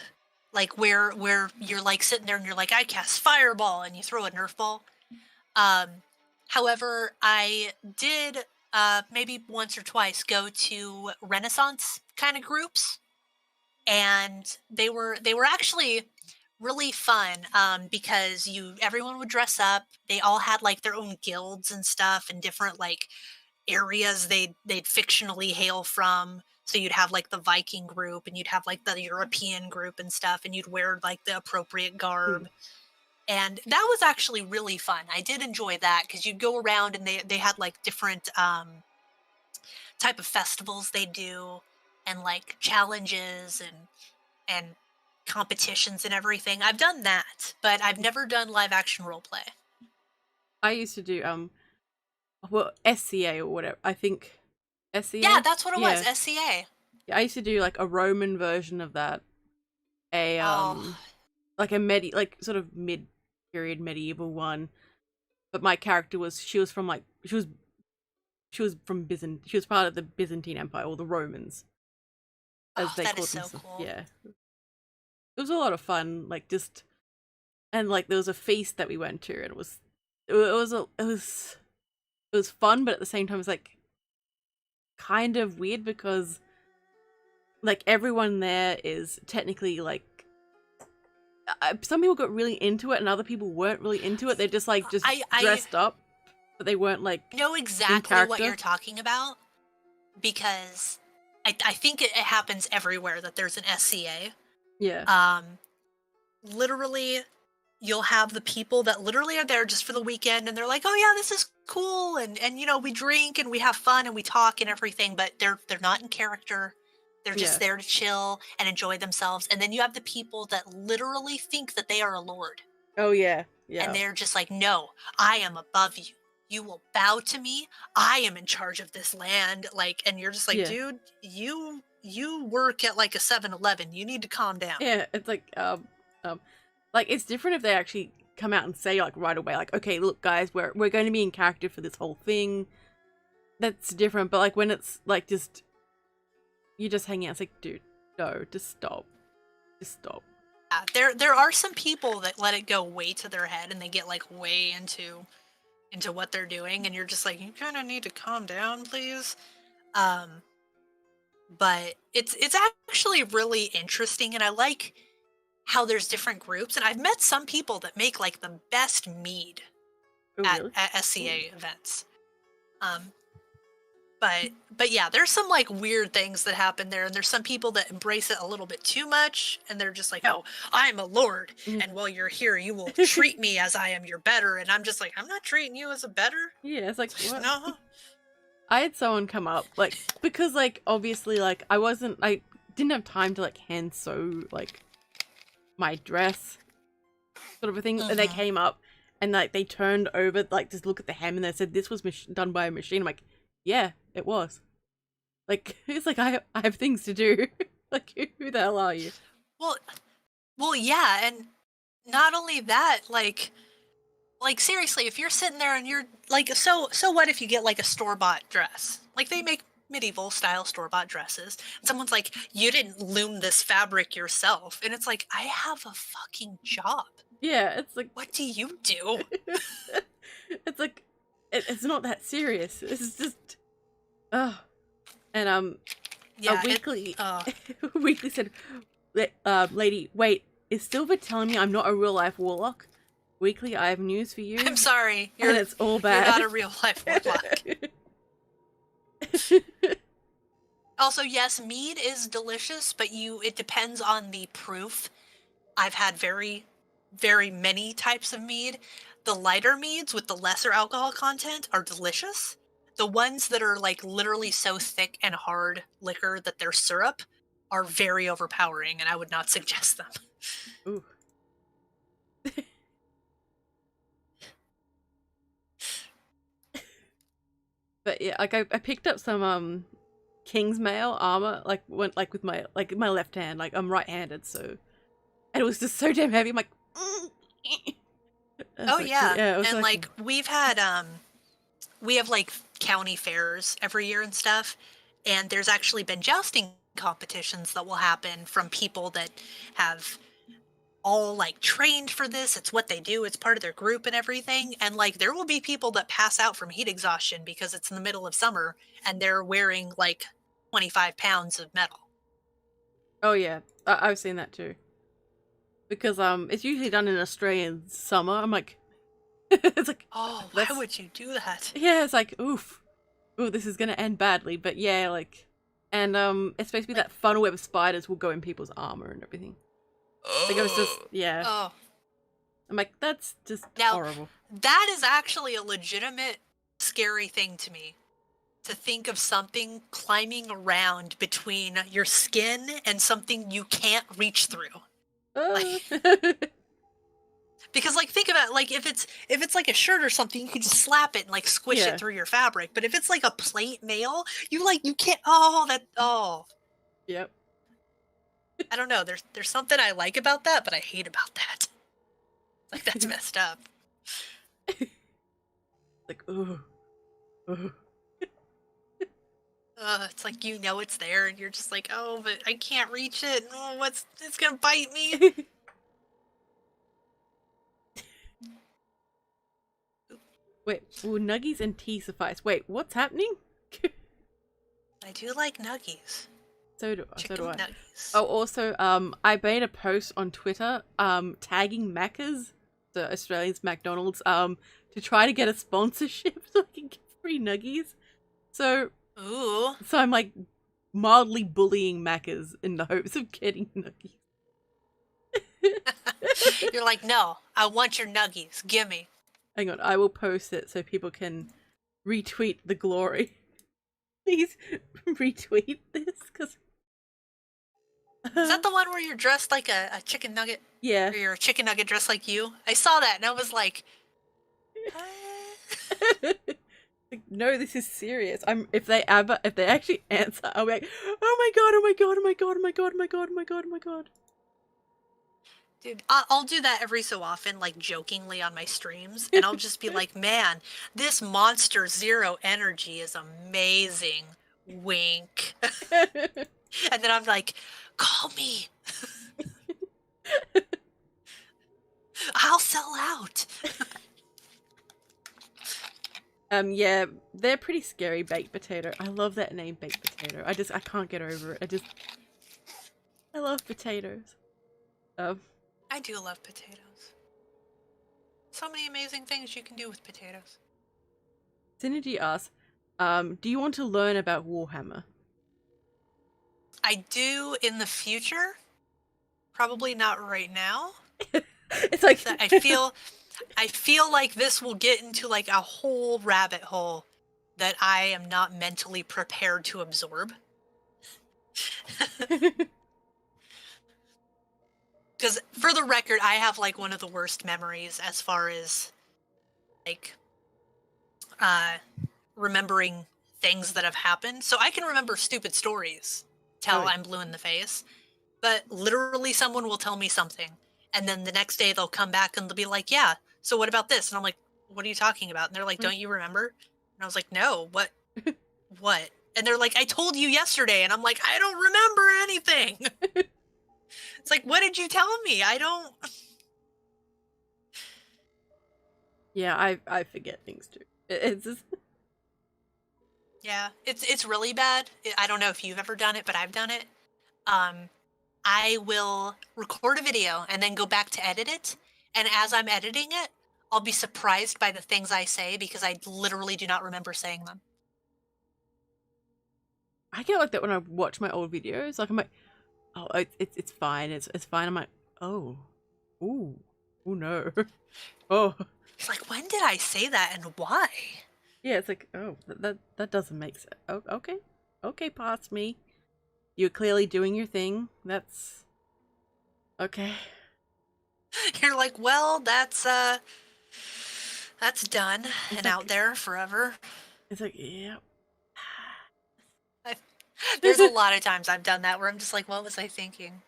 like where you're like sitting there and you're like, I cast fireball and you throw a Nerf ball. However, I did maybe once or twice go to Renaissance kind of groups, and they were actually really fun because everyone would dress up. They all had like their own guilds and stuff and different like areas they'd fictionally hail from. So you'd have like the Viking group and you'd have like the European group and stuff, and you'd wear like the appropriate garb. And that was actually really fun. I did enjoy that because you'd go around and they had like different type of festivals they do, and like challenges and competitions and everything. I've done that, but I've never done live action roleplay. I used to do well, SCA or whatever. I think SCA. Yeah, that's what it was. SCA. Yeah, I used to do like a Roman version of that. Like a like sort of mid-period medieval one. But my character was she was from Byzantium. She was part of the Byzantine Empire or the Romans, as they that called is so themselves. cool. Yeah, it was a lot of fun. Like and like there was a feast that we went to, and it was fun, but at the same time, it's like kind of weird because like everyone there is technically like some people got really into it and other people weren't really into it. They're just like dressed up, but they weren't like know exactly what you're talking about, because I think it happens everywhere that there's an SCA. Yeah. Literally, you'll have the people that literally are there just for the weekend, and they're like, oh yeah, this is cool, and you know, we drink and we have fun and we talk and everything, but they're not in character. They're just there to chill and enjoy themselves. And then you have the people that literally think that they are a lord. Oh yeah, yeah. And they're just like, no, I am above you. You will bow to me. I am in charge of this land. Like, and you're just like, dude, you work at like a 7-Eleven. You need to calm down. Yeah, it's like it's different if they actually come out and say like right away, like, okay, look guys, we're going to be in character for this whole thing. That's different. But like when it's like just you just hanging out, it's like, dude, no, just stop. Just stop. Yeah, there are some people that let it go way to their head and they get like way into what they're doing, and you're just like, you kind of need to calm down, please. But it's actually really interesting, and I like how there's different groups, and I've met some people that make like the best mead Really? at SCA events. But yeah, there's some like weird things that happen there, and there's some people that embrace it a little bit too much, and they're just like, oh, I'm a lord, and while you're here, you will treat me as I am your better, and I'm just like, I'm not treating you as a better. Yeah, it's like, what? No. I had someone come up, like, because, like, obviously, like, I didn't have time to, like, hand sew, like, my dress, sort of a thing, and they came up, and, like, they turned over, like, just look at the hem, and they said, this was done by a machine. I'm like, yeah, it was. Like, it's like, I have things to do. Like, who the hell are you? Well, yeah, and not only that, like seriously, if you're sitting there and you're like, so what if you get like a store-bought dress? Like they make medieval style store-bought dresses, and someone's like, you didn't loom this fabric yourself, and it's like, I have a fucking job. Yeah, it's like, what do you do? It's like, it's not that serious. It's just, and yeah, a weekly, weekly said, lady, wait, is Silver telling me I'm not a real life warlock? Weekly, I have news for you. I'm sorry, and it's all bad. You're not a real life warlock. Also, yes, mead is delicious, but it depends on the proof. I've had very, very many types of mead. The lighter meads with the lesser alcohol content are delicious. The ones that are like literally so thick and hard liquor that they're syrup are very overpowering, and I would not suggest them. Ooh. But yeah, like I picked up some king's mail armor, like with my left hand, like I'm right-handed, so, and it was just so damn heavy. I'm like, oh like, yeah, it and like we have like county fairs every year and stuff, and there's actually been jousting competitions that will happen from people that have all like trained for this. It's what they do, it's part of their group and everything, and like there will be people that pass out from heat exhaustion because it's in the middle of summer and they're wearing like 25 pounds of metal. Oh yeah, I've seen that too, because it's usually done in Australian summer. I'm like, it's like, oh, why would you do that? Yeah, it's like, ooh, this is gonna end badly. But yeah, like, and it's supposed to be that funnel web spiders will go in people's armor and everything. Like it was just, yeah. Oh. I'm like, that's just horrible. That is actually a legitimate scary thing to me. To think of something climbing around between your skin and something you can't reach through. Like, because like think about it, like if it's like a shirt or something, you can just slap it and like squish it through your fabric. But if it's like a plate mail, you can't. Yep. I don't know. There's something I like about that, but I hate about that. Like that's messed up. Like ooh. It's like it's there, and you're just like, oh, but I can't reach it. Oh, it's gonna bite me. Wait, will nuggies and tea suffice? Wait, what's happening? I do like nuggies. So do I. Nuggies. Oh, also, I made a post on Twitter, tagging Macca's, the Australians McDonald's, to try to get a sponsorship so I can get free nuggies. So, ooh. So I'm like mildly bullying Macca's in the hopes of getting nuggies. You're like, no, I want your nuggies. Gimme. Hang on, I will post it so people can retweet the glory. Please retweet this, because... Is that the one where you're dressed like a chicken nugget? Yeah. Or you're a chicken nugget dressed like you? I saw that and I was like... No, this is serious. If they actually answer, I'll be like, oh my god, oh my god, oh my god, oh my god, oh my god, oh my god, oh my god. Dude, I'll do that every so often, like jokingly on my streams, and I'll just be like, man, this Monster Zero energy is amazing. Wink. And then I'm like, call me. I'll sell out. Yeah, they're pretty scary, baked potato. I love that name, baked potato. I can't get over it. I love potatoes. I do love potatoes. So many amazing things you can do with potatoes. Synergy asks, do you want to learn about Warhammer? I do in the future. Probably not right now. It's like I feel like this will get into like a whole rabbit hole that I am not mentally prepared to absorb. Because for the record, I have like one of the worst memories as far as like remembering things that have happened. So I can remember stupid stories till I'm blue in the face. But literally someone will tell me something. And then the next day they'll come back and they'll be like, yeah, so what about this? And I'm like, what are you talking about? And they're like, don't you remember? And I was like, no, what? What? And they're like, I told you yesterday. And I'm like, I don't remember anything. It's like, what did you tell me? I don't. Yeah, I forget things too. It's just... Yeah, it's really bad. I don't know if you've ever done it, but I've done it. I will record a video and then go back to edit it. And as I'm editing it, I'll be surprised by the things I say because I literally do not remember saying them. I get like that when I watch my old videos. Like I'm like, oh, it's fine. It's fine. I'm like, oh, ooh, oh no, oh. It's like, when did I say that and why? Yeah, it's like, oh, that doesn't make sense. Oh, okay, past me. You're clearly doing your thing. That's okay. You're like, well, that's done and out there forever. It's like, yeah. There's a lot of times I've done that where I'm just like, what was I thinking?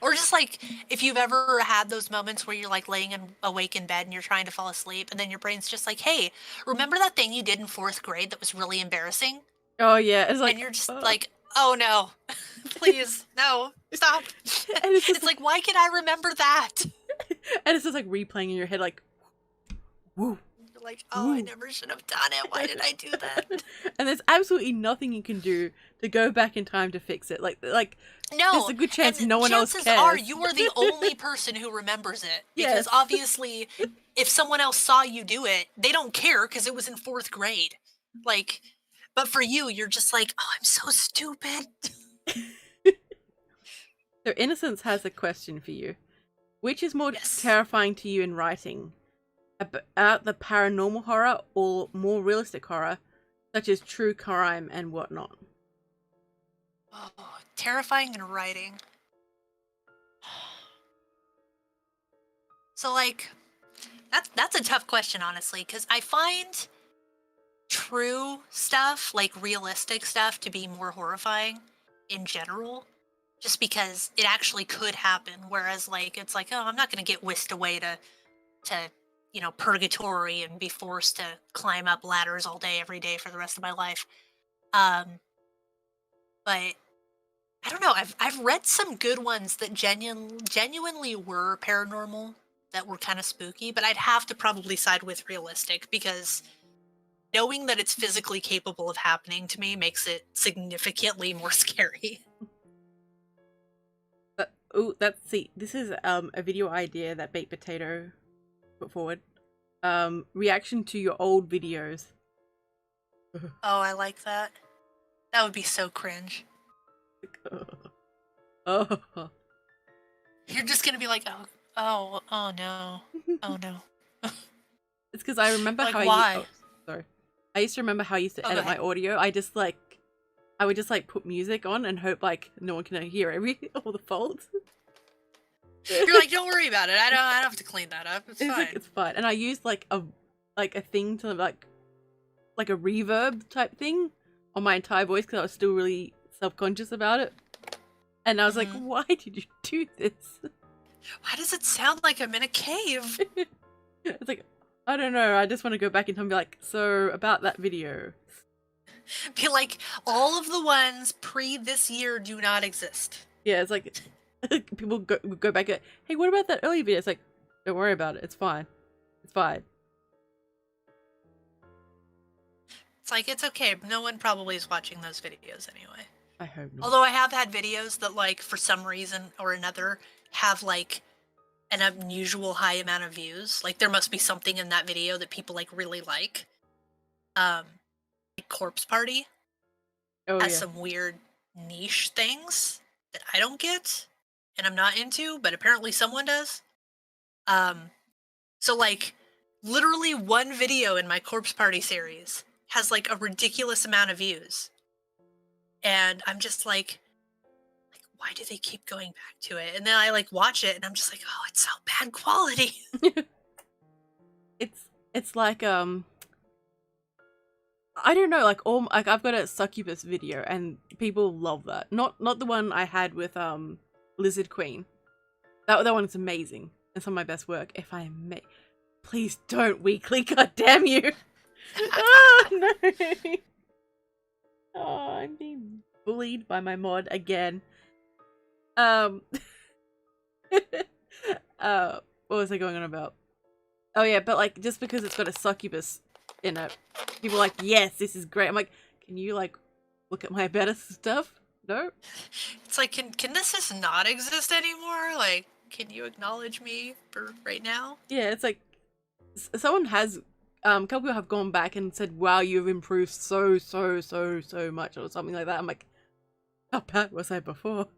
Or just like, if you've ever had those moments where you're like laying awake in bed and you're trying to fall asleep and then your brain's just like, hey, remember that thing you did in 4th grade that was really embarrassing? Oh yeah, it's like, and you're just like, oh no, please, no, stop. And it's like, why can I remember that? And it's just like replaying in your head, like, woo. You're like, oh, I never should have done it. Why did I do that? And there's absolutely nothing you can do to go back in time to fix it. Like no, there's a good chance no one else cares. Chances are you are the only person who remembers it. Because obviously, if someone else saw you do it, they don't care because it was in 4th grade. Like, but for you, you're just like, oh, I'm so stupid. So Innocence has a question for you. Which is more terrifying to you in writing? About the paranormal horror or more realistic horror, such as true crime and whatnot? Oh, terrifying in writing. So, like, that's a tough question, honestly, because I find true stuff, like realistic stuff, to be more horrifying in general, just because it actually could happen. Whereas, like, it's like, oh, I'm not going to get whisked away to you know, purgatory and be forced to climb up ladders all day, every day for the rest of my life. But I don't know. I've read some good ones that genuinely were paranormal, that were kind of spooky, but I'd have to probably side with realistic because knowing that it's physically capable of happening to me makes it significantly more scary. This is a video idea that Baked Potato put forward. Reaction to your old videos. Oh, I like that. That would be so cringe. Oh. You're just gonna be like, oh no, oh no. It's because I remember like, how why? I used to remember how I used to edit my audio. I would just like put music on and hope like no one can hear all the faults. You're like, don't worry about it. I don't have to clean that up. It's fine. Like, it's fine. And I used like a thing to like a reverb type thing on my entire voice because I was still really self-conscious about it. And I was like, why did you do this? Why does it sound like I'm in a cave? It's like, I don't know, I just want to go back in time and be like, so about that video. Be like, all of the ones pre this year do not exist. Yeah, it's like, people go back and, hey, what about that early video? It's like, don't worry about it, it's fine. It's fine. It's like, it's okay, no one probably is watching those videos anyway. I hope not. Although I have had videos that, like, for some reason or another, have, like, an unusual high amount of views. Like, there must be something in that video that people, like, really like. Like Corpse Party Oh, has yeah. some weird niche things that I don't get, and I'm not into, but apparently someone does. So, like, literally one video in my Corpse Party series has, like, a ridiculous amount of views. And I'm just like, why do they keep going back to it? And then I, like, watch it, and I'm just like, oh, it's so bad quality. It's like, I don't know, like, I've got a succubus video, and people love that. Not the one I had with, Lizard Queen. That one's amazing. It's some of my best work, if I may. Please don't, Weekly, god damn you! Oh, no! Oh, I'm being bullied by my mod again. What was I going on about? Oh yeah, but like, just because it's got a succubus in it, people are like, yes, this is great. I'm like, can you like look at my better stuff? No? It's like, can this just not exist anymore? Like, can you acknowledge me for right now? Yeah, it's like, someone has, a couple people have gone back and said, wow, you've improved so much, or something like that. I'm like, how bad was I before?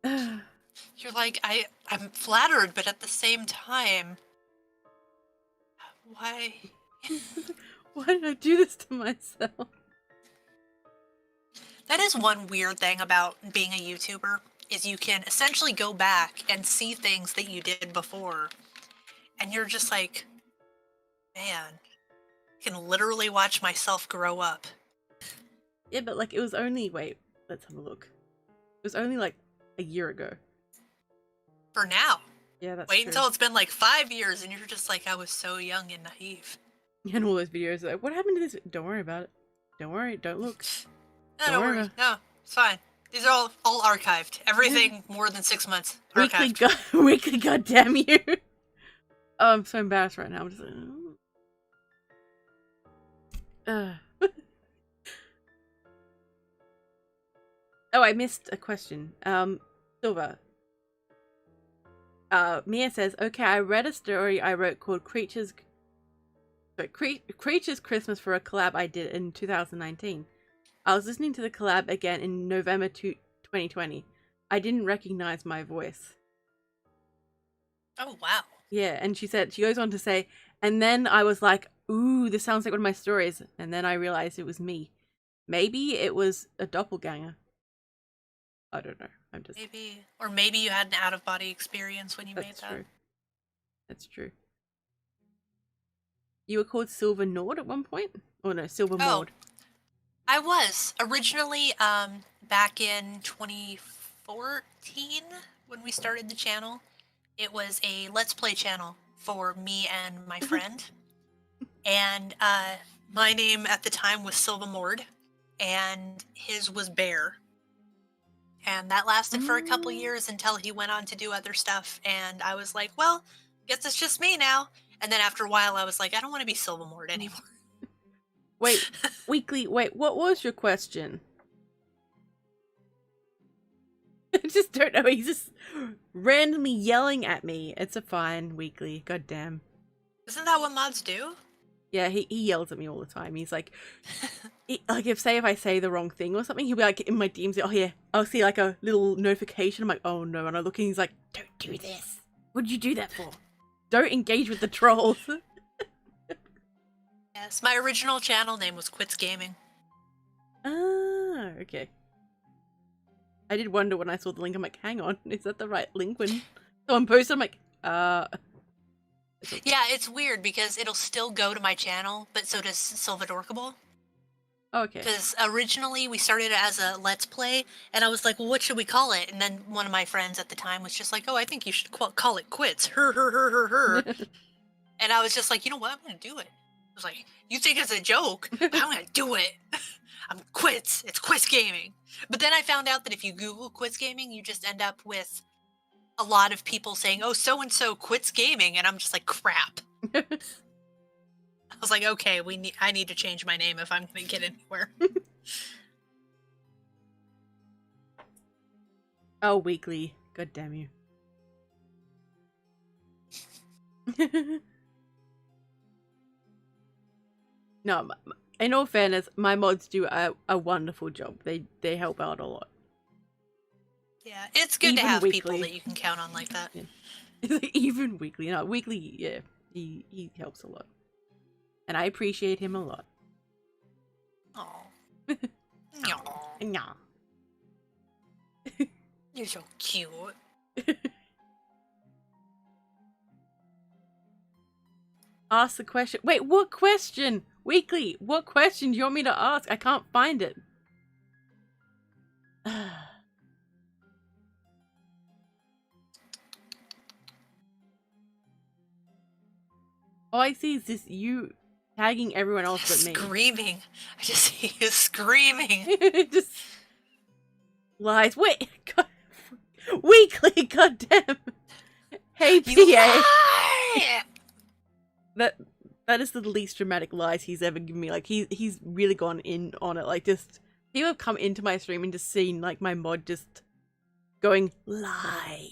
You're like, I'm flattered, but at the same time, why? Why did I do this to myself? That is one weird thing about being a YouTuber, is you can essentially go back and see things that you did before, and you're just like, man, I can literally watch myself grow up. Yeah, but like, it was only, wait, let's have a look. It was only like a year ago. For now. Yeah, that's Wait true. until it's been like 5 years and you're just like, I was so young and naive. And all those videos are like, what happened to this? Don't worry about it. Don't worry, don't look. No, don't worry. No, it's fine. These are all archived. Everything more than 6 months archived. Weekly, goddamn you. Oh, I'm so embarrassed right now. I'm just like, Oh, I missed a question. Silva. Mia says, okay, I read a story I wrote called Creatures Christmas for a collab I did in 2019. I was listening to the collab again in November 2020. I didn't recognize my voice. Oh, wow. Yeah, and she goes on to say, and then I was like, ooh, this sounds like one of my stories. And then I realized it was me. Maybe it was a doppelganger. I don't know. I'm just... Maybe you had an out-of-body experience when you made that. That's true. That's true. You were called Silver Nord at one point? Or no, Silver Maud. I was. Originally, back in 2014, when we started the channel, it was a Let's Play channel for me and my friend. And my name at the time was Silva Mord, and his was Bear. And that lasted for a couple years until he went on to do other stuff, and I was like, well, guess it's just me now. And then after a while, I was like, I don't want to be Silva Mord anymore. Wait, Weekly, what was your question? I just don't know, he's just randomly yelling at me. It's a fine, Weekly, goddamn. Isn't that what mods do? Yeah, he yells at me all the time. He's like, like if I say the wrong thing or something, he'll be like in my DMs, oh yeah, I'll see like a little notification. I'm like, oh no, and I look and he's like, don't do this. What'd you do that for? Don't engage with the trolls. Yes, my original channel name was Quits Gaming. Ah, okay. I did wonder when I saw the link, I'm like, hang on, is that the right link? When someone posted, I'm like, Yeah, it's weird because it'll still go to my channel, but so does SILVADORKABLE. Okay. Because originally we started it as a Let's Play, and I was like, well, what should we call it? And then one of my friends at the time was just like, oh, I think you should call it Quits. Her. And I was just like, you know what? I'm going to do it. I was like, you think it's a joke, but I'm going to do it. I'm Quits. It's Quits Gaming. But then I found out that if you Google Quits Gaming, you just end up with a lot of people saying, oh, so-and-so quits gaming. And I'm just like, crap. I was like, okay, I need to change my name if I'm going to get anywhere. Oh, Weekly. God damn you. No, in all fairness, my mods do a wonderful job. They help out a lot. Yeah, it's good Even to have Weekly. people that you can count on like that. Yeah. Even Weekly. No, Weekly, yeah, he helps a lot. And I appreciate him a lot. Aww. Nah. You're so cute. Ask the question. Wait, what question? Weekly, what question do you want me to ask? I can't find it. All I see is just you tagging everyone else but me. Screaming. I just see you screaming. Just lies. Wait, God. Weekly, goddamn. Hey, PA. That is the least dramatic lies he's ever given me. Like he's really gone in on it. Like just people have come into my stream and just seen like my mod just going lies.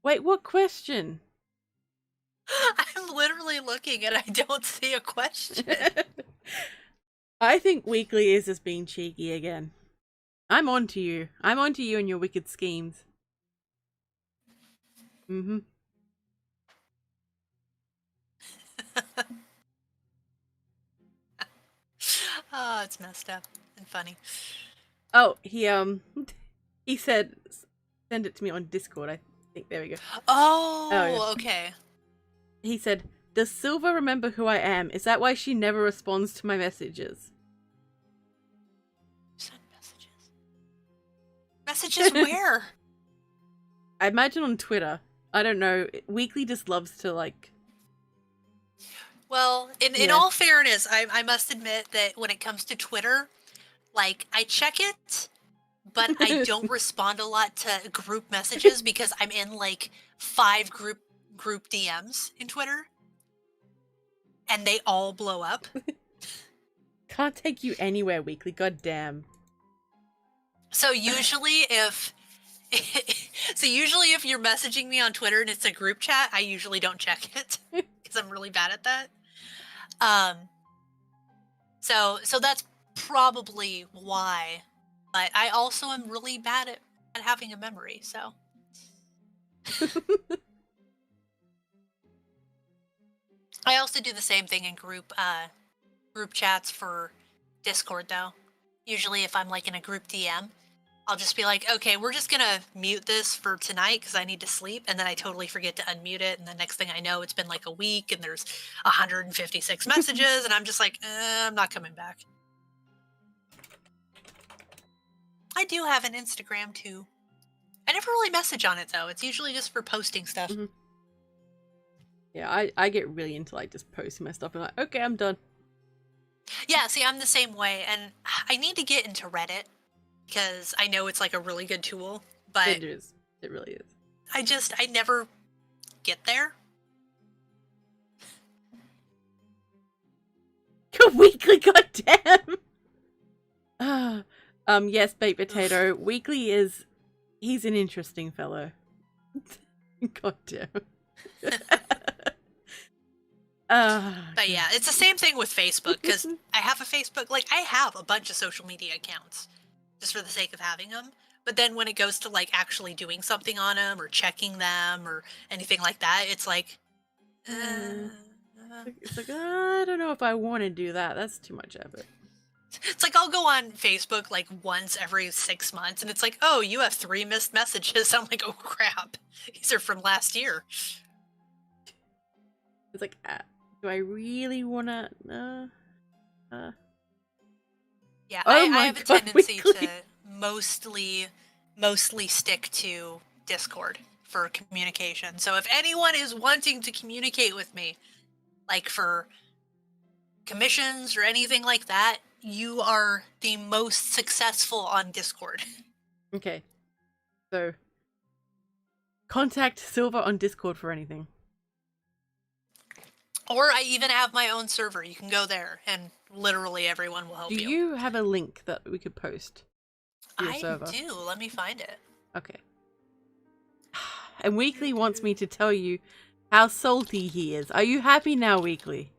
Wait, what question? I'm literally looking and I don't see a question. I think Weekly is just being cheeky again. I'm on to you. I'm on to you and your wicked schemes. Mm-hmm. Oh, it's messed up and funny. Oh, he said send it to me on Discord. I think there we go. Oh, yeah. okay. He said, "Does Silva remember who I am? Is that why she never responds to my messages?" Send messages. Messages where? I imagine on Twitter. I don't know. Weekly just loves to like. Well, in all fairness, I must admit that when it comes to Twitter, like I check it, but I don't respond a lot to group messages because I'm in like 5 group DMs in Twitter, and they all blow up. Can't take you anywhere, Weekly. God damn. So usually if you're messaging me on Twitter and it's a group chat, I usually don't check it because I'm really bad at that. So that's probably why. But I also am really bad at having a memory, so. I also do the same thing in group chats for Discord, though. Usually if I'm like in a group DM, I'll just be like, okay, we're just gonna mute this for tonight because I need to sleep, and then I totally forget to unmute it, and the next thing I know, it's been like a week, and there's 156 messages, and I'm just like, I'm not coming back. I do have an Instagram, too. I never really message on it, though. It's usually just for posting stuff. Mm-hmm. Yeah, I get really into like just posting my stuff and like, okay, I'm done. Yeah, see, I'm the same way, and I need to get into Reddit because I know it's like a really good tool, but It is. It really is. I never get there. Weekly, goddamn. Yes, baked potato. Weekly he's an interesting fellow. Goddamn. But yeah, it's the same thing with Facebook, because I have a Facebook, like, I have a bunch of social media accounts, just for the sake of having them, but then when it goes to, like, actually doing something on them, or checking them, or anything like that, it's like, It's like, I don't know if I want to do that. That's too much effort. It's like, I'll go on Facebook, like, once every 6 months, and it's like, oh, you have 3 missed messages. I'm like, oh, crap. These are from last year. It's like, Do I really wanna? Yeah, Oh I my have a God, tendency Weekly. to mostly stick to Discord for communication. So if anyone is wanting to communicate with me, like for commissions or anything like that, you are the most successful on Discord. Okay, so contact Silver on Discord for anything. Or I even have my own server. You can go there and literally everyone will help Do you. you have a link that we could post to your I server? do. Let me find it. Okay. And Weekly wants me to tell you how salty he is. Are you happy now, Weekly?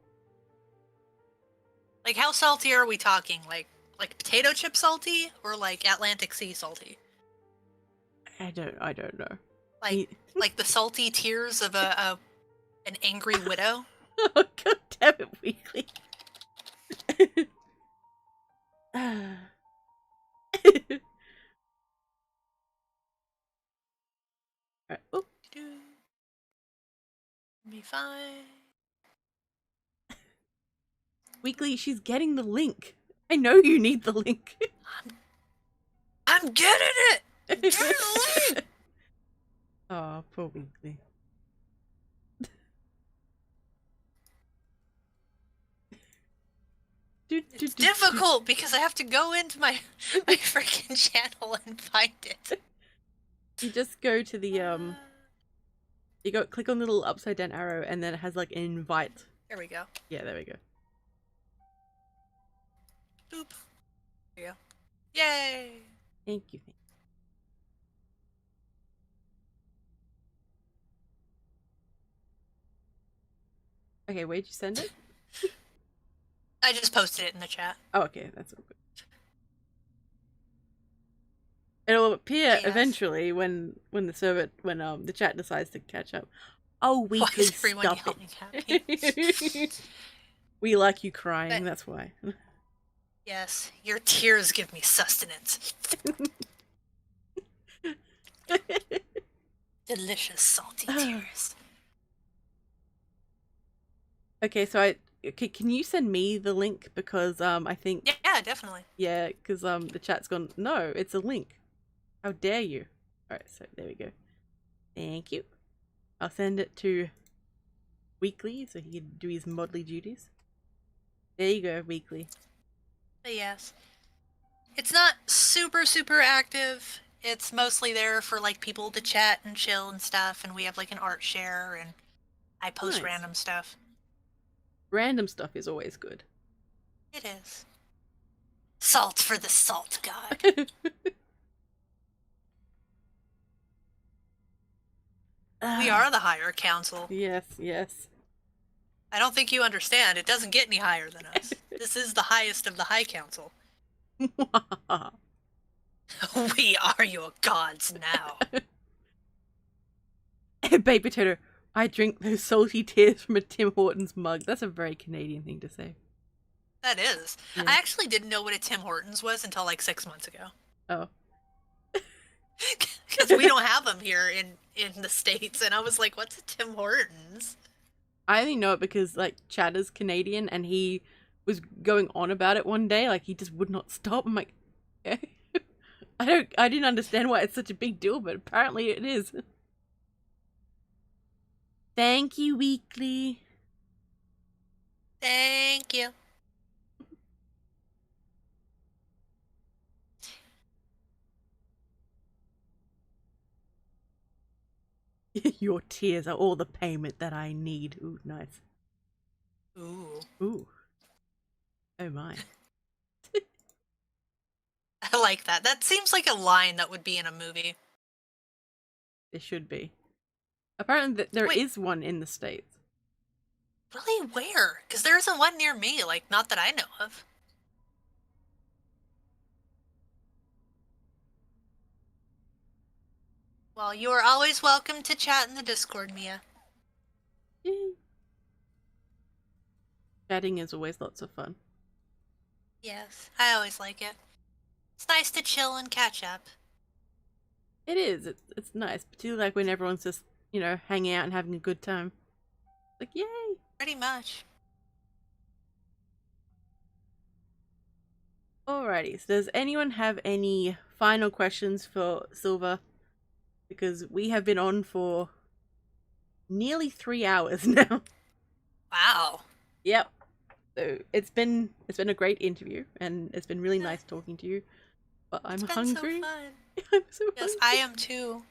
Like, how salty are we talking? Like potato chip salty or like Atlantic Sea salty? I don't know. Like the salty tears of an angry widow? Oh, God damn it, Weekly. Alright. Oh. Be fine. Weekly, she's getting the link. I know you need the link. I'm getting it! Get it! Oh, poor Weekly. It's difficult because I have to go into my freaking channel and find it. You just go to the you click on the little upside down arrow and then it has like an invite. There we go. Yeah, there we go. Boop. There we go. Yay! Thank you. Okay, where'd you send it? I just posted it in the chat. Oh, okay, that's all good. It'll appear Yes. eventually when the chat decides to catch up. Oh, Why Weekly, is everyone stop yelling it. at me? We like you crying, But- that's why. Yes, your tears give me sustenance. Delicious salty tears. Okay, so can you send me the link because I think Yeah, definitely. yeah, because the chat's gone. No, it's a link. How dare you? All right, so there we go. Thank you. I'll send it to Weekly so he can do his modly duties. There you go, Weekly. But yes. It's not super active. It's mostly there for like people to chat and chill and stuff, and we have like an art share and I post Nice. random stuff. Random stuff is always good. It is. Salt for the salt god. We are the higher council. Yes, yes. I don't think you understand. It doesn't get any higher than us. This is the highest of the high council. We are your gods now. Baked potato. I drink those salty tears from a Tim Hortons mug. That's a very Canadian thing to say. That is. Yeah. I actually didn't know what a Tim Hortons was until like 6 months ago. Oh. Because we don't have them here in the States. And I was like, what's a Tim Hortons? I only know it because like Chad is Canadian and he was going on about it one day. Like he just would not stop. I'm like, okay. I didn't understand why it's such a big deal, but apparently it is. Thank you, Weekly. Thank you. Your tears are all the payment that I need. Ooh, nice. Ooh. Ooh. Oh my. I like that. That seems like a line that would be in a movie. There should be. Apparently there Wait. is one in the States. Really? Where? Because there isn't one near me, like, not that I know of. Well, you are always welcome to chat in the Discord, Mia. Yay. Chatting is always lots of fun. Yes, I always like it. It's nice to chill and catch up. It is. It's nice, particularly like when everyone's just, hanging out and having a good time. Like, yay! Pretty much. Alrighty, so does anyone have any final questions for Silva? Because we have been on for nearly 3 hours now. Wow. Yep. So it's been a great interview, and it's been really nice talking to you. But I'm hungry. So fun. I'm so Yes, hungry. I am too.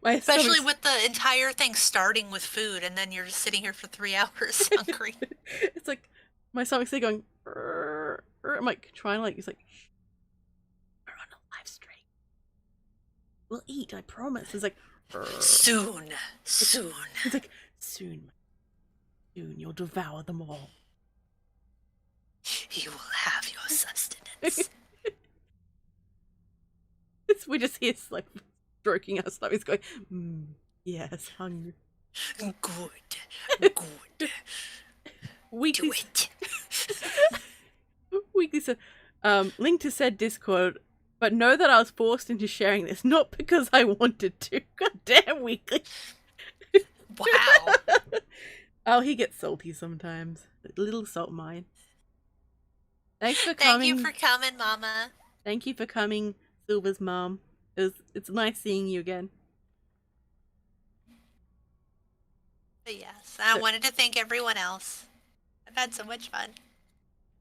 My Especially stomach's- with the entire thing starting with food, and then you're just sitting here for 3 hours hungry. It's like my stomach's there going. I'm like trying to like. It's like, shh, we're on a live stream. We'll eat. I promise. It's like Soon. It's like soon you'll devour them all. You will have your sustenance. We just hear like stroking our stomachs, going, yes, hungry. Good. Weekly, Do it. Weekly said, link to said Discord, but know that I was forced into sharing this, not because I wanted to. God damn, Weekly. Wow. Oh, he gets salty sometimes. A little salt mine. Thanks for coming. Thank you for coming, Mama. Thank you for coming, Silva's mom. It's nice seeing you again. But yes, I wanted to thank everyone else. I've had so much fun.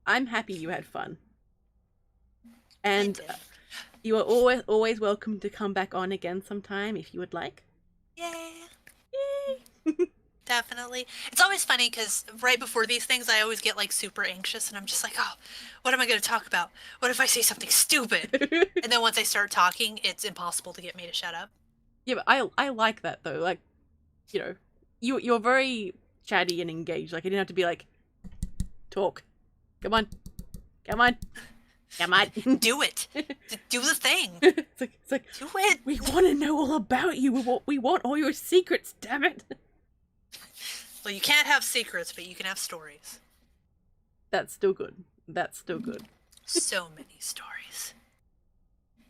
I'm happy you had fun. And I did. you are always welcome to come back on again sometime if you would like. Yay. Yay! Definitely. It's always funny because right before these things, I always get like super anxious and I'm just like, oh, what am I going to talk about? What if I say something stupid? And then once I start talking, it's impossible to get me to shut up. Yeah, but I like that though. Like, you know, you're very chatty and engaged. Like, you didn't have to be like, talk. Come on. Come on. Come on. Do it. Do the thing. It's like, Do it. we want to know all about you. We want all your secrets, damn it. Well, you can't have secrets, but you can have stories. That's still good. That's still good. So many stories.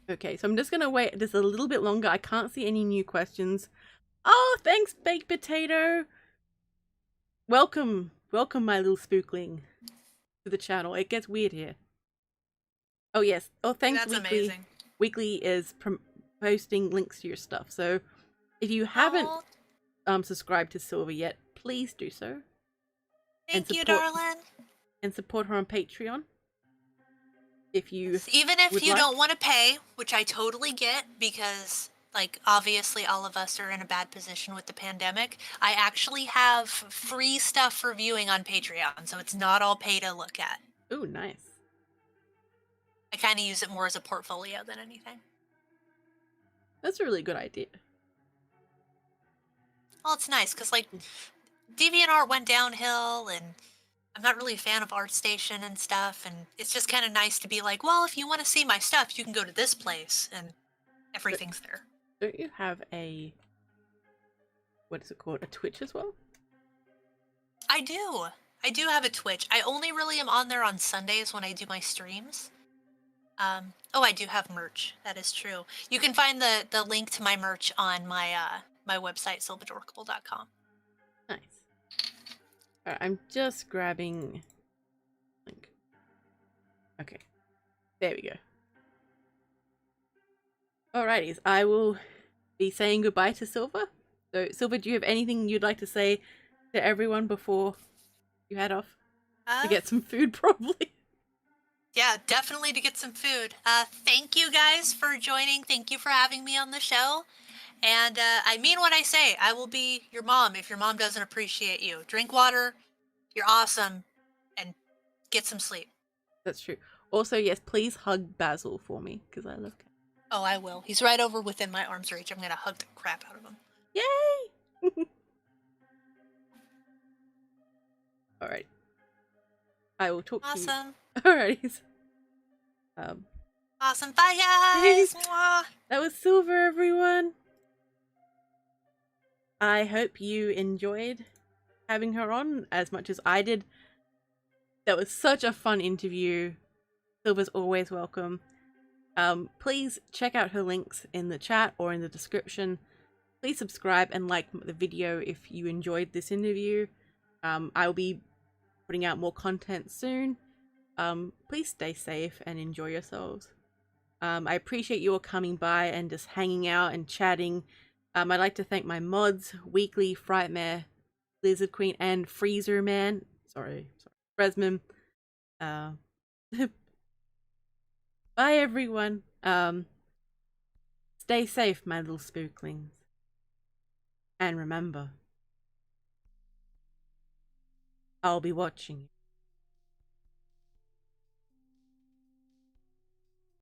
Okay, so I'm just gonna wait just a little bit longer. I can't see any new questions. Oh, thanks, Baked Potato. Welcome, my little spookling to the channel. It gets weird here. Oh yes. Oh, thanks, That's Weekly. amazing. Weekly is posting links to your stuff. So if you haven't Aw, subscribed to Silva yet, please do so. thank you, support- darling. And support her on Patreon. If you Even if would you like. don't want to pay, which I totally get because, like, obviously all of us are in a bad position with the pandemic, I actually have free stuff for viewing on Patreon, so it's not all pay to look at. Ooh, nice. I kind of use it more as a portfolio than anything. That's a really good idea. Well, it's nice because, like, DeviantArt went downhill, and I'm not really a fan of ArtStation and stuff, and it's just kind of nice to be like, well, if you want to see my stuff, you can go to this place, and everything's there. Don't you have a, what is it called, a Twitch as well? I do. I do have a Twitch. I only really am on there on Sundays when I do my streams. Oh, I do have merch. That is true. You can find the link to my merch on my my website, SILVADORKABLE.com. Nice. Alright, I'm just grabbing link. Okay. There we go. Alrighties, I will be saying goodbye to Silva. So, Silva, do you have anything you'd like to say to everyone before you head off? To get some food, probably. Yeah, definitely to get some food. Thank you guys for joining. Thank you for having me on the show. And I mean what I say. I will be your mom if your mom doesn't appreciate you. Drink water. You're awesome. And get some sleep. That's true. Also, yes, please hug Basil for me, because I love cats. Oh, I will. He's right over within my arm's reach. I'm going to hug the crap out of him. Yay! Alright. I will talk to you. Awesome. Alrighty. Awesome. Bye, guys. Mwah. That was Silver, everyone. I hope you enjoyed having her on as much as I did. That was such a fun interview. Silver's always welcome. Please check out her links in the chat or in the description. Please subscribe and like the video if you enjoyed this interview. I will be putting out more content soon. please stay safe and enjoy yourselves. I appreciate you all coming by and just hanging out and chatting. I'd like to thank my mods, Weekly, Frightmare, Lizard Queen, and Freezer Man. Sorry, Fresman. Bye everyone. Stay safe, my little spooklings. And remember, I'll be watching you.